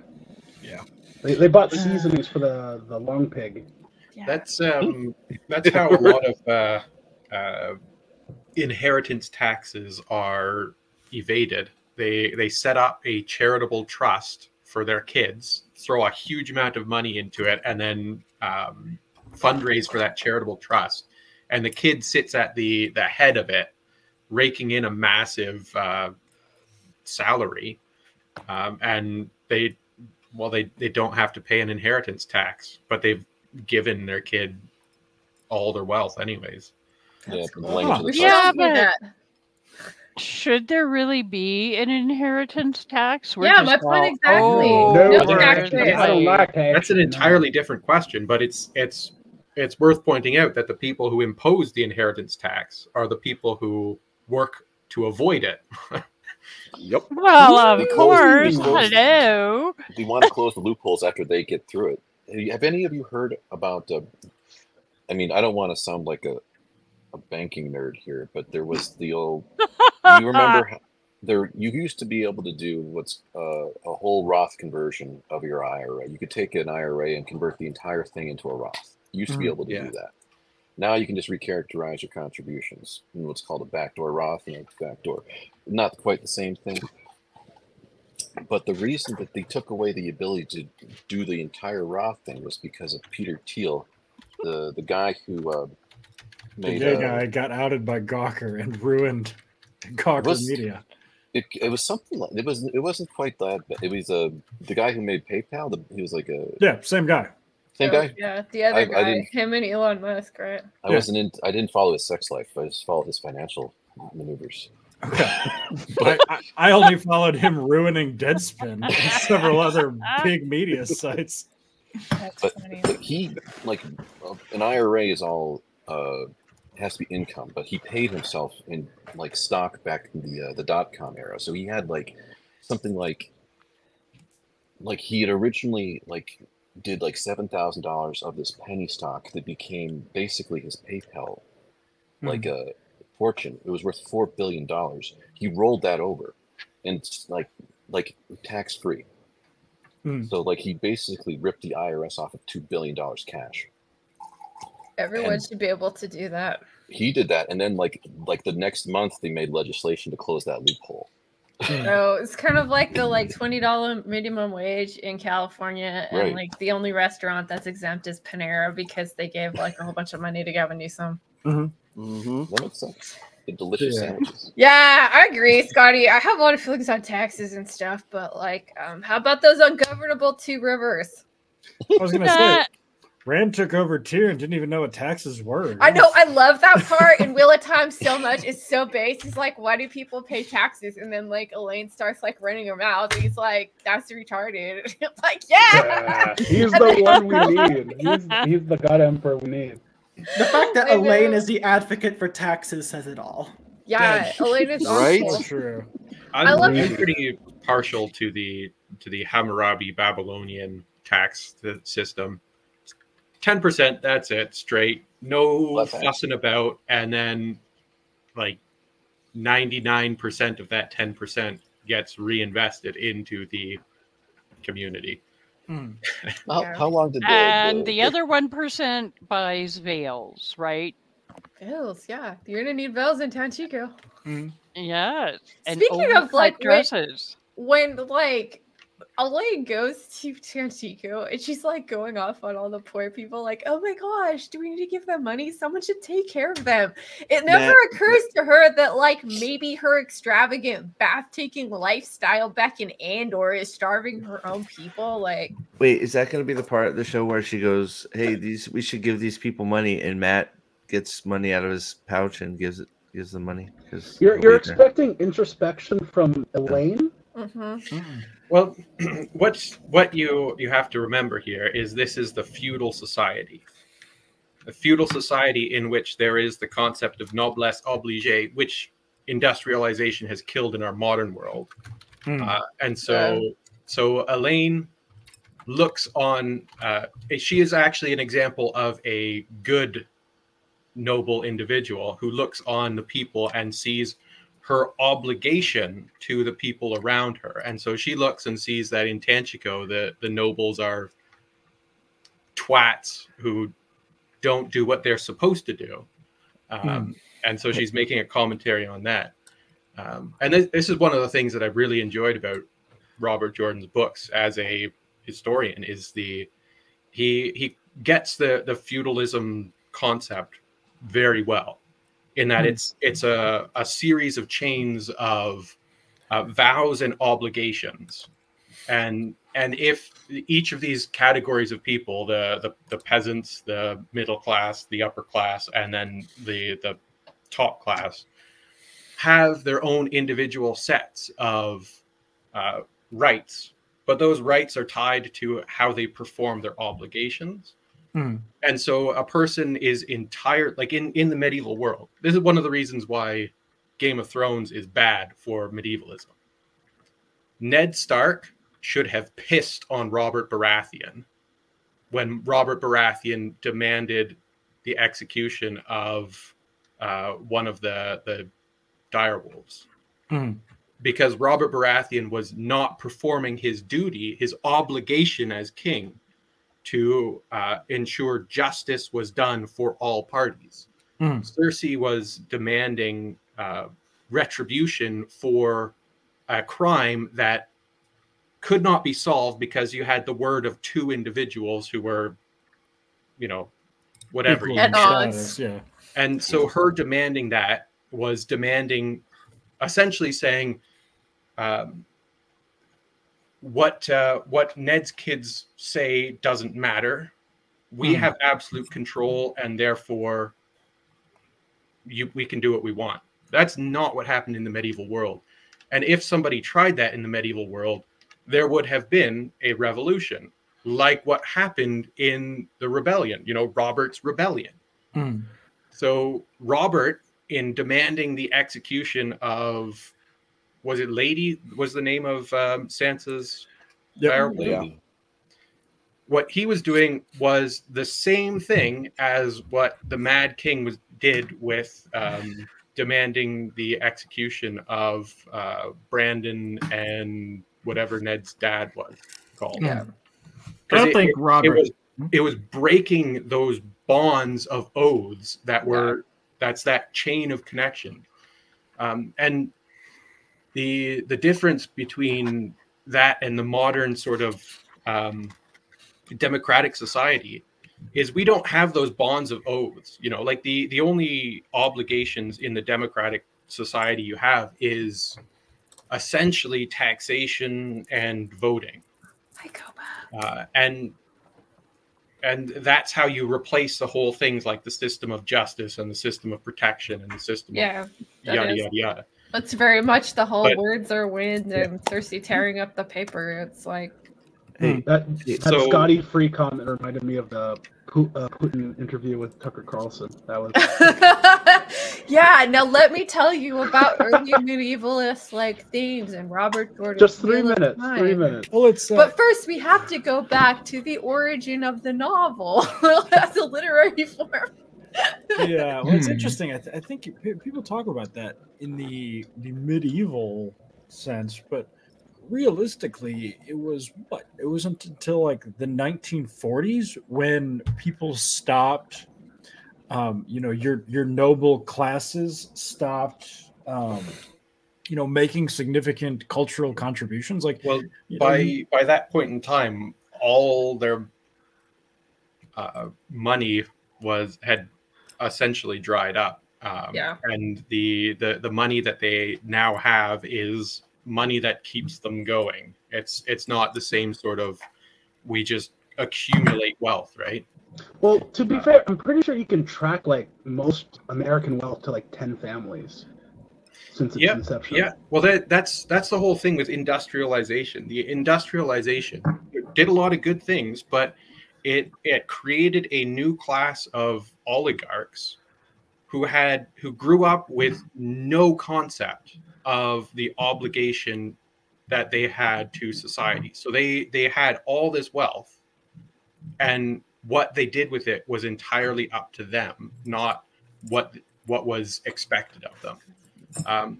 Yeah. They bought seasonings for the long pig. That's how a lot of inheritance taxes are evaded. They set up a charitable trust for their kids, throw a huge amount of money into it, and then fundraise for that charitable trust. And the kid sits at the head of it, raking in a massive salary, and they don't have to pay an inheritance tax, but they've given their kid all their wealth anyways. Yeah, but should there really be an inheritance tax? My point exactly. That's an entirely different question, but it's worth pointing out that the people who impose the inheritance tax are the people who work to avoid it. Yep. Well, of course. close- Hello. We want to close the loopholes after they get through it. Have any of you heard about? I mean, I don't want to sound like a banking nerd here, but there was the old. You remember you used to be able to do what's a whole Roth conversion of your IRA. You could take an IRA and convert the entire thing into a Roth. You used to be able to do that. Now you can just recharacterize your contributions in what's called a backdoor Roth and a backdoor. Not quite the same thing. But the reason that they took away the ability to do the entire Raw thing was because of Peter Thiel, the guy who The made gay guy got outed by Gawker and ruined Gawker Media. It was something like it wasn't quite that, but it was the guy who made PayPal. He was like same guy. Same guy. Yeah, the other guy, him and Elon Musk, right? I didn't follow his sex life, but I just followed his financial maneuvers. Okay. I only followed him ruining Deadspin and several other big media sites. But he, like, an IRA is all has to be income, but he paid himself in like stock back in the .com era. So he had like something like he had originally did like $7,000 of this penny stock that became basically his PayPal like a fortune. It was worth $4 billion. He rolled that over, and it's like tax free. So like he basically ripped the IRS off of $2 billion cash. Everyone should be able to do that. He did that, and then like the next month they made legislation to close that loophole. So it's kind of like the $20 minimum wage in California, and Right. like the only restaurant that's exempt is Panera because they gave like a whole bunch of money to Gavin Newsom. That makes sense. The delicious sandwiches. Yeah, I agree, Scotty. I have a lot of feelings on taxes and stuff, but like, how about those ungovernable two rivers? I was gonna say, Rand took over too and didn't even know what taxes were. I know, I love that part in Wheel of Time so much. It's so base. He's like, why do people pay taxes? And then like Elaine starts like running her mouth. And he's like, that's retarded. Like, yeah. He's the one we need. He's the God Emperor we need. The fact that Elaine is the advocate for taxes says it all. Yeah, Elaine is Right? awful. True. I'm pretty partial to the Hammurabi Babylonian tax system. 10%, that's it, straight. No fussing about, and then like 99% of that 10% gets reinvested into the community. How long did the other 1% buys veils, right? Veils, yeah. You're gonna need veils in Tanchico. Yeah. And Speaking of like dresses. when like Elaine goes to Tanchico and she's like going off on all the poor people, like, oh my gosh, do we need to give them money? Someone should take care of them. It never occurs to her that like maybe her extravagant bath taking lifestyle back in Andor is starving her own people. Like, wait, is that going to be the part of the show where she goes, "Hey, we should give these people money," and Matt gets money out of his pouch and gives them money? Because You're expecting introspection from Elaine? Well, what you have to remember here is this is the feudal society. A feudal society in which there is the concept of noblesse oblige, which industrialization has killed in our modern world. And so Elaine looks on, she is actually an example of a good, noble individual who looks on the people and sees her obligation to the people around her. And so she looks and sees that in Tanchico, the nobles are twats who don't do what they're supposed to do. And so she's making a commentary on that. And this is one of the things that I really enjoyed about Robert Jordan's books as a historian is he gets the feudalism concept very well, in that it's a series of chains of vows and obligations, and if each of these categories of people, the peasants, the middle class, the upper class, and then the top class, have their own individual sets of rights, but those rights are tied to how they perform their obligations. And so a person is like in the medieval world. This is one of the reasons why Game of Thrones is bad for medievalism. Ned Stark should have pissed on Robert Baratheon when Robert Baratheon demanded the execution of one of the direwolves. Because Robert Baratheon was not performing his duty, his obligation as king, to ensure justice was done for all parties. Cersei was demanding retribution for a crime that could not be solved because you had the word of two individuals who were, whatever. Equal in status, yeah. And so her demanding that was demanding, essentially saying, what Ned's kids say doesn't matter. We have absolute control, and therefore we can do what we want. That's not what happened in the medieval world. And if somebody tried that in the medieval world, there would have been a revolution, like what happened in the rebellion, Robert's rebellion. So Robert, in demanding the execution of, was it Lady, was the name of Sansa's firebolt? Yeah. What he was doing was the same thing as what the Mad King did with demanding the execution of Brandon and whatever Ned's dad was called. Yeah. I don't think Robert. It was breaking those bonds of oaths that's that chain of connection. And the difference between that and the modern sort of democratic society is we don't have those bonds of oaths. Like the only obligations in the democratic society you have is essentially taxation and voting. And that's how you replace the whole things like the system of justice and the system of protection and the system of yada yada. That's very much the whole words are wind and Cersei tearing up the paper. It's like that Scotty Free comment reminded me of the Putin interview with Tucker Carlson. That was yeah. Now let me tell you about early medievalist themes and Robert Jordan. Just 3 minutes. 3 minutes. Well, it's but first we have to go back to the origin of the novel as a literary form. Yeah, well, it's interesting. I think people talk about that in the medieval sense, but realistically, it was what? It wasn't until like the 1940s when people stopped. Your noble classes stopped. Making significant cultural contributions. By that point in time, all their money had essentially dried up. And the money that they now have is money that keeps them going. It's not the same sort of we just accumulate wealth, right? Well, to be fair, I'm pretty sure you can track most American wealth to 10 families since its inception. Yeah. Well, that's the whole thing with industrialization. The industrialization did a lot of good things, but it created a new class of oligarchs who grew up with no concept of the obligation that they had to society. So they had all this wealth, and what they did with it was entirely up to them, not what was expected of them.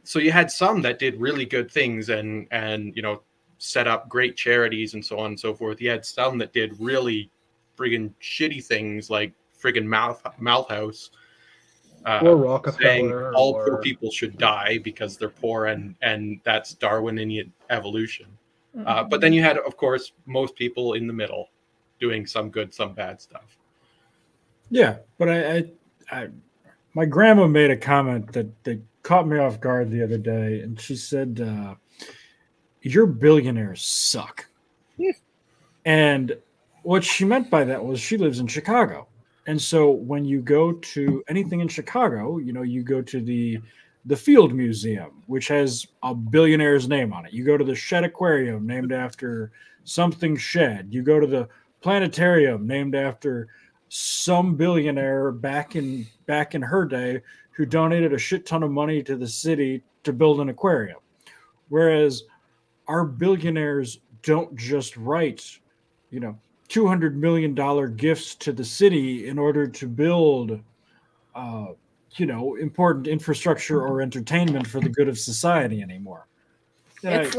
So you had some that did really good things and set up great charities and so on and so forth. You had some that did really friggin' shitty things like friggin' Malthus, or Rockefeller, saying all poor people should die because they're poor, and that's Darwinian evolution. But then you had, of course, most people in the middle doing some good, some bad stuff. Yeah, but I my grandma made a comment that caught me off guard the other day, and she said, "Your billionaires suck." And what she meant by that was she lives in Chicago. And so when you go to anything in Chicago, you go to the Field Museum, which has a billionaire's name on it. You go to the Shedd Aquarium, named after something Shedd. You go to the planetarium, named after some billionaire back in her day who donated a shit ton of money to the city to build an aquarium. Whereas our billionaires don't just write, $200 million gifts to the city in order to build, important infrastructure or entertainment for the good of society anymore. It's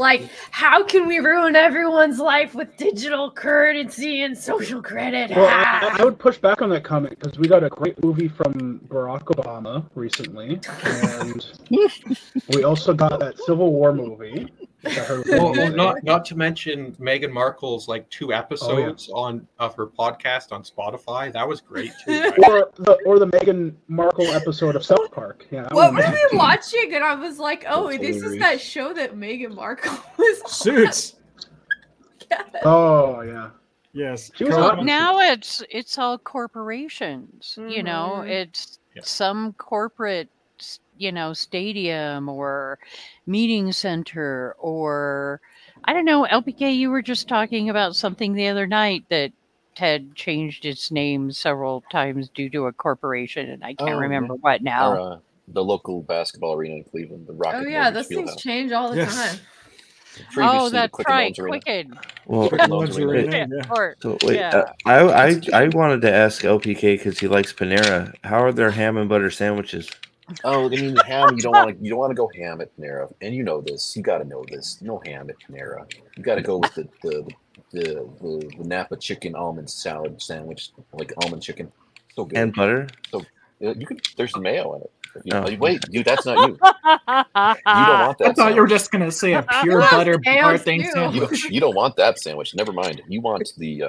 how can we ruin everyone's life with digital currency and social credit? Well, I would push back on that comment because we got a great movie from Barack Obama recently, and we also got that Civil War movie. Not to mention Meghan Markle's like 2 episodes of her podcast on Spotify. That was great too. or the Meghan Markle episode of South Park. Yeah. What were we watching? And I was like, oh, this is that show that Meghan Markle was on. Suits. Yes. Oh yeah. Yes. Well, now it's all corporations. You know, it's some corporate, you know, stadium or meeting center, or I don't know. LPK, you were just talking about something the other night that had changed its name several times due to a corporation, and I can't remember what now. Our, the local basketball arena in Cleveland, the Rocket. Oh yeah, those things change all the time. Oh, that's right, Quicken. Well, Yeah. So wait, I wanted to ask LPK because he likes Panera. How are their ham and butter sandwiches? Oh, I mean ham. You don't want to go ham at Panera, and you know this. You got to know this. No ham at Panera. You got to go with the Napa chicken almond salad sandwich, like almond chicken. So good. And butter. So you could. There's some mayo in it. Wait, dude, that's not you. You don't want that. I thought you were just gonna say a pure butter birthday sandwich. You don't want that sandwich. Never mind. You want the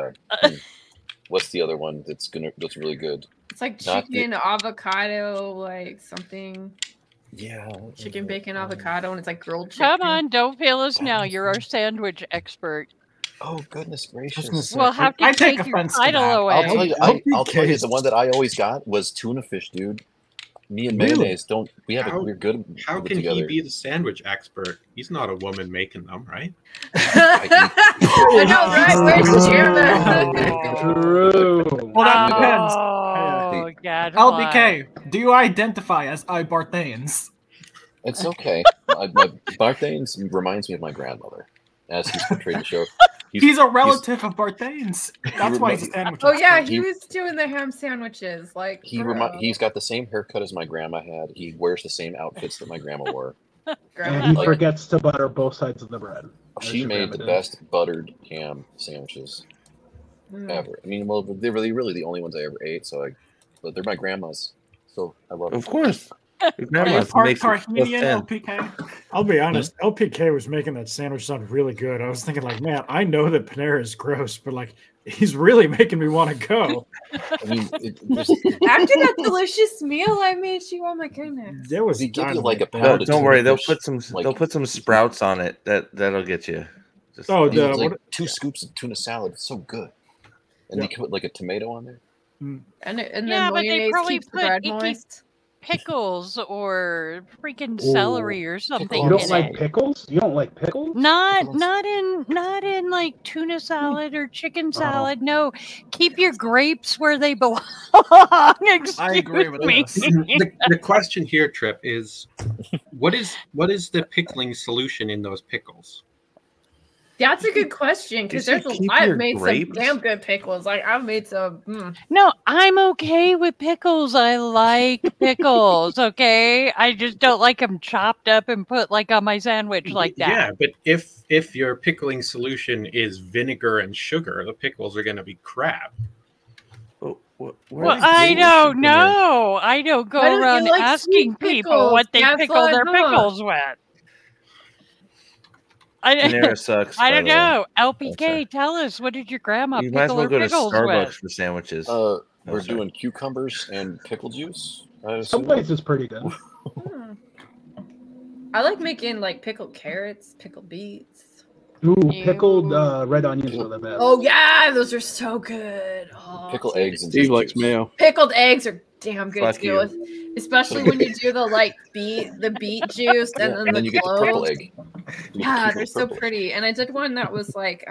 what's the other one that's really good? It's like chicken avocado, like something. Yeah. Chicken bacon avocado, and it's like grilled chicken. Come on, don't fail us now. You're our sandwich expert. Oh goodness gracious! We'll have to take your title away. I'll tell you, the one that I always got was tuna fish, dude. Me and mayonnaise don't. We're good. How can he be the sandwich expert? He's not a woman making them, right? I know, right? Where's Jeremy? True. Well, that depends. Oh, God. LBK, do you identify as Barthanes? It's okay. My Barthanes reminds me of my grandmother, as he's portrayed in the show. He's a relative of Barthanes. That's why he's a sandwich. Oh yeah, he was doing the ham sandwiches. Like he's got the same haircut as my grandma had. He wears the same outfits that my grandma wore. And he forgets to butter both sides of the bread. She made the best buttered ham sandwiches ever. I mean, well, they're really the only ones I ever ate. But they're my grandma's, so I love them. Of course. LPK? I'll be honest, LPK was making that sandwich sound really good. I was thinking, like, man, I know that Panera is gross, but like, he's really making me want to go. I mean, after that delicious meal I made you, oh my goodness. There was give you like a pound. Don't worry, they'll put some sprouts on it. That'll get you. Like 2 scoops of tuna salad. It's so good. And they put like a tomato on there. And then mayonnaise keeps the bread moist. Pickles or freaking celery or something. You don't like pickles? You don't like pickles? Not in like tuna salad or chicken salad. No, keep your grapes where they belong. I agree with me. The question here, Trip, is what is the pickling solution in those pickles? That's a good question because I've made some damn good pickles. Like I've made some. No, I'm okay with pickles. I like pickles. Okay, I just don't like them chopped up and put like on my sandwich like that. Yeah, but if your pickling solution is vinegar and sugar, the pickles are going to be crap. Well, I don't know. I don't go around asking people what they pickle their pickles with. Panera sucks. I don't know. LPK, tell us, what did your grandma pickle her pickles with? You might as well go to Starbucks for sandwiches. We're doing cucumbers and pickle juice. Some places pretty good. I like making like pickled carrots, pickled beets. Ooh, pickled red onions are the best. Oh yeah, those are so good. Oh, pickle eggs and Steve likes mayo. Pickled eggs are damn good too. Especially when you do the beet juice and then you get the purple egg. Yeah, they're so pretty. And I did one that was like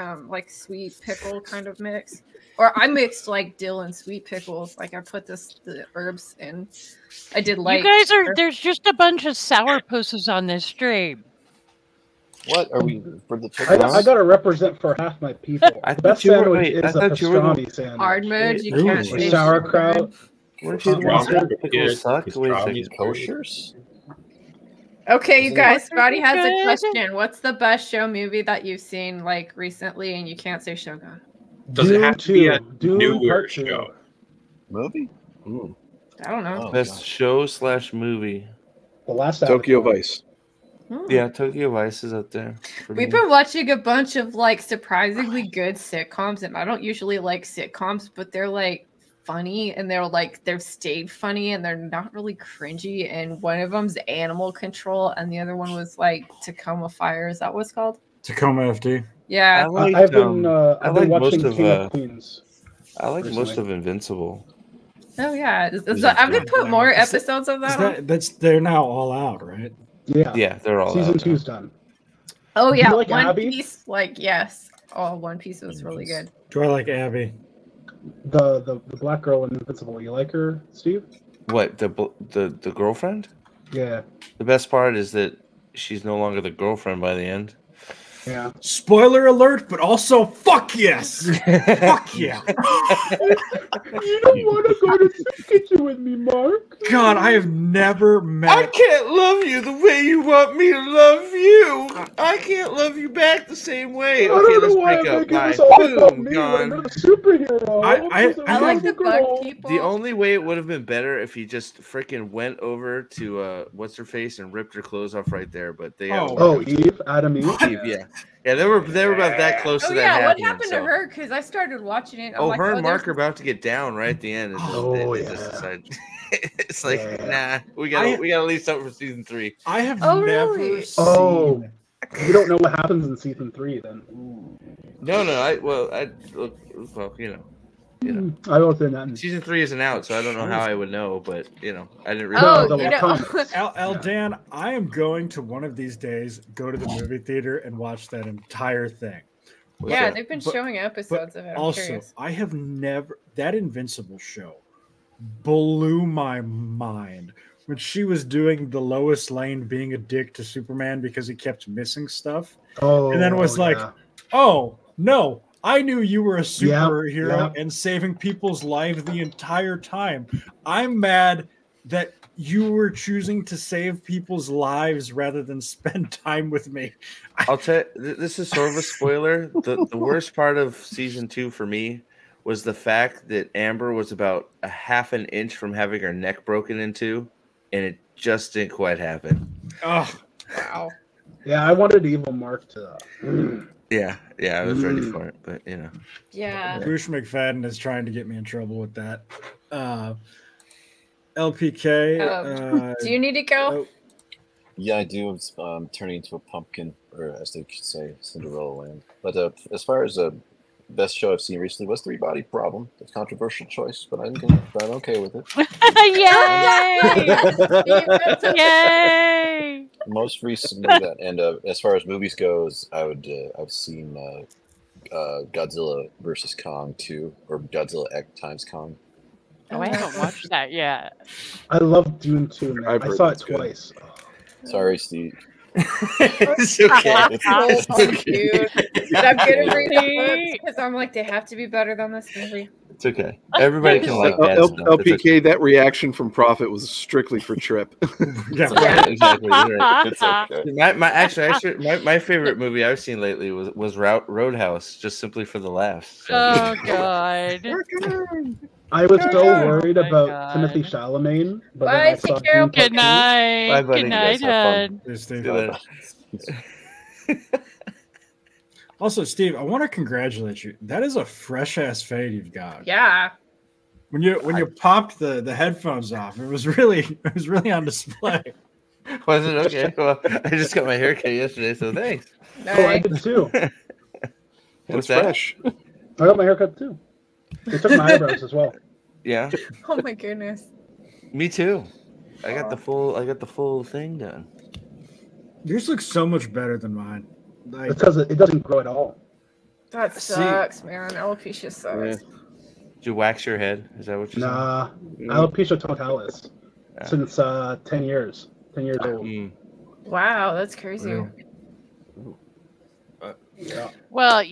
sweet pickle kind of mix. Or I mixed like dill and sweet pickles. Like I put the herbs in. I did like. You guys there's just a bunch of sourpusses on this stream. What are we for the pickles? I gotta represent for half my people. The best sandwich is a pastrami sandwich. Hard mode, you can't say sauerkraut. Weren't you the ones that pickles suck? Koshers? Okay, you guys, Scotty has a question. What's the best show movie that you've seen like recently and you can't say Shogun? Does it have to be a newer show? Movie? I don't know. Best show / movie. The last Tokyo Vice. Yeah, Tokyo Vice is up there. We've been watching a bunch of like surprisingly good sitcoms, and I don't usually like sitcoms, but they're like funny and they've stayed funny and they're not really cringy. And one of them's Animal Control, and the other one was like Tacoma Fire. Is that what it's called? Tacoma FD. Yeah, I've been watching King of Queens. I like most recently. of Invincible. Oh yeah, I've been put more episodes of that. on. They're now all out, right? Yeah, they're all Season out. 2's done. Oh Do you yeah, like One Abby? Piece. Like yes, One Piece was really good. Do I like Abby? The black girl in Invincible. You like her, Steve? What, the girlfriend? Yeah. The best part is that she's no longer the girlfriend by the end. Yeah. Spoiler alert, but also fuck yes. Fuck yeah. You don't want to go to the kitchen with me, Mark? God, I have never met. I can't love you the way you want me to love you. I can't love you back the same way. Okay, let's break up. Bye. Boom, gone. Superhero. I like the bug people. The only way it would have been better if he just freaking went over to what's her face and ripped her clothes off right there. But they Eve, Adam Eve. Yeah, they were about that close to that. Yeah, what happening, happened so. to her? Because I started watching it. I'm Oh, like, her and there's- Mark are about to get down right at the end. They just decided. It's like, nah, we got to leave something for season 3. I have Oh, never really? seen. Oh, you don't know what happens in season 3 then? No, you know. I will say that. Season 3 isn't out, so I don't know how I would know, but I didn't read. Dan, I am going to one of these days go to the movie theater and watch that entire thing. Yeah, they've been showing episodes of it. I'm also, curious. I have never that Invincible show blew my mind when she was doing the Lois Lane being a dick to Superman because he kept missing stuff. Oh, and then was like, oh no, I knew you were a superhero yeah. and saving people's lives the entire time. I'm mad that you were choosing to save people's lives rather than spend time with me. I'll tell you, this is sort of a spoiler. The worst part of season 2 for me was the fact that Amber was about a half an inch from having her neck broken into, and it just didn't quite happen. Oh, wow. Yeah, I wanted Evil Mark to. Yeah, I was ready for it, but Yeah. Bruce McFadden is trying to get me in trouble with that. LPK. Do you need to go? Yeah, I do. It's turning into a pumpkin, or as they should say, Cinderella Land. But as far as the best show I've seen recently was Three Body Problem. It's a controversial choice, but I'm okay with it. Yay! Yay! Most recently, that, and as far as movies goes, I've seen Godzilla versus Kong 2, or Godzilla X times Kong. Oh, I haven't watched that yet. I love Dune 2, man. I saw it twice. Sorry, Steve. It's okay. It's okay. I'm gonna read the books because I'm like, they have to be better than this movie. It's okay. Everybody can like that stuff. LPK, that reaction from Prophet was strictly for Trip. Exactly. Right. It's okay. My favorite movie I've seen lately was Roadhouse, just simply for the laughs. So. Oh God. I was so worried about Timothy Chalamet, but then I saw Dune Part 2. Good night. Bye, buddy. Good night, Ed. Also, Steve, I want to congratulate you. That is a fresh ass fade you've got. Yeah. When you popped the headphones off, it was really on display. Was it okay? Well, I just got my haircut yesterday, so thanks. Oh, I did too. What's fresh. I got my haircut too. They took my eyebrows as well. Yeah. Oh my goodness. Me too. I got the full thing done. Yours looks so much better than mine. Like, because it doesn't grow at all. That sucks, man. Alopecia sucks. Yeah. Did you wax your head? Is that what you're saying? Mm. Alopecia totalis. Since 10 years. 10 years old. Wow, that's crazy. Yeah. Well,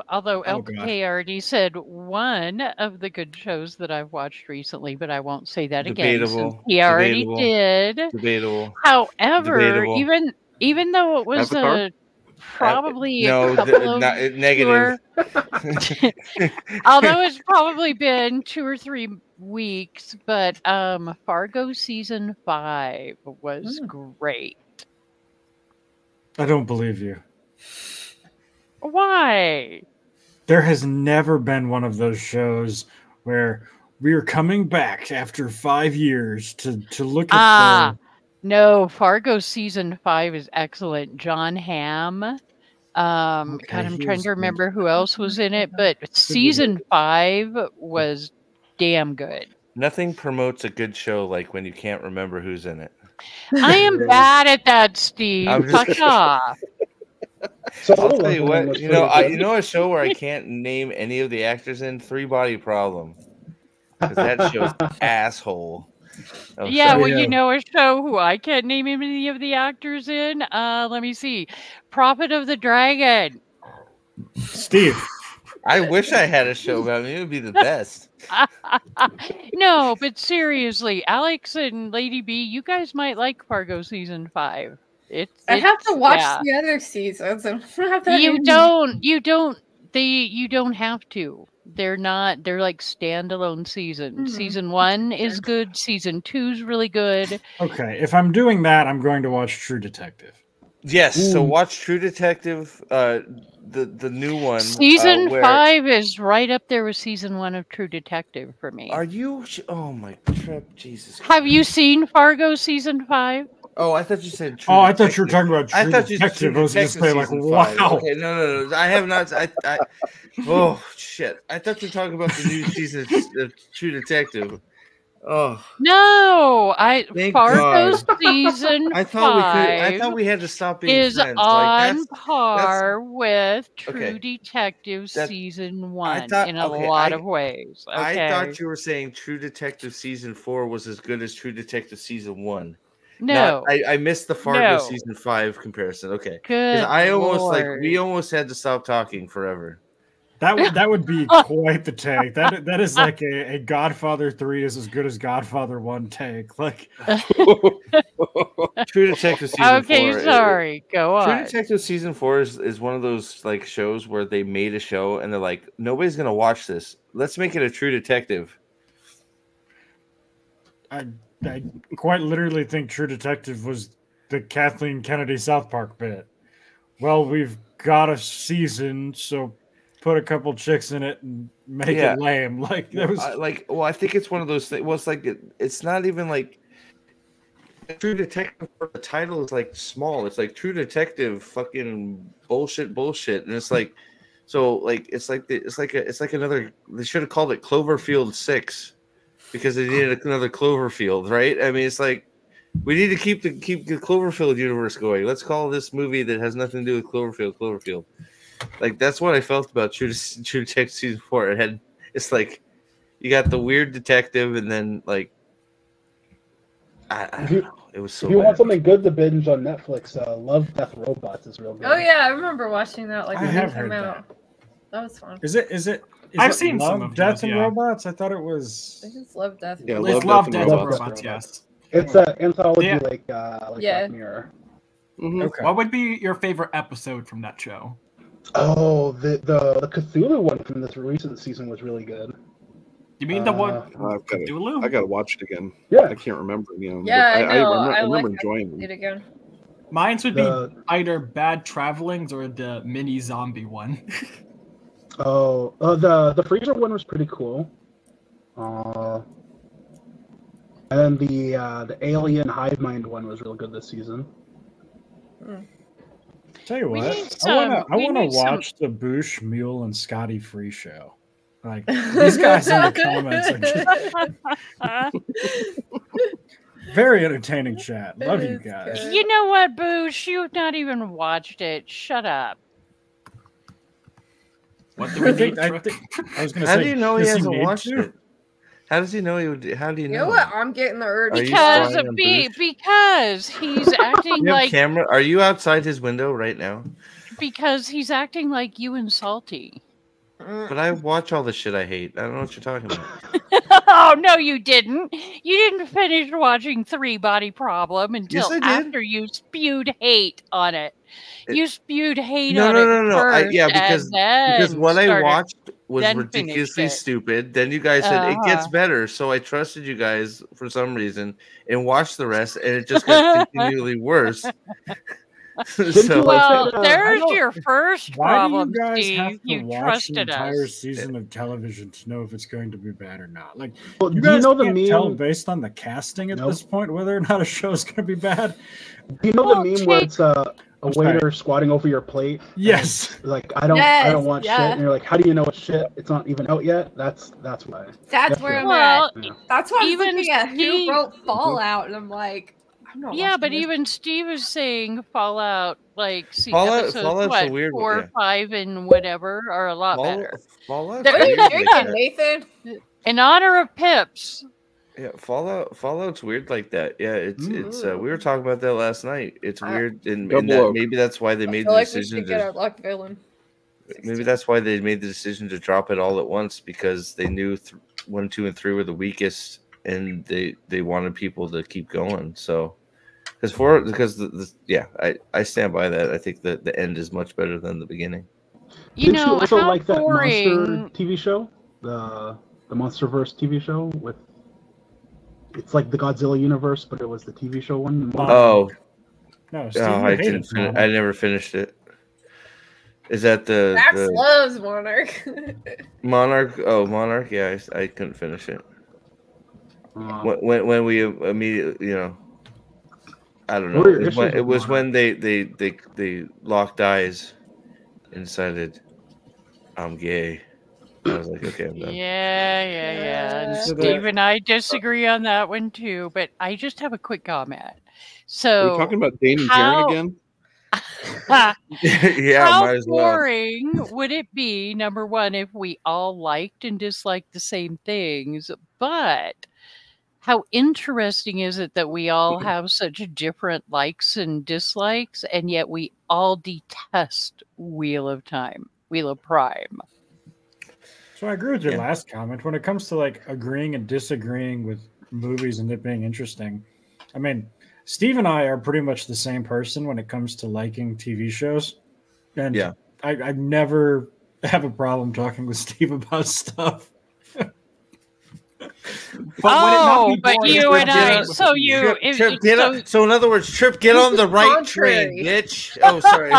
although LPK already said one of the good shows that I've watched recently, but I won't say that again. Since he already did. Debatable. However, even though it was probably a couple of negative. Although it's probably been 2 or 3 weeks, but Fargo season 5 was great. I don't believe you. Why? There has never been one of those shows where we are coming back after 5 years to look at No, Fargo season 5 is excellent. John Hamm. God, I'm he trying was to good. remember who else was in it, but season 5 was damn good. Nothing promotes a good show like when you can't remember who's in it. I am bad at that, Steve. I'm just- Fuck off. So I'll tell Level you One what, was you know, pretty good. you know a show where I can't name any of the actors in? Three Body Problem. Because that show's asshole. Oh, Yeah, sorry. well, you know a show who I can't name any of the actors in? Let me see. Prophet of the Dragon. Steve. I wish I had a show about me. It would be the best. No, but seriously, Alex and Lady B, you guys might like Fargo season 5. I have to watch yeah. the other seasons. I don't have that You in me. you don't have to. They're like standalone seasons. Season 1 is good, season 2 is really good. Okay, if I'm doing that, I'm going to watch True Detective. Yes, so watch True Detective, the new one. Season 5 is right up there with season 1 of True Detective for me. Are you? Oh my trip, Jesus! Have you seen Fargo season 5? Oh, I thought you said True I thought you were talking about True Detective. I was going to say, like, season wow. 5. Okay, no. I have not. Oh, shit. I thought you were talking about the new season of True Detective. Oh. No, Thank Fargo God. season I 5 thought we had to stop being is friends. on par with True okay. Detective season 1 thought- in a okay, lot of ways. Okay. I thought you were saying True Detective season 4 was as good as True Detective season 1. No. I missed the Fargo No. season 5 comparison. Okay. Good I almost Lord. we almost had to stop talking forever. That would be quite the take. That is like a Godfather 3 is as good as Godfather 1 take. Like True Detective season 4. Okay, sorry. Go on. True Detective season 4 is one of those like shows where they made a show and they're like, nobody's gonna watch this. Let's make it a True Detective. I quite literally think True Detective was the Kathleen Kennedy South Park bit. Well, we've got a season, so put a couple chicks in it and make it lame. Like that was I think it's one of those things. Well, it's like it's not even like True Detective. The title is like small. It's like True Detective, fucking bullshit, and it's like so like it's like another. They should have called it Cloverfield 6 because they needed another Cloverfield, right? I mean, it's like we need to keep the Cloverfield universe going. Let's call this movie that has nothing to do with Cloverfield. Like that's what I felt about True Detective season 4. It's like you got the weird detective, and then like I don't know. It was so. If you want something good to binge on Netflix, Love, Death, Robots is real good. Oh yeah, I remember watching that. Like I when have it came heard out. That was fun. Is it I've it seen Love, some of Death those, and yeah. Robots? I thought it was. I just love Death. Yeah, It's Love, Love, Death, Death, and and Robots. Robots, yes. It's an anthology Yeah. like Yeah. Black Mirror. Okay. What would be your favorite episode from that show? Oh, the Cthulhu one from this recent season was really good. You mean the one I gotta watch it again. Yeah. I can't remember. You know, Yeah, but I know. I I remember like enjoying it them. again. Mine would be either Bad Travelings or the mini zombie one. The freezer one was pretty cool. And then the alien hive mind one was real good this season. Tell you We what, need I we want to need some- watch the Boosh, Mule, and Scotty Free show. Like these guys in the comments are just very entertaining chat. Love you guys. You know what, Boosh? You've not even watched it. Shut up. What do we need? I was going to How say, do you know he does hasn't need watched to? it? How does he know he would? How do you You know? know what? I'm getting the urge. Are you Because spying on Boosh? because he's acting You have like camera? Are you outside his window right now? because he's acting like you and Salty. But I watch all the shit I hate. I don't know what you're talking about. Oh no, you didn't. You didn't finish watching Three Body Problem until Yes, I did. after you spewed hate on it. You spewed hate No, on no, it no, no. first, Because and what I started- watched was then ridiculously finished it. stupid. Then you guys said it gets Uh-huh. better, so I trusted you guys for some reason and watched the rest, and it just got continually worse. So, well, I there's don't- your first Why problem, do you guys Steve. have to You watch trusted an entire us. season of television to know if it's going to be bad or not? Like, Well, you do you guys know the can't tell meme? based on the casting at Nope. this point whether or not a show is going to be bad. Do you know Well, the meme where take- it's a I'm sorry. waiter squatting over your plate? and Yes. it's like I don't Yes, want yeah. shit, and you're like, how do you know it's shit? It's not even out yet. That's why. That's Yeah. where I'm Well, at. Yeah. That's why I was even looking at who Steve- wrote Fallout, and I'm like, I'm not. yeah, watching but this. even Steve is saying Fallout, like, see, Fallout's episodes, a what, weird one, 4, yeah. 5, and whatever are a lot better. Fallout's What are you weird drinking, like that. Nathan? In honor of Pips. Yeah, Fallout's weird like that. Yeah, it's we were talking about that last night. It's weird, and Double that, oak. maybe that's why they I made feel the like we decision should get our to. luck villain. Maybe that's why they made the decision to drop it all at once, because they knew 1, 2, and 3 were the weakest, and they wanted people to keep going. So, I stand by that. I think that the end is much better than the beginning. You Didn't you know, also how like that Monster boring. TV show, the MonsterVerse TV show with? It's like the Godzilla universe, but it was the TV show one. Oh, No, Steve, oh, you I hated didn't. Fallout. I never finished it. Is that the Max loves Monarch. Monarch? Oh, Monarch. Yeah, I couldn't finish it. When we immediately, I don't know. What were your It was when, issues it with was when they locked eyes and decided I'm gay. I was like, okay, I'm done. Yeah. And So Steve and I disagree on that one too, but I just have a quick comment. So, Are we talking about Dane and how- Jaren again? Yeah, how might as well. boring would it be, number one, if we all liked and disliked the same things? But how interesting is it that we all have such different likes and dislikes, and yet we all detest Wheel of Prime? So I agree with your Yeah. last comment. When it comes to like agreeing and disagreeing with movies and it being interesting, I mean, Steve and I are pretty much the same person when it comes to liking TV shows. And Yeah. I never have a problem talking with Steve about stuff. But you and I, so you, Trip, get on. So in other words, Trip, get on the right contrary. train, bitch. Oh, sorry.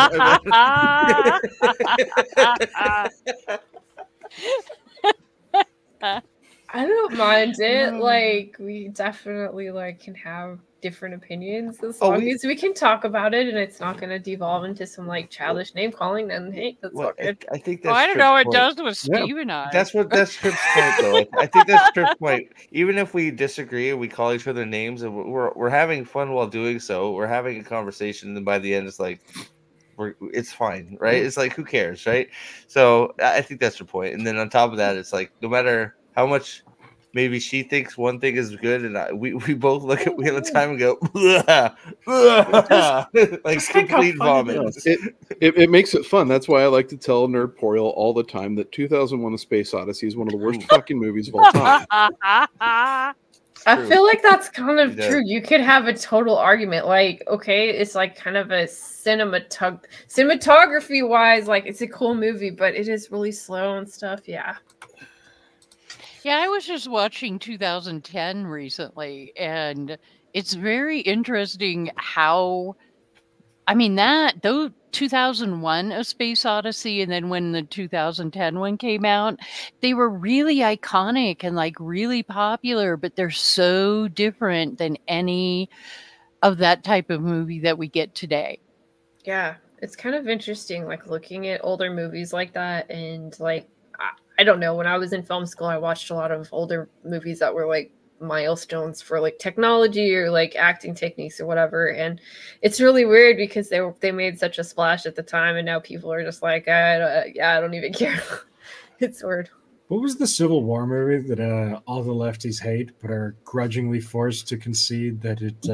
I don't mind it. Like, we definitely can have different opinions as long as we can talk about it and it's not going to devolve into some childish name calling. Then hey, that's all good. I think that's. I don't know. It Trip's does point. with Steve and I. That's Trip's point, though. I think that's Trip's point. Even if we disagree and we call each other names, and we're having fun while doing so, we're having a conversation, and by the end, it's like. It's fine, right? It's like, who cares, right? So I think that's the point. And then on top of that, it's like, no matter how much maybe she thinks one thing is good, and we both look at Wheel of Time and go, like complete vomit. It makes it fun. That's why I like to tell Nerdporial all the time that 2001: A Space Odyssey is one of the worst fucking movies of all time. I feel like that's kind of He does. true. You could have a total argument. Okay, it's kind of a cinematography wise, it's a cool movie, but it is really slow and stuff. Yeah. Yeah, I was just watching 2010 recently, and it's very interesting how, those 2001 A Space Odyssey, and then when the 2010 one came out, they were really iconic and really popular, but they're so different than any of that type of movie that we get today. Yeah, it's kind of interesting, looking at older movies like that, and I don't know. When I was in film school, I watched a lot of older movies that were milestones for technology or acting techniques or whatever, and it's really weird because they made such a splash at the time, and now people are just I don't even care. It's weird. What was the Civil War movie that all the lefties hate but are grudgingly forced to concede that it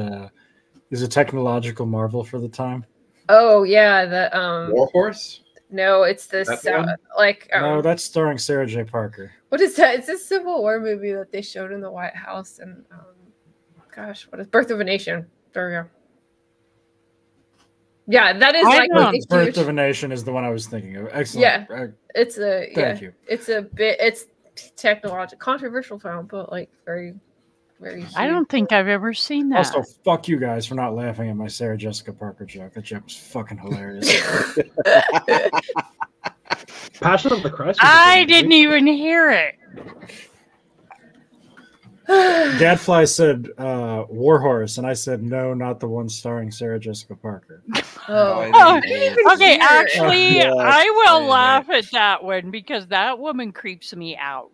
is a technological marvel for the time? Oh yeah, the Warhorse. No, it's the That's the one? No, that's starring Sarah J. Parker. What is that? It's a Civil War movie that they showed in the White House, and what is Birth of a Nation? There we go. Yeah, that is Birth of a Nation is the one I was thinking of. Excellent. Yeah, it's a Thank you. It's a bit. It's technological, controversial film, but very very huge. I don't think I've ever seen that. Also, fuck you guys for not laughing at my Sarah Jessica Parker joke. That joke was fucking hilarious. Passion of the Christ. I didn't even hear it. Gadfly said Warhorse, and I said no, not the one starring Sarah Jessica Parker. Oh, okay, actually, Yeah. I will laugh at that one because that woman creeps me out.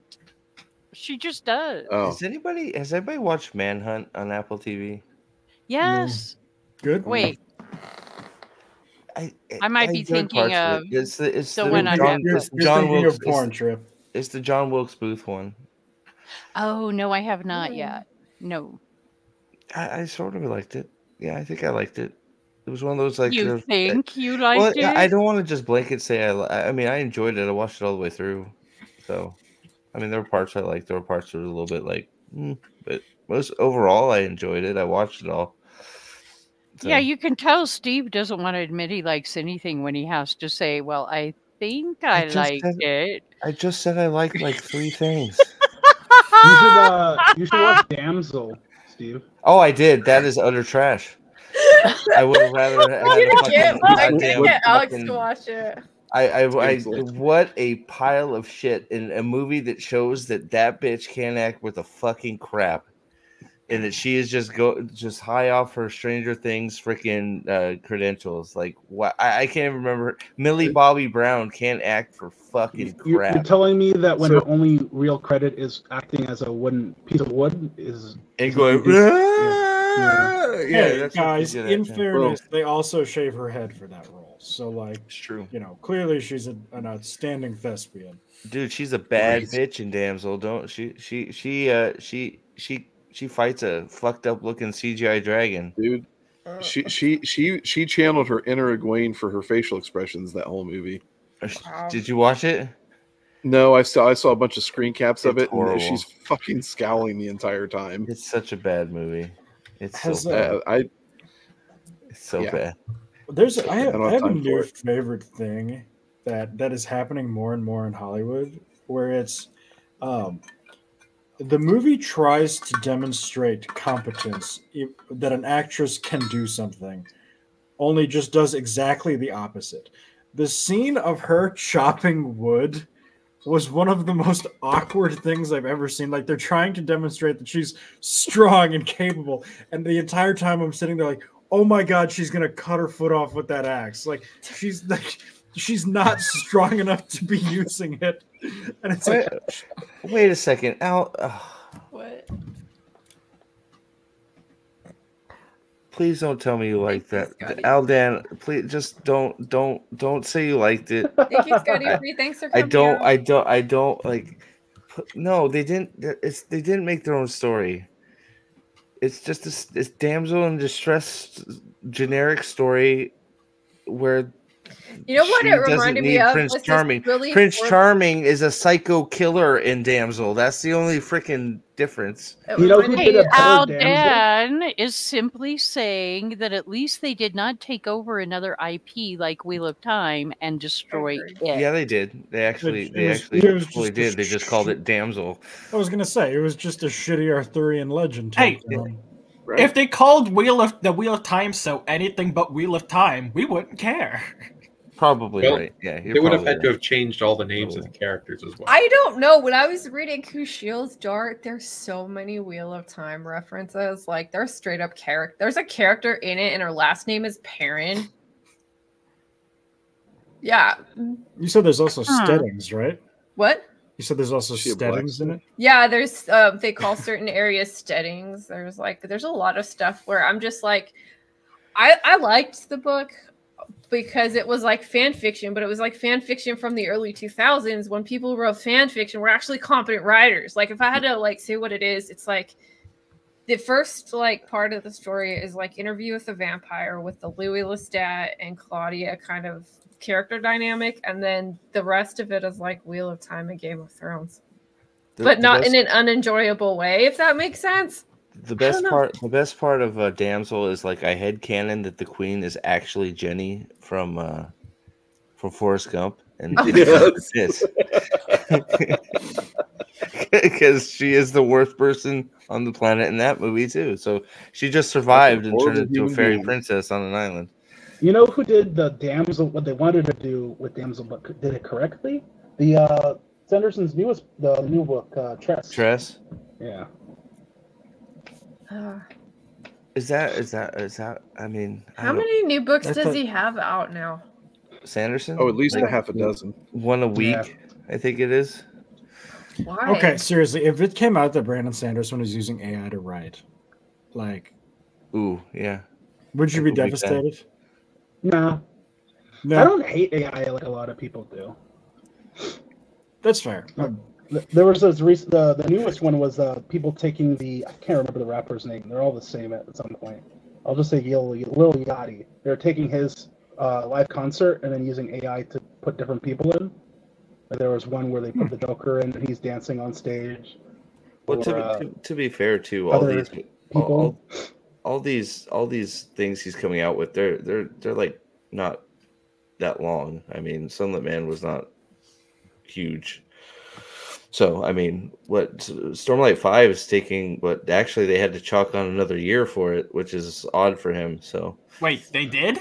She just does. Has anybody watched Manhunt on Apple TV? Yes. Good. Wait. I might be enjoyed thinking parts of it. It's the one on You're Netflix. John Wilkes Wilkes porn trip. It's the John Wilkes Booth one. Oh, no, I have not yet. No. I sort of liked it. Yeah, I think I liked it. It was one of those like. You think you liked it? I don't want to just blanket say I mean, I enjoyed it. I watched it all the way through. So, I mean, there were parts I liked. There were parts that were a little bit like, but most overall, I enjoyed it. I watched it all. So. Yeah, you can tell Steve doesn't want to admit he likes anything when he has to say, well, I think I liked it. I just said I liked like 3 things. You should watch Damsel, Steve. Oh, I did. That is utter trash. I would have rather get Alex to watch it. I what a pile of shit in a movie that shows that bitch can't act with a fucking crap, and that she is just high off her Stranger Things freaking credentials. Like what? I can't even remember. Millie Bobby Brown can't act for fucking crap. You're telling me that when her only real credit is acting as a wooden piece of wood is and going. Hey, guys, in fairness, they also shave her head for that role. So, like, it's true. You know, clearly she's an outstanding thespian. Dude, she's a bad bitch in Damsel. Don't she fights a fucked up looking CGI dragon. Dude, she channeled her inner Egwene for her facial expressions that whole movie. Did you watch it? No, I saw a bunch of screen caps of it, horrible. and she's fucking scowling the entire time. It's such a bad movie. It's Has, so bad. It's so yeah. bad. I have a new favorite thing that is happening more and more in Hollywood, where it's the movie tries to demonstrate competence, that an actress can do something, only just does exactly the opposite. The scene of her chopping wood was one of the most awkward things I've ever seen. Like, they're trying to demonstrate that she's strong and capable, and the entire time I'm sitting there like, oh my god, she's gonna cut her foot off with that axe. Like, she's not strong enough to be using it. And it's like, wait a second, Al. What? Please don't tell me you like that, Aldan. Please just don't say you liked it. Thank you, Scotty. Thanks for coming. I don't like. No, they didn't. They didn't make their own story. It's just this damsel in distress generic story where you know what it reminded me of? Prince Charming. Prince Charming is a psycho killer in Damsel. That's the only freaking difference. Aldan is simply saying that at least they did not take over another IP like Wheel of Time and destroy it. Yeah, they did. They actually did. They just called it Damsel. I was gonna say it was just a shitty Arthurian legend. Hey, if they called Wheel of Time so anything but Wheel of Time, we wouldn't care. Probably right. Yeah, they would have had to have changed all the names of the characters as well. I don't know. When I was reading Who Shields Dart, there's so many Wheel of Time references. Like, there's straight up character. There's a character in it, and her last name is Perrin. Yeah. You said there's also steadings, right? What? You said there's also steadings in it? Yeah, there's they call certain areas steadings. There's a lot of stuff where I'm just like, I liked the book because it was like fan fiction, but it was like fan fiction from the early 2000s when people wrote fan fiction were actually competent writers. Like, if I had to like say what it is, it's like the first like part of the story is like Interview with the Vampire with the Louis Lestat and Claudia kind of character dynamic, and then the rest of it is like Wheel of Time and Game of Thrones, but not in an unenjoyable way, if that makes sense. The best part of Damsel is like I headcanon that the queen is actually Jenny from Forrest Gump, and it's because she is the worst person on the planet in that movie too. So she just survived and turned horrible into a human fairy being. princess on an island. You know who did the damsel? What they wanted to do with damsel, but did it correctly? The Sanderson's the new book, Tress. Tress. Yeah. Is that? I mean, How many new books I does thought- he have out now? Sanderson? Oh, at least Yeah. a half a dozen. One a week, Yeah. I think it is. Why? Okay, seriously, if it came out that Brandon Sanderson was using AI to write, like, Ooh, yeah. would you I be could make that. devastated? No. No, I don't hate AI like a lot of people do. that's fair. There was this the newest one was people taking I can't remember the rapper's name. They're all the same at some point. I'll just say Lil Yachty. They're taking his live concert and then using AI to put different people in. Like there was one where they put the Joker in and he's dancing on stage. Well, Or, to be fair, too, all other these people. all these things he's coming out with, they're like not that long. I mean, Sunlit Man was not huge. So I mean, what Stormlight 5 is taking, but actually they had to chalk on another year for it, which is odd for him. So Wait, they did?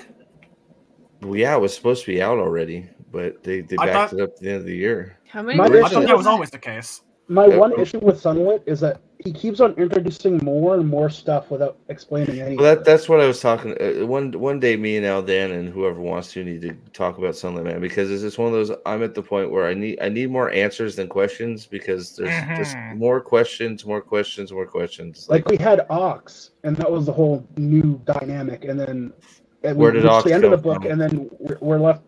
well, yeah, it was supposed to be out already, but they I backed thought- it up at the end of the year. How many? My I books thought issue that was is- always the case. My one issue with Sunlit is that he keeps on introducing more and more stuff without explaining anything. Well, that's what I was talking. One day, me and Aldan and whoever wants to need to talk about Sunlit Man, because it's just one of those. I'm at the point where I need more answers than questions, because there's just more questions. Like we had Ox, and that was the whole new dynamic, and then Where did we reached Ox the end of the come book, from? and then we're left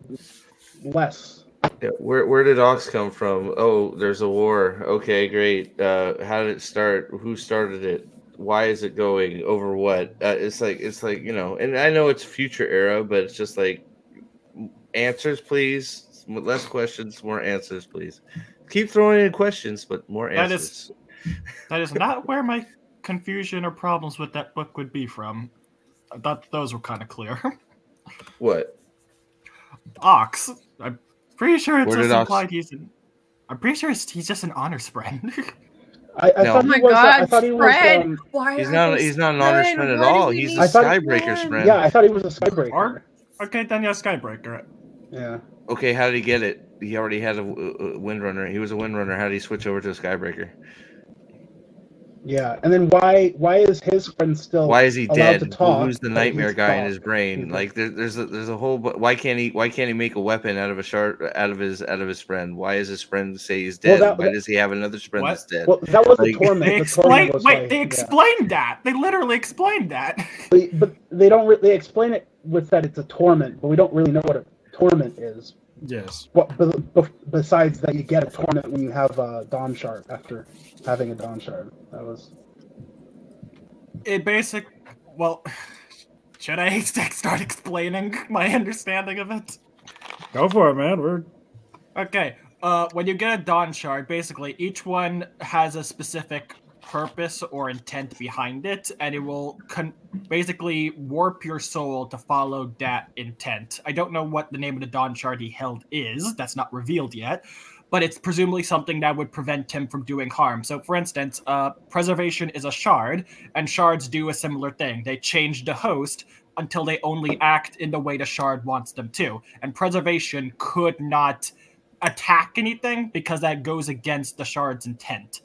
less. Yeah, where did Ox come from? Oh, there's a war. Okay, great. How did it start? Who started it? Why is it going? Over what? It's like and I know it's future era, but it's just like answers, please. Less questions, more answers, please. Keep throwing in questions, but more answers. That is not where my confusion or problems with that book would be from. I thought those were kind of clear. What? Ox. I'm pretty sure it's Where just did Ox- implied I'm pretty sure he's just an honors friend. I No. thought Oh my he was. I God, thought he was. Fred! Why He's are not. they He's not an honor Fred? friend at Why do all. we He's a need I thought- Skybreaker Fred? friend. Yeah, I thought he was a Skybreaker. Or- okay, then yeah, Skybreaker. Yeah. Okay, how did he get it? He already had a Windrunner. He was a Windrunner. How did he switch over to a Skybreaker? Yeah, and then why is his friend still? Why is he allowed dead? to talk, Who's the but nightmare he's guy in talk? his brain? Like there's a whole. Why can't he make a weapon out of a shard out of his friend? Why does his friend say he's Well, dead? Why does he have another friend What? that's dead? Well, that was the Like- torment. They The torment explained. was Wait, like- they yeah. explained that. They literally explained that. But they don't. They explain it with that it's a torment, but we don't really know what a torment is. Yes. What besides that, you get a torment when you have a Dawn Shard after having a Dawn Shard. That was. Well, should I start explaining my understanding of it? Go for it, man. Okay. When you get a Dawn Shard, basically each one has a specific purpose or intent behind it, and it will basically warp your soul to follow that intent. I don't know what the name of the Dawn Shard he held is. That's not revealed yet. But it's presumably something that would prevent him from doing harm. So, for instance, preservation is a shard, and shards do a similar thing. They change the host until they only act in the way the shard wants them to. And preservation could not attack anything because that goes against the shard's intent.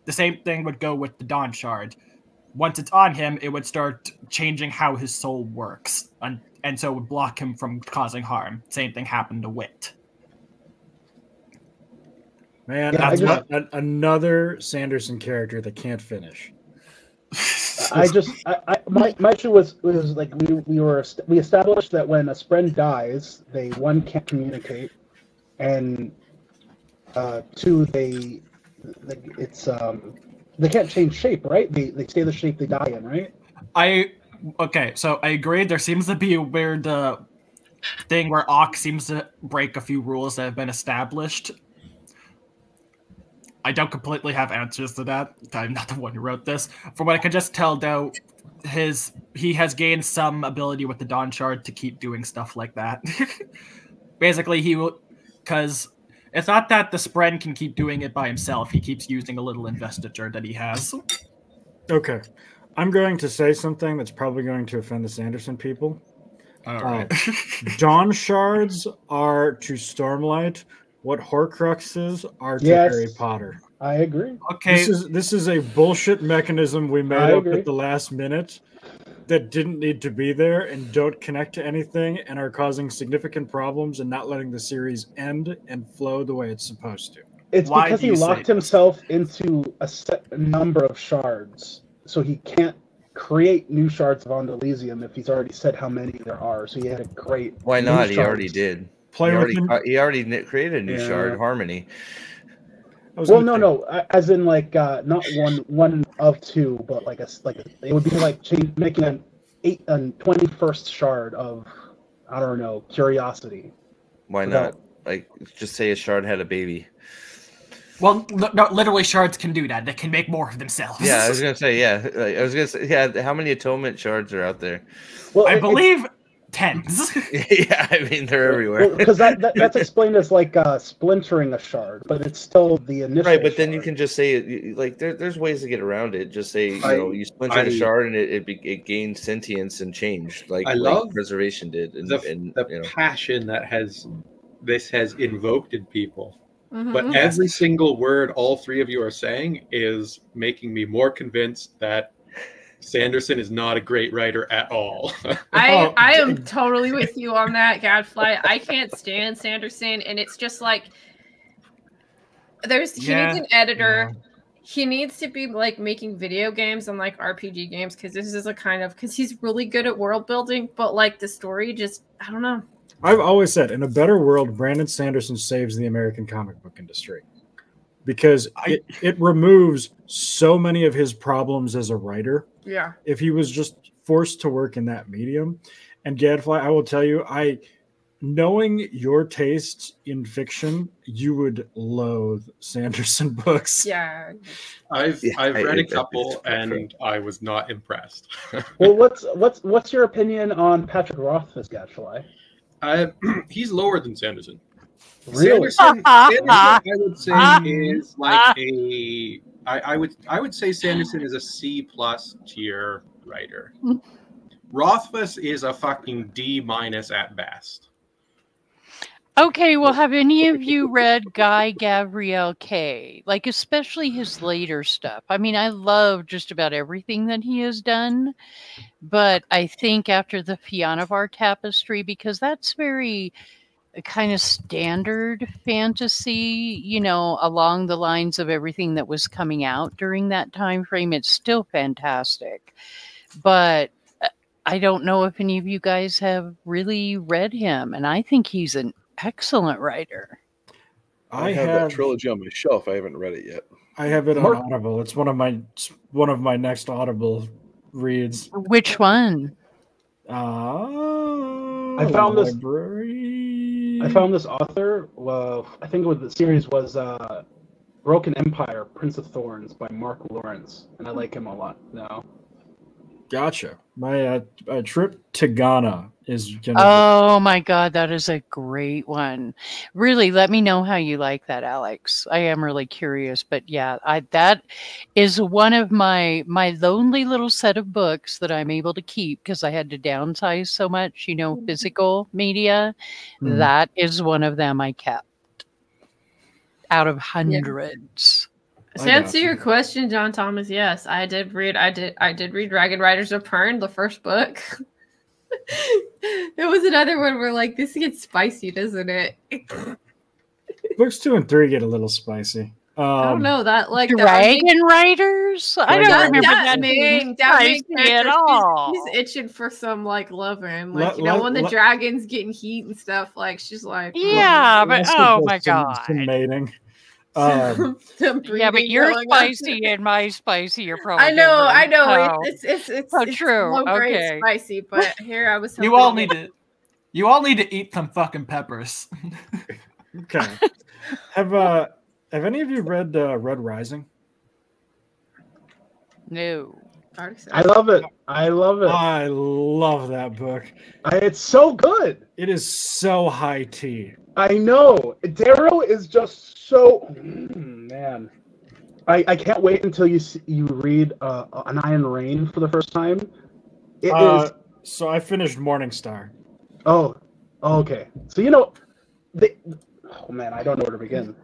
The same thing would go with the Dawn Shard. Once it's on him, it would start changing how his soul works, and so it would block him from causing harm. Same thing happened to Wit. Man, Yeah, that's another Sanderson character that can't finish. My issue was like we established that when a friend dies, they can't communicate, and two they can't change shape, right? They stay the shape they die in, right? Okay, so I agree. There seems to be a weird thing where Ox seems to break a few rules that have been established. I don't completely have answers to that. I'm not the one who wrote this. From what I can just tell, though, he has gained some ability with the Dawn Shard to keep doing stuff like that. Basically, he will, because It's not that the Spren can keep doing it by himself. He keeps using a little investiture that he has. Okay. I'm going to say something that's probably going to offend the Sanderson people. All right. Dawn shards are to Stormlight what Horcruxes are to Yes. Harry Potter. I agree. Okay. This is a bullshit mechanism we made I up agree. at the last minute that didn't need to be there and don't connect to anything and are causing significant problems and not letting the series end and flow the way it's supposed to. It's Why because do he you say locked himself into a set number of shards, so he can't create new shards of Elysium if he's already said how many there are. So he had to create. Why new not? He shards. already did. Play he, with already, he already created a new Yeah. shard, Harmony. Well, no, as in like not one of two, but like it would be like making an 21st shard of, I don't know, curiosity. Why Without- not? Like, just say a shard had a baby. Well, no, literally, shards can do that. They can make more of themselves. Yeah, I was gonna say, yeah. How many atonement shards are out there? Well, I believe tens. Yeah, I mean they're everywhere. Because that's explained as like splintering a shard, but it's still the initial. Right, but then you can just say like there's ways to get around it. Just say you splinter the shard and it gained sentience and changed like preservation did. And the passion that this has invoked in people. Mhm. But every single word all three of you are saying is making me more convinced that Sanderson is not a great writer at all. I am totally with you on that, Gadfly. I can't stand Sanderson, and it's just like he needs an editor. Yeah. He needs to be like making video games and like RPG games because this is because he's really good at world building, but like the story just I don't know. I've always said, in a better world, Brandon Sanderson saves the American comic book industry because it removes so many of his problems as a writer. Yeah. If he was just forced to work in that medium. And Gadfly, I will tell you, knowing your tastes in fiction, you would loathe Sanderson books. Yeah. I've read a couple and I was not impressed. Well, what's your opinion on Patrick Rothfuss, Gadfly? He's lower than Sanderson. Really? Sanderson, I would say is like I would say Sanderson is a C+ tier writer. Rothfuss is a fucking D- at best. Okay, well, have any of you read Guy Gavriel Kay? Like, especially his later stuff. I mean, I love just about everything that he has done. But I think after the Fiannavar Tapestry, because that's very kind of standard fantasy, along the lines of everything that was coming out during that time frame, it's still fantastic. But I don't know if any of you guys have really read him, and I think he's an excellent writer. I have that trilogy on my shelf. I haven't read it yet. I have it on Audible. It's one of my next Audible reads. Which one? I found this author. Well, I think the series was Broken Empire, Prince of Thorns by Mark Lawrence, and I like him a lot now. Gotcha. My trip to Ghana is gonna. Oh my God, that is a great one. Really, let me know how you like that, Alex. I am really curious, but yeah, that is one of my lonely little set of books that I'm able to keep because I had to downsize so much, physical media. Mm-hmm. That is one of them I kept out of hundreds. To answer your question, John Thomas, yes, I did read Dragon Riders of Pern, the first book. It was another one where like this gets spicy, doesn't it? Books 2 and 3 get a little spicy. I don't know that like Dragon Riders. I don't remember that being spicy at all. He's itching for some like loving, like when the dragons getting heat and stuff. Like she's like, but oh my God, some mating. Yeah, but you're spicy and my spicy are probably. I know. Different. It's so true. Low grade Okay, spicy, but here I was. You all need to eat some fucking peppers. Okay. Have any of you read Red Rising? No. I love it. I love it. I love that book. It's so good. It is so high tea. I know. Darrow is just so man. I can't wait until you read An Iron Rain for the first time. It is. So I finished Morningstar. Oh, okay. So oh man, I don't know where to begin.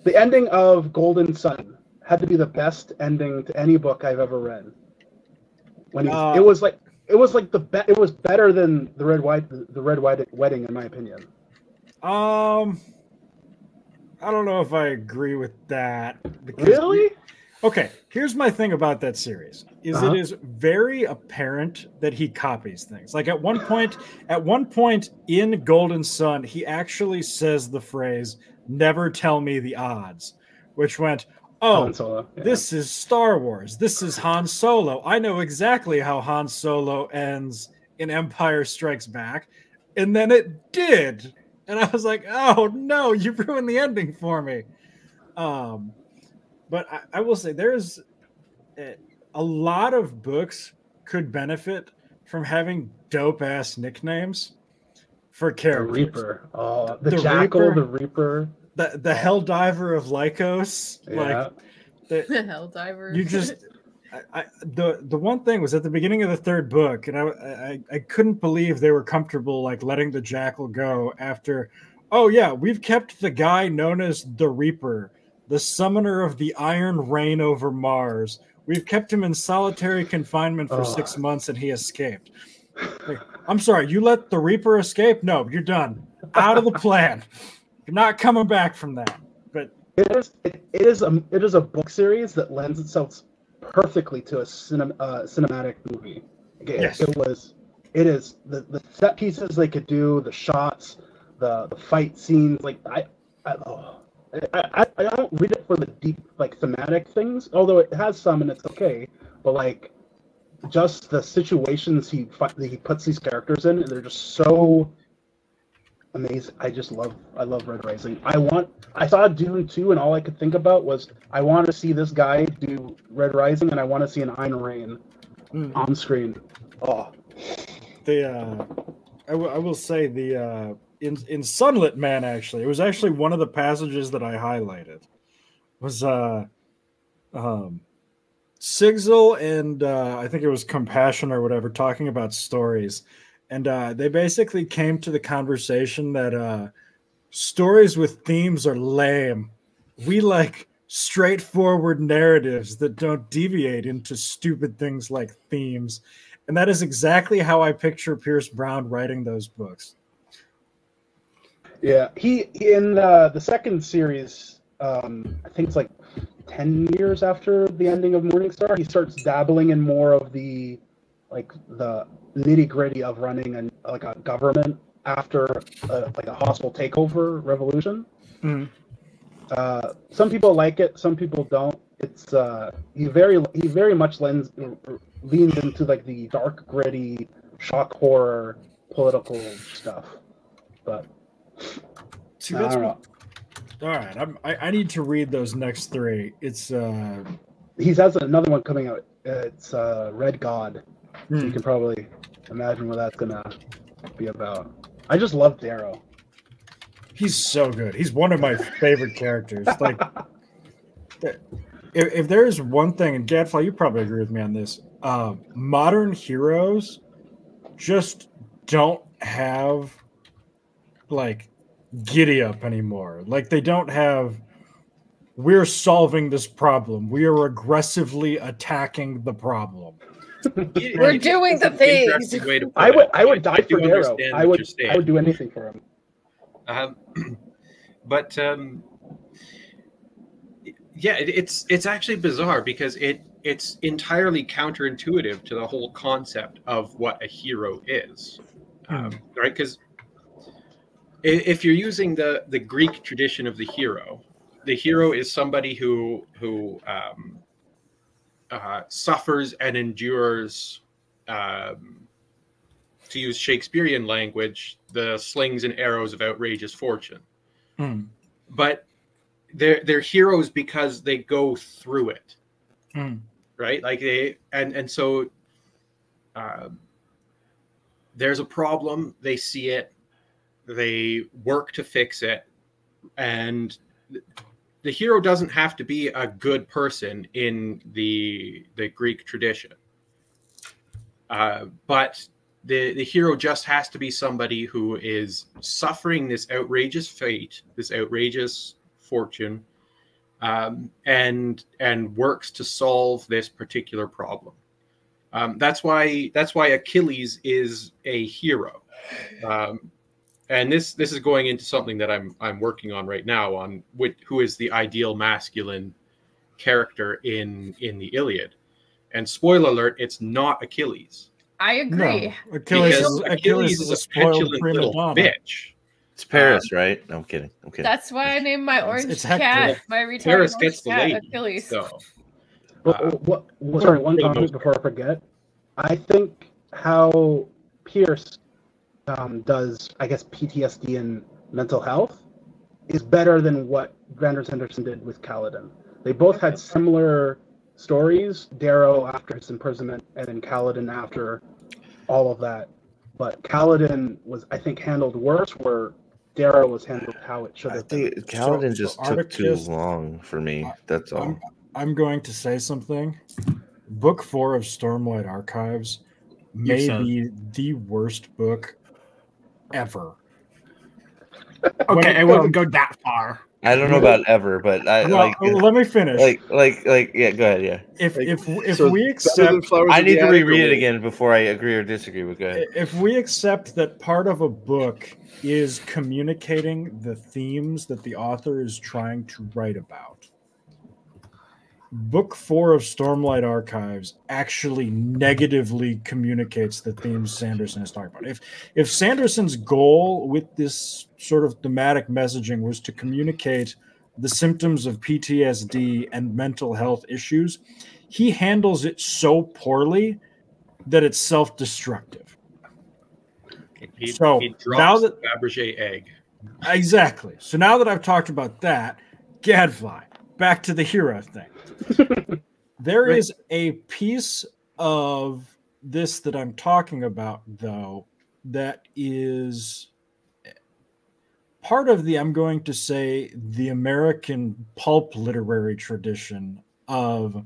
The ending of Golden Sun had to be the best ending to any book I've ever read. When it was better than the Red White Wedding in my opinion. I don't know if I agree with that. Really? Okay, here's my thing about that series. It is very apparent that he copies things. Like at one point in Golden Sun, he actually says the phrase, "Never tell me the odds," which went, "Oh, this is Star Wars. This is Han Solo. I know exactly how Han Solo ends in Empire Strikes Back." And then it did. And I was like, "Oh no, you ruined the ending for me." But I will say there's a lot of books could benefit from having dope ass nicknames for characters. The Reaper, the Jackal, the Reaper, the Helldiver of Lycos. Yeah. The Helldiver. You just the one thing was at the beginning of the third book, and I couldn't believe they were comfortable like letting the Jackal go after. Oh yeah, we've kept the guy known as the Reaper, the summoner of the Iron Rain over Mars. We've kept him in solitary confinement for 6 months, and he escaped. Like, I'm sorry, you let the Reaper escape? No, you're done. Out of the plan. You're not coming back from that. But it is a book series that lends itself perfectly to a cinematic movie. Yes. It is the set pieces they could do, the shots, the fight scenes. Like I don't read it for the deep like thematic things, although it has some and it's okay. But like just the situations he puts these characters in, they're just so amazing. I love Red Rising. I saw Dune 2 and all I could think about was I want to see this guy do Red Rising and I want to see an Iron Rain on screen. Oh. I will say in Sunlit Man, actually, it was actually one of the passages that I highlighted. Was Sigil and I think it was Compassion or whatever talking about stories, and they basically came to the conversation that stories with themes are lame. We like straightforward narratives that don't deviate into stupid things like themes, and that is exactly how I picture Pierce Brown writing those books. Yeah, he in the second series, I think it's like 10 years after the ending of Morningstar, he starts dabbling in more of the nitty gritty of running a government after a hostile takeover revolution. Mm-hmm. Some people like it, some people don't. It's he very much leans into like the dark, gritty, shock horror, political stuff, but. See, that's all right. I need to read those next three. It's he has another one coming out. It's Red God. So you can probably imagine what that's gonna be about. I just love Darrow. He's so good. He's one of my favorite characters. Like, if there's one thing, and Gadfly, you probably agree with me on this. Modern heroes just don't have like giddy up anymore. Like they don't have we're solving this problem. We are aggressively attacking the problem. We're doing the things. I would die for Darrow. I would do anything for him. But yeah, it's actually bizarre because it's entirely counterintuitive to the whole concept of what a hero is, right? Because if you're using the Greek tradition of the hero is somebody who suffers and endures, to use Shakespearean language, the slings and arrows of outrageous fortune. But they're heroes because they go through it. right? Like so there's a problem, they see it, they work to fix it, and the hero doesn't have to be a good person in the Greek tradition, but the hero just has to be somebody who is suffering this outrageous fate, this outrageous fortune, and works to solve this particular problem. That's why Achilles is a hero. And this is going into something that I'm working on right now on who is the ideal masculine character in the Iliad. And spoiler alert, it's not Achilles. I agree. No, Achilles is a spoiled petulant prima little donna. bitch. It's Paris, right? No, I'm kidding. I'm kidding. That's why I named my orange it's cat, Hector. my retarded Paris orange gets the cat, lady. Achilles. So, Sorry, one comment before I forget. I think how Pierce does, I guess, PTSD and mental health is better than what Brandon Sanderson did with Kaladin. They both had similar stories, Darrow after his imprisonment, and then Kaladin after all of that. But Kaladin was, I think, handled worse, where Darrow was handled how it should have been. Kaladin just took too long for me. That's all. I'm going to say something. Book 4 of Stormlight Archives may be the worst book ever. Okay, I wouldn't go that far. I don't know about ever, but let me finish. Yeah, go ahead. Yeah. If we accept, I need to reread it again before I agree or disagree with. Go ahead. If we accept that part of a book is communicating the themes that the author is trying to write about, Book 4 of Stormlight Archives actually negatively communicates the themes Sanderson is talking about. If Sanderson's goal with this sort of thematic messaging was to communicate the symptoms of PTSD and mental health issues, he handles it so poorly that it's self-destructive. He Now drops that the Fabergé egg. Exactly. So now that I've talked about that, Gadfly, back to the hero thing. There is a piece of this that I'm talking about, though, that is part of the, I'm going to say, the American pulp literary tradition of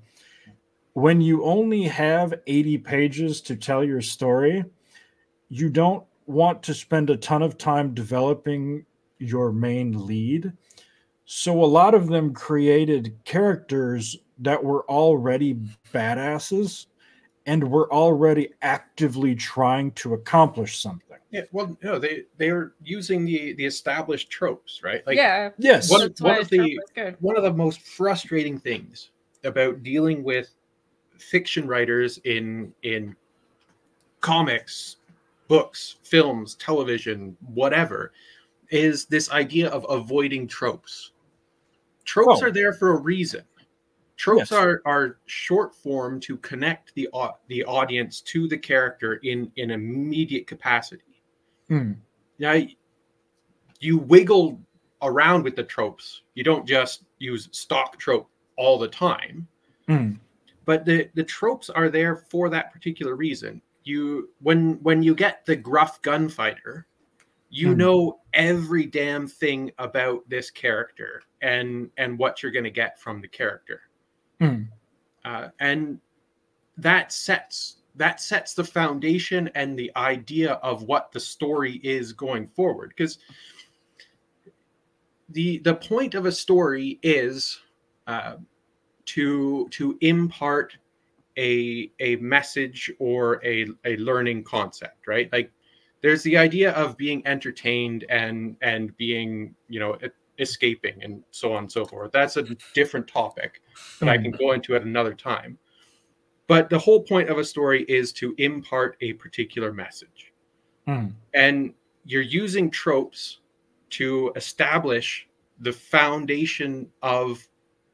when you only have 80 pages to tell your story, you don't want to spend a ton of time developing your main lead. So a lot of them created characters that were already badasses and were already actively trying to accomplish something. Yeah, well, no, they are using the established tropes, right? Like, yeah, yes, one of the most frustrating things about dealing with fiction writers in comics, books, films, television, whatever, is this idea of avoiding tropes. Tropes are there for a reason. Tropes are short form to connect the audience to the character in immediate capacity. Now, you wiggle around with the tropes. You don't just use stock trope all the time. But the tropes are there for that particular reason. When you get the gruff gunfighter, you know every damn thing about this character and what you're going to get from the character. And that sets the foundation and the idea of what the story is going forward. Because the point of a story is to impart a message or a learning concept, right? Like, there's the idea of being entertained and being, escaping and so on and so forth. That's a different topic that I can go into at another time. But the whole point of a story is to impart a particular message. And you're using tropes to establish the foundation of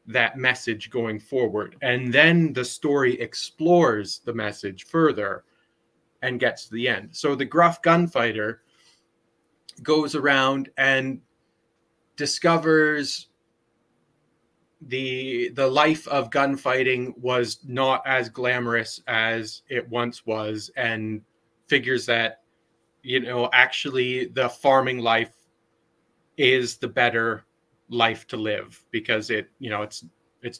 that message going forward. And then the story explores the message further and gets to the end. So the gruff gunfighter goes around and discovers the life of gunfighting was not as glamorous as it once was, and figures that, you know, actually the farming life is the better life to live, because it, you know, it's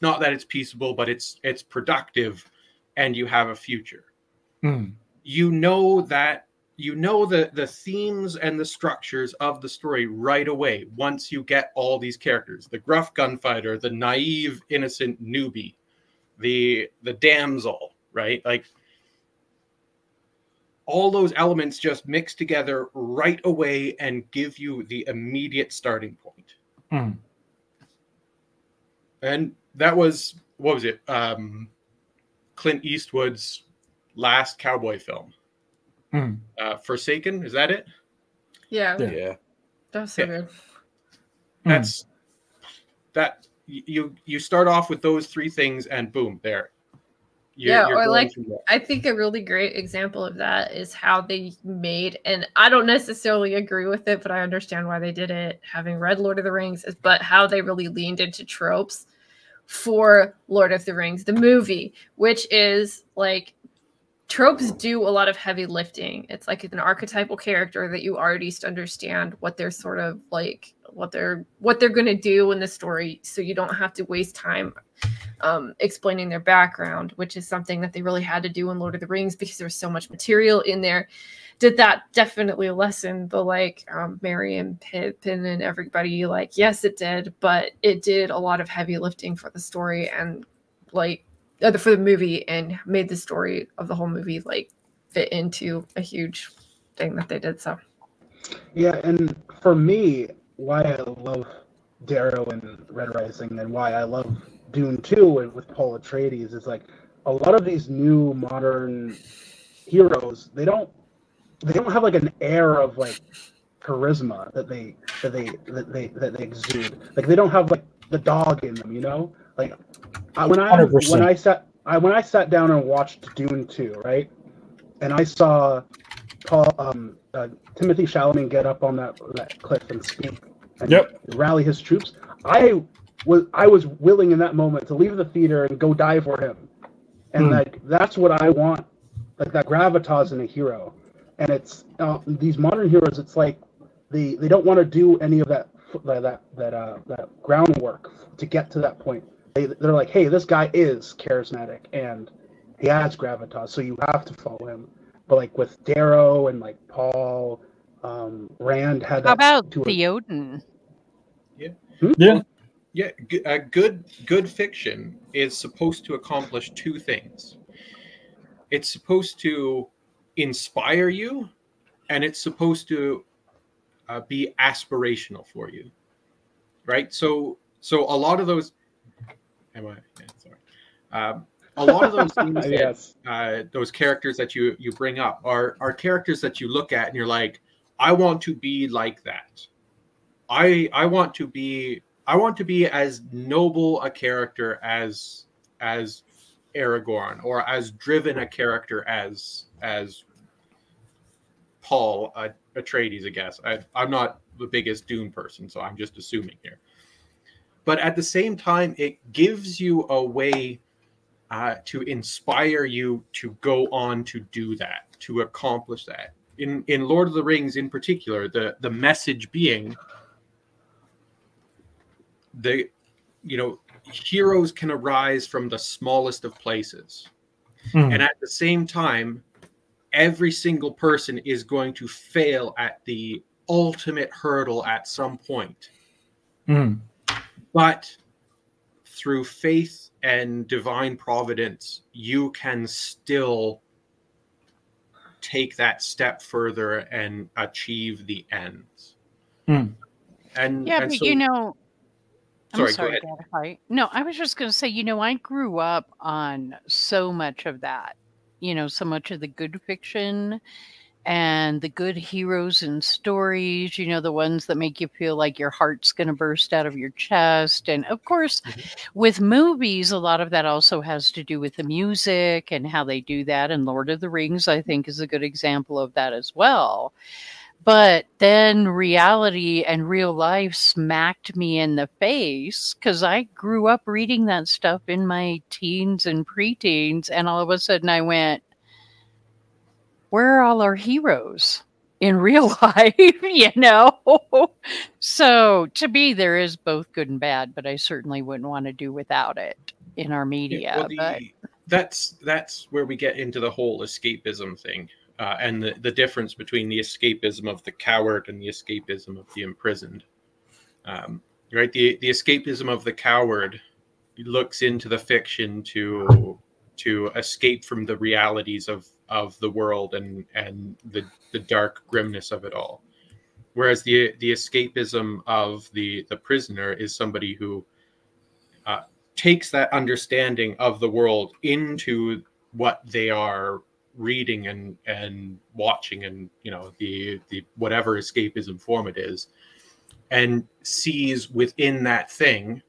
not that it's peaceable, but it's productive, and you have a future. You know that, you know the themes and the structures of the story right away once you get all these characters: the gruff gunfighter, the naive innocent newbie, the damsel, right? Like, all those elements just mix together right away and give you the immediate starting point. And that was, what was it? Clint Eastwood's last cowboy film. Forsaken, is that it? Yeah. Yeah. That was so good. That's that you start off with those three things and boom, there. You're or going like, from there. I think a really great example of that is how they made, and I don't necessarily agree with it, but I understand why they did it, having read Lord of the Rings, but how they really leaned into tropes for Lord of the Rings, the movie, which is like, tropes do a lot of heavy lifting. It's like an archetypal character that you already understand what they're sort of like, what they're going to do in the story, so you don't have to waste time explaining their background, which is something that they really had to do in Lord of the Rings because there was so much material in there. Did that definitely lessen the like Merry and Pippin and everybody? Like, yes, it did, but it did a lot of heavy lifting for the story and like for the movie, and made the story of the whole movie like fit into a huge thing that they did. So yeah, and for me, why I love Darrow and Red Rising, and why I love Dune 2 with Paul Atreides is like, a lot of these new modern heroes, they don't have like an air of like charisma that they exude. Like, they don't have like the dog in them, you know? Like, when I sat down and watched Dune 2, right? And I saw Timothy Chalamet get up on that cliff and speak and rally his troops. I was willing in that moment to leave the theater and go die for him. And like, that's what I want, like that gravitas in a hero. And it's these modern heroes, it's like they don't want to do any of that groundwork to get to that point. They're like, hey, this guy is charismatic and he has gravitas, so you have to follow him. But like with Darrow and like Paul, Rand had that. How about Theoden? Yeah. Yeah. Yeah, a good fiction is supposed to accomplish two things. It's supposed to inspire you, and it's supposed to be aspirational for you, right? So a lot of those. Am I? Yeah, sorry. A lot of those things, yes. Those characters that you bring up are characters that you look at and you're like, I want to be like that. I want to be as noble a character as Aragorn, or as driven a character as Paul Atreides, I guess. I'm not the biggest Dune person, so I'm just assuming here. But at the same time, it gives you a way to inspire you to go on to do that, to accomplish that. In Lord of the Rings, in particular, the message being, heroes can arise from the smallest of places, and at the same time, every single person is going to fail at the ultimate hurdle at some point. But through faith and divine providence, you can still take that step further and achieve the ends. And yeah, but so, I'm sorry, go ahead. No, I was just going to say, I grew up on so much of that, so much of the good fiction and the good heroes and stories, the ones that make you feel like your heart's going to burst out of your chest. And of course, with movies, a lot of that also has to do with the music and how they do that. And Lord of the Rings, I think, is a good example of that as well. But then reality and real life smacked me in the face because I grew up reading that stuff in my teens and preteens, and all of a sudden I went, where are all our heroes in real life? You know? So to me, there is both good and bad, but I certainly wouldn't want to do without it in our media. Well, but that's where we get into the whole escapism thing, and the difference between the escapism of the coward and the escapism of the imprisoned. Right, the escapism of the coward looks into the fiction to escape from the realities of the world and the dark grimness of it all. Whereas the escapism of the prisoner is somebody who takes that understanding of the world into what they are reading and watching, and the whatever escapism form it is, and sees within that thing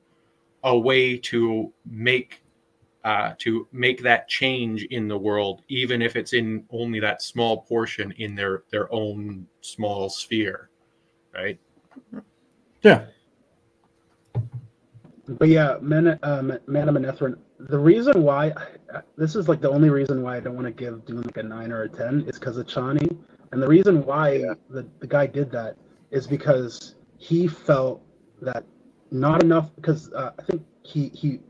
a way to make that change in the world, even if it's in only that small portion in their own small sphere, right? Yeah. But yeah, Madam Anethrin, the reason why, this is like the only reason why I don't want to give Dune like a 9 or a 10 is because of Chani. And the reason why the guy did that is because he felt that not enough, because I think he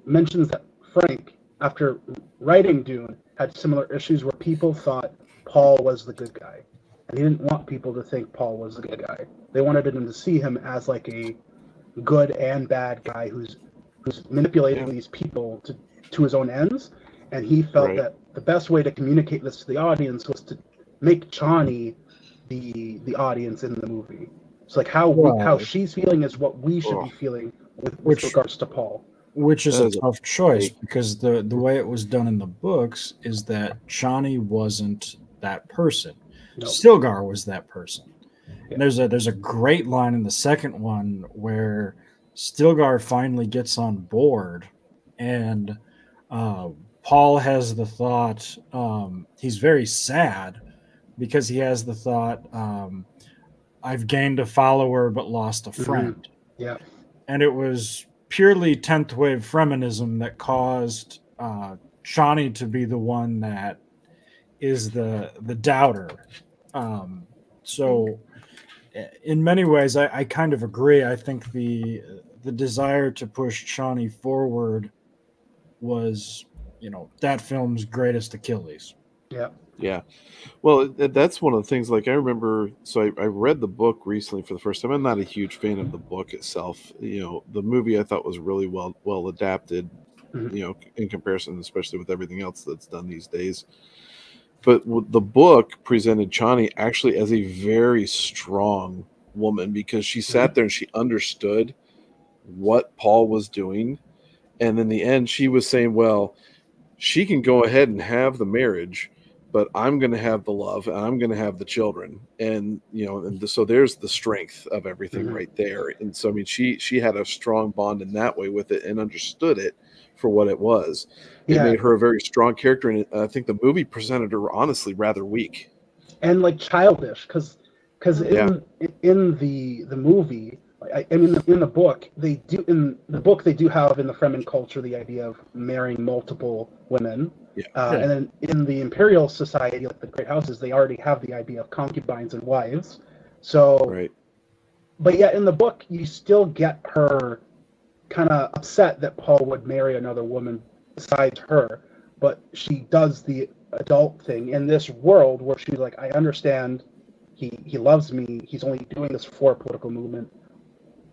mentions that Frank, after writing Dune, had similar issues where people thought Paul was the good guy. And he didn't want people to think Paul was the good guy. They wanted them to see him as like a good and bad guy who's manipulating these people to his own ends, and he felt that the best way to communicate this to the audience was to make Chani the audience in the movie. It's like how she's feeling is what we should be feeling with regards to Paul. Which is a tough choice, because the way it was done in the books is that Chani wasn't that person. No. Stilgar was that person. Yeah. There's a great line in the second one where Stilgar finally gets on board, and Paul has the thought, he's very sad because he has the thought, I've gained a follower but lost a friend. Mm-hmm. Yeah. And it was purely 10th wave feminism that caused Chani to be the one that is the doubter. So in many ways, I kind of agree. I think the desire to push Chani forward was, that film's greatest Achilles. Yeah. Yeah. Well, that's one of the things, like I remember, so I read the book recently for the first time. I'm not a huge fan of the book itself. The movie I thought was really well adapted, in comparison, especially with everything else that's done these days. But the book presented Chani actually as a very strong woman, because she sat there and she understood what Paul was doing. And in the end, she was saying, well, she can go ahead and have the marriage, but I'm going to have the love and I'm going to have the children. And, so there's the strength of everything right there. And so, I mean, she had a strong bond in that way with it and understood it for what it was. It made her a very strong character, and I think the movie presented her honestly rather weak and like childish, because in the movie, I mean, in the book they do have in the Fremen culture the idea of marrying multiple women, and then in the Imperial Society, like the Great Houses, they already have the idea of concubines and wives. So, but yet in the book you still get her kind of upset that Paul would marry another woman besides her, but she does the adult thing in this world where she's like, I understand he loves me, he's only doing this for a political movement.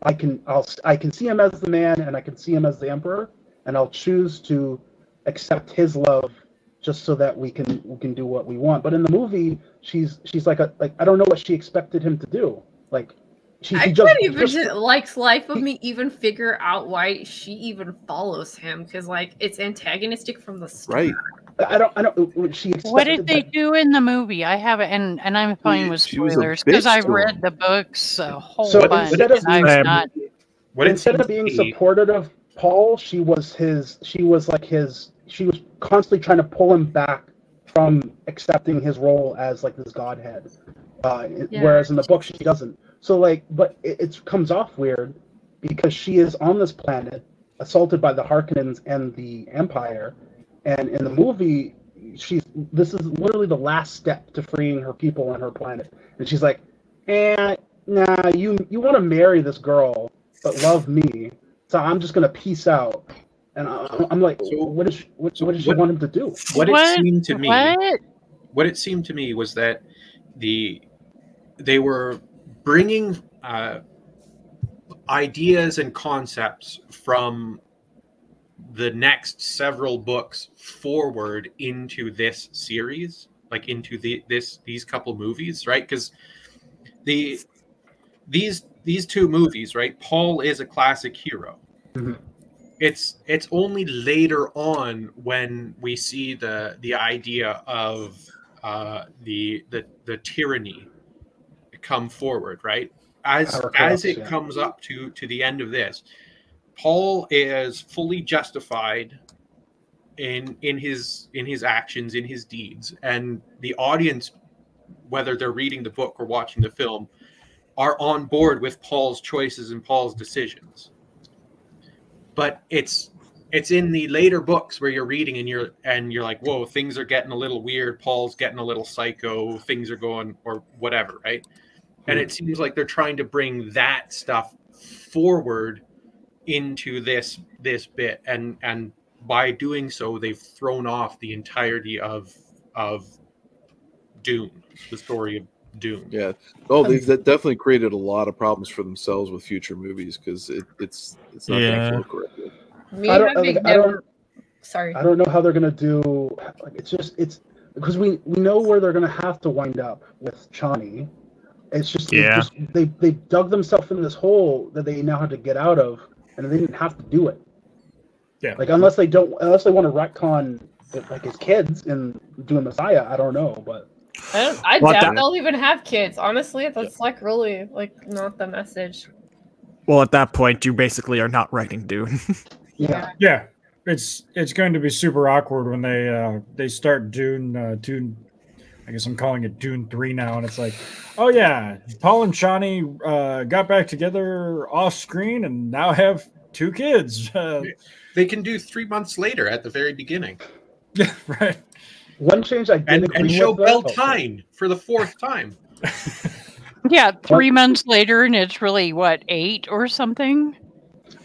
I can see him as the man, and I can see him as the emperor, and I'll choose to accept his love just so that we can do what we want. But in the movie, she's like I don't know what she expected him to do. Like I couldn't even Life of Me even figure out why she even follows him, because like it's antagonistic from the start. Right. I don't. What did they do in the movie? I haven't, and I'm fine with spoilers because I've read the books a whole bunch. Instead of being supportive of Paul, she was constantly trying to pull him back from accepting his role as like this godhead. whereas in the book she doesn't. So like, but it comes off weird because she is on this planet, assaulted by the Harkonnens and the Empire, and in the movie, this is literally the last step to freeing her people and her planet, and she's like, nah, you want to marry this girl, but love me, so I'm just gonna peace out. And I'm like, what does she want him to do? What it seemed to me was that they were bringing ideas and concepts from the next several books forward into this series, like into these couple movies, right? Because these two movies, right? Paul is a classic hero. Mm-hmm. It's only later on when we see the idea of the tyranny come forward, right? As it comes up to the end of this, Paul is fully justified in his actions, in his deeds, and the audience, whether they're reading the book or watching the film, are on board with Paul's choices and Paul's decisions. But it's in the later books where you're reading and you're like, whoa, things are getting a little weird. Paul's getting a little psycho. Things are going, or whatever, right? And it seems like they're trying to bring that stuff forward into this bit, and by doing so, they've thrown off the entirety of Dune, the story of Dune. Yeah. Oh, they've definitely created a lot of problems for themselves with future movies because it's not going to flow correctly. I don't know how they're going to do. Like, it's because we know where they're going to have to wind up with Chani. It's just they dug themselves in this hole that they now have to get out of, and they didn't have to do it. Yeah. Like unless they want to retcon like his kids and doing Messiah, I don't know, but I doubt they'll even have kids. Honestly, that's like really like not the message. Well, at that point, you basically are not writing Dune. Yeah. It's going to be super awkward when they start Dune. I guess I'm calling it Dune 3 now, and it's like, oh yeah, Paul and Chani got back together off screen and now have 2 kids. They can do 3 months later at the very beginning. Yeah, right. One change I didn't agree and show with, Beltane for the 4th time. Yeah, 3 months later, and it's really what, 8 or something?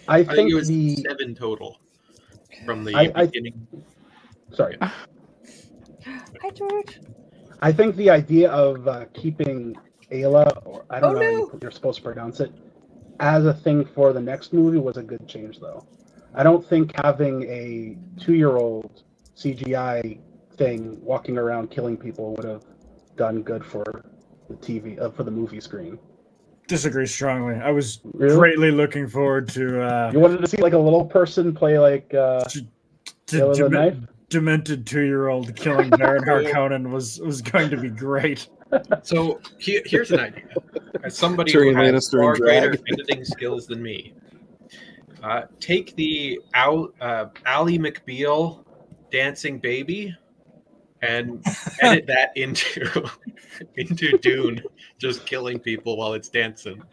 I think it was 7 total from the beginning. Sorry. Hi, George. I think the idea of keeping Ayla, or I don't know how you're supposed to pronounce it, as a thing for the next movie was a good change, though. I don't think having a 2-year-old CGI thing walking around killing people would have done good for the TV, for the movie screen. Disagree strongly. I was greatly looking forward to. You wanted to see like a little person play like demented 2-year-old killing Baron Harkonnen was going to be great. So here's an idea. As somebody Tyrion who has Lannister far in drag. greater editing skills than me, take the Ally McBeal dancing baby and edit that into Dune, just killing people while it's dancing.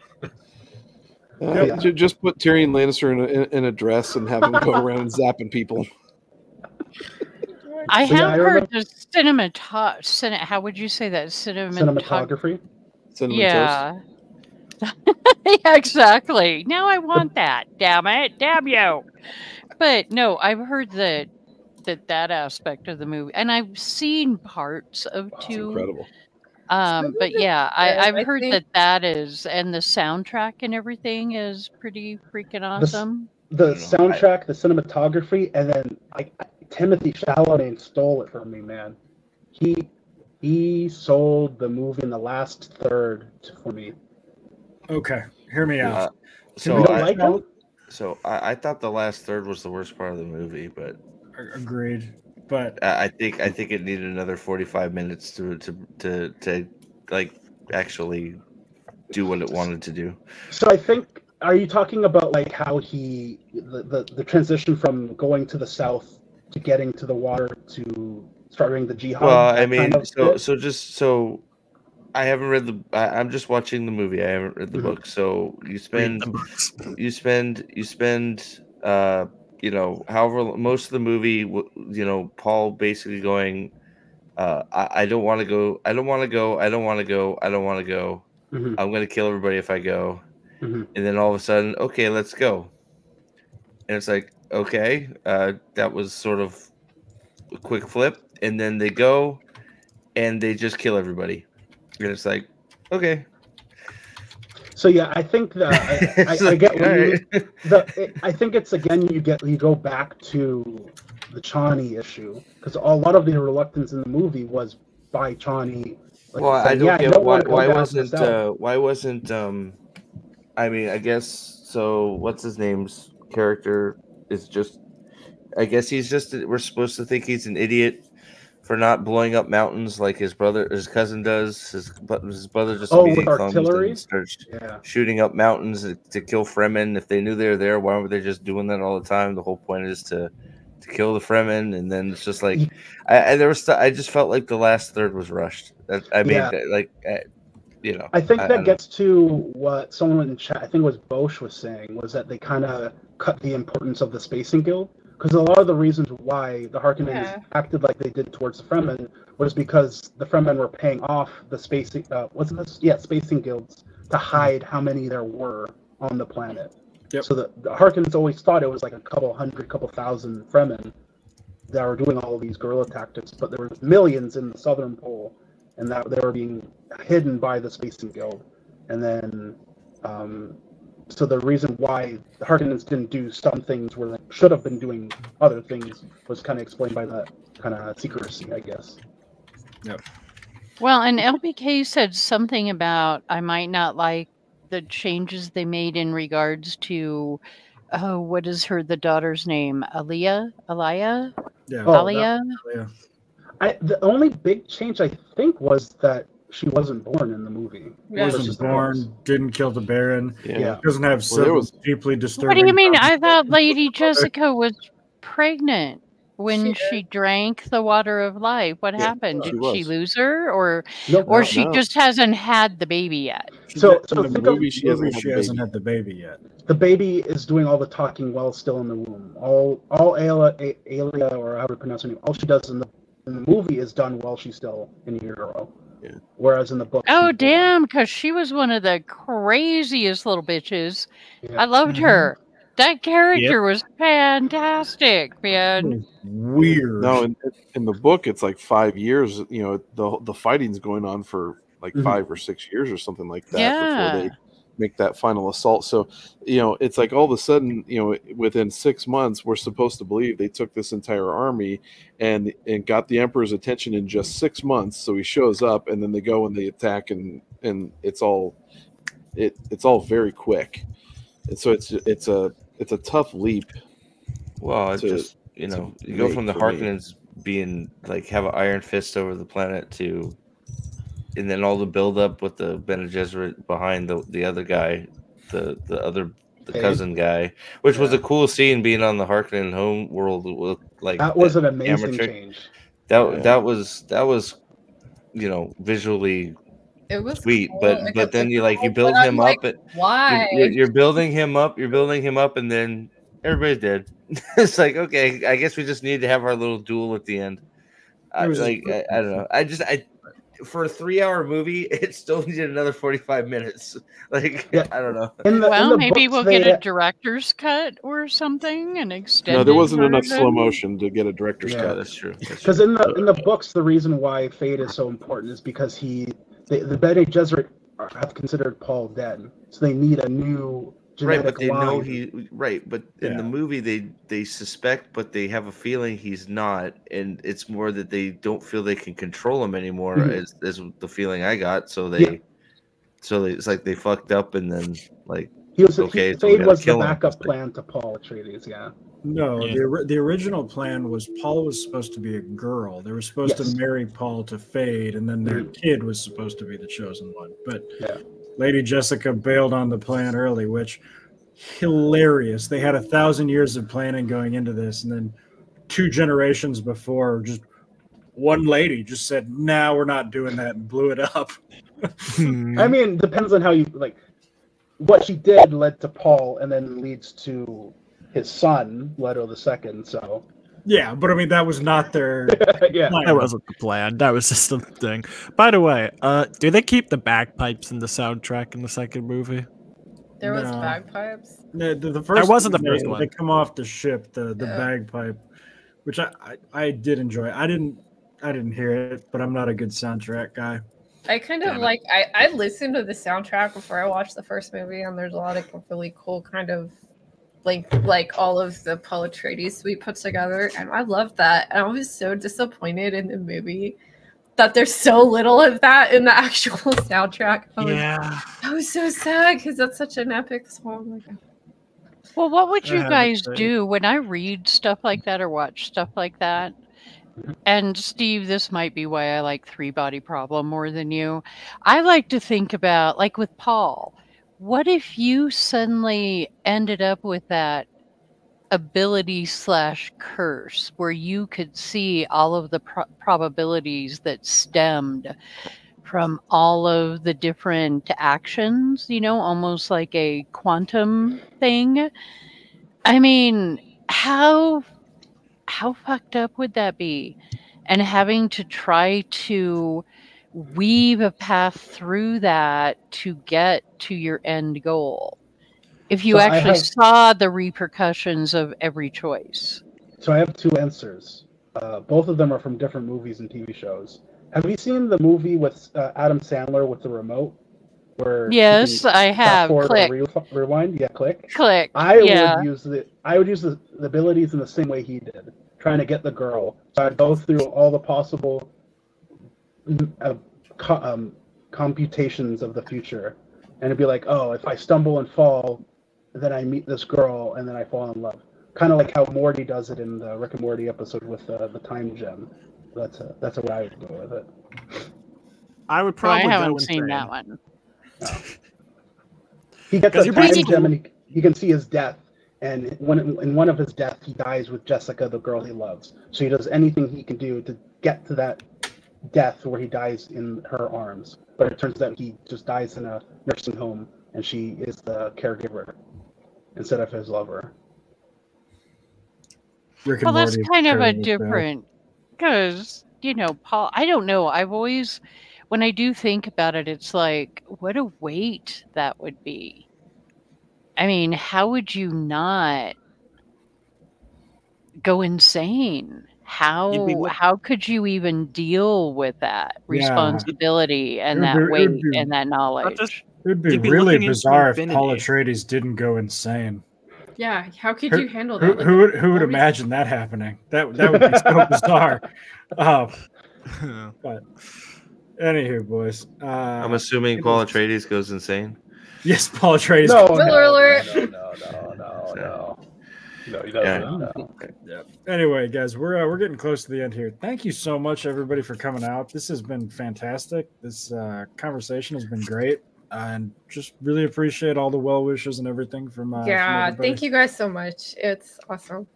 Just put Tyrion Lannister in a dress and have him go around zapping people. I have heard the how would you say that? Cinematography? Yeah. Yeah, exactly. Now I want that. Damn it. Damn you. But no, I've heard that aspect of the movie, and I've seen parts of Dune. Incredible. But yeah, I've heard that is, and the soundtrack and everything is pretty freaking awesome. The soundtrack, the cinematography, and then Timothy Chalamet stole it from me, man. He sold the movie in the last third for me. Okay, hear me out. I thought the last third was the worst part of the movie, but agreed. But I think it needed another 45 minutes to like actually do what it wanted to do. So I think, are you talking about like how the transition from going to the south to getting to the water to starting the jihad? Well, I mean, I haven't read the. I'm just watching the movie. I haven't read the book. So you spend, you know, however most of the movie, you know, Paul basically going, I don't want to go. I don't want to go. I don't want to go. I don't want to go. I'm gonna kill everybody if I go. And then all of a sudden, okay, let's go. And it's like, okay, that was sort of a quick flip, and then they go, and they just kill everybody. And it's like, okay. So yeah, I think that I get what you mean. I think it's again you go back to the Chani issue because a lot of the reluctance in the movie was by Chani. Like, well, I saying, don't get why wasn't I mean, I guess so. What's his name's character is just. I guess he's just. We're supposed to think he's an idiot for not blowing up mountains like his cousin does. His brother just immediately comes and starts shooting up mountains to kill Fremen. If they knew they were there, why were they just doing that all the time? The whole point is to kill the Fremen, and then it's just like I just felt like the last third was rushed. You know, I think that gets to what someone in chat, I think it was Bosch, was saying, was that they kind of cut the importance of the Spacing Guild. Because a lot of the reasons why the Harkonnens acted like they did towards the Fremen was because the Fremen were paying off the Spacing Guilds to hide how many there were on the planet. So the Harkonnens always thought it was like a couple thousand Fremen that were doing all of these guerrilla tactics, but there were millions in the southern pole, and that they were being hidden by the Spacing Guild. And then, so the reason why the Harkonnens didn't do some things where they should have been doing other things was kind of explained by that kind of secrecy, I guess. Yep. Well, and LBK said something about I might not like the changes they made in regards to, what is the daughter's name? Aliyah? Yeah. Aliyah? The only big change I think was that she wasn't born in the movie. Wasn't born, didn't kill the Baron. Yeah. Doesn't have several deeply disturbing. What do you mean? I thought Lady Jessica was pregnant when she drank the water of life. What happened? Did she lose her, or she just hasn't had the baby yet? So in the think movie, of, she hasn't had the baby yet. The baby is doing all the talking while still in the womb. All Alia, or how to pronounce her name, all she does in the movie is done while she's still in utero. Yeah. Whereas in the book, oh damn, because she was one of the craziest little bitches. I loved her. That character was fantastic, man. Weird. No, in the book, it's like 5 years. You know, the fighting's going on for like 5 or 6 years or something like that before they make that final assault. So, you know, it's like all of a sudden, you know, within 6 months, we're supposed to believe they took this entire army and got the Emperor's attention in just 6 months. So he shows up, and then they go and they attack, and it's all very quick. And so it's a tough leap. Well, it's just, you know, you go from the Harkonnens being like have an iron fist over the planet to, and then all the build up with the Bene Gesserit behind the other guy, the cousin guy, which was a cool scene being on the Harkonnen home world with like that was an amazing change. That was, you know, visually. It was sweet, cool. but then you build him up. Why? You're building him up. You're building him up, and then everybody's dead. It's like, okay, I guess we just need to have our little duel at the end. I don't know. For a 3-hour movie, it still needed another 45 minutes. Like, I don't know. Maybe we'll get a director's cut or something, and extend. No, there wasn't enough slow motion to get a director's cut. That's true. Because in the books, the reason why Fade is so important is because the Bene Gesserit have considered Paul dead, so they need a new genetic but they line. know but in the movie they suspect, but they have a feeling he's not, and it's more that they don't feel they can control him anymore. Is the feeling I got. So it's like they fucked up, and then like Fade was the backup plan to Paul Atreides. Yeah. No, the original plan was Paul was supposed to be a girl. They were supposed to marry Paul to Fade, and then their kid was supposed to be the chosen one. But Lady Jessica bailed on the plan early, which hilarious. They had 1,000 years of planning going into this, and then 2 generations before, just one lady just said, "No, we're not doing that," and blew it up. I mean, depends on how you like. What she did led to Paul, and then leads to his son, Leto II. So Yeah, but I mean that was not their yeah. plan. That wasn't the plan. That was just the thing. By the way, do they keep the bagpipes in the soundtrack in the second movie? There was No. bagpipes. The first That wasn't the one, first they one. come off the ship, the Yeah. bagpipe, which I did enjoy. I didn't hear it, but I'm not a good soundtrack guy. I kind of Damn it. like I listened to the soundtrack before I watched the first movie, and there's a lot of really cool kind of like all of the Paul Atreides suite put together, and I loved that. And I was so disappointed in the movie that there's so little of that in the actual soundtrack. I was so sad because that's such an epic song. Well, what would you had to guys say. do when I read stuff like that or watch stuff like that? And Steve, this might be why I like Three Body Problem more than you. I like to think about, like with Paul, what if you suddenly ended up with that ability / curse where you could see all of the probabilities that stemmed from all of the different actions, almost like a quantum thing? I mean, how fucked up would that be? And having to try to weave a path through that to get to your end goal. If you So I actually have- saw the repercussions of every choice. So I have two answers. Both of them are from different movies and TV shows. Have you seen the movie with Adam Sandler with the remote? Where he Yes, can I fast have. forward Click. or rewind? Yeah, click. Click. I Yeah. would use the abilities in the same way he did, trying to get the girl. So I'd go through all the possible computations of the future, and it'd be like, oh, if I stumble and fall, then I meet this girl, and then I fall in love. Kind of like how Morty does it in the Rick and Morty episode with the time gem. That's a way I would go with it. I would I probably haven't go seen insane. that one. He gets 'Cause a you're time basically- gem, and he can see his death. And in one of his deaths, he dies with Jessica, the girl he loves. So he does anything he can do to get to that death where he dies in her arms. But it turns out he just dies in a nursing home, and she is the caregiver instead of his lover. Rick Well, and that's Morty kind of a terrible show. different, because, Paul, I don't know. I've always, when I do think about it, it's like, what a weight that would be. I mean, how would you not go insane? How could you even deal with that responsibility and that weight and that knowledge? It'd be You'd be really looking into bizarre if Paul infinity. Atreides didn't go insane. Yeah, how could you handle that? Who, Like, who would always- imagine that happening? That would be so bizarre. But anywho, boys. I'm assuming Paul Atreides goes insane. Yes, Paul Atreides. No, Spoiler alert. No, he doesn't. Yeah. No. Yeah. Anyway, guys, we're getting close to the end here. Thank you so much, everybody, for coming out. This has been fantastic. This conversation has been great, and just really appreciate all the well wishes and everything from. yeah, thank you guys so much. It's awesome.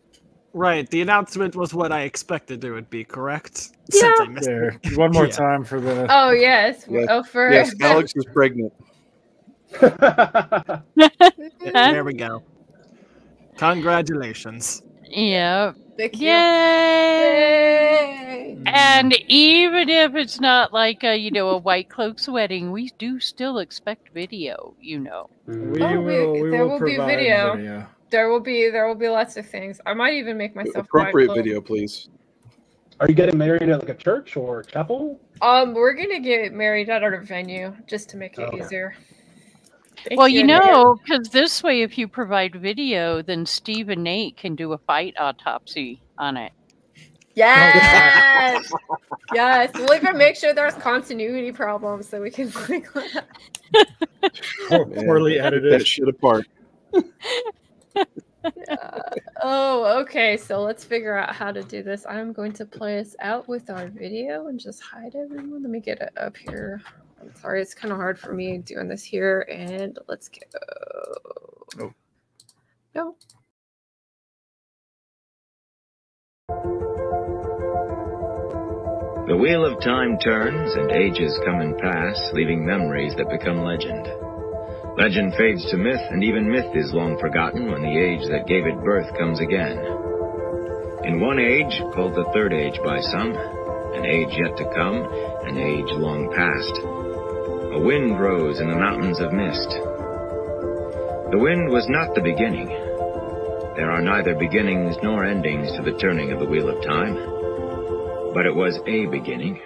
Right, the announcement was what I expected it would be, correct? Yeah. Since I missed There. it. One more Yeah. time for the. Oh yes. Yes. Oh for Yes, Alex is pregnant. There we go. Congratulations. Yeah. Thank you. Yay! And even if it's not like a white cloaks wedding, we do still expect video. We Oh, will there will be provide video. There will be lots of things. I might even make myself Appropriate buy a video, please. Are you getting married at like a church or chapel? We're gonna get married at our venue just to make it Okay. easier. Well, because this way, if you provide video, then Steve and Nate can do a fight autopsy on it. Yes. Yes. We'll even make sure there's continuity problems so we can click on that. Poorly Man, pick edited. that shit apart. Oh, okay. So let's figure out how to do this. I'm going to play us out with our video and just hide everyone. Let me get it up here. I'm sorry, it's kind of hard for me doing this here. And let's go. No. The wheel of time turns, and ages come and pass, leaving memories that become legend. Legend fades to myth, and even myth is long forgotten when the age that gave it birth comes again. In one age, called the Third Age by some, an age yet to come, an age long past, a wind rose in the mountains of mist. The wind was not the beginning. There are neither beginnings nor endings to the turning of the wheel of time, but it was a beginning.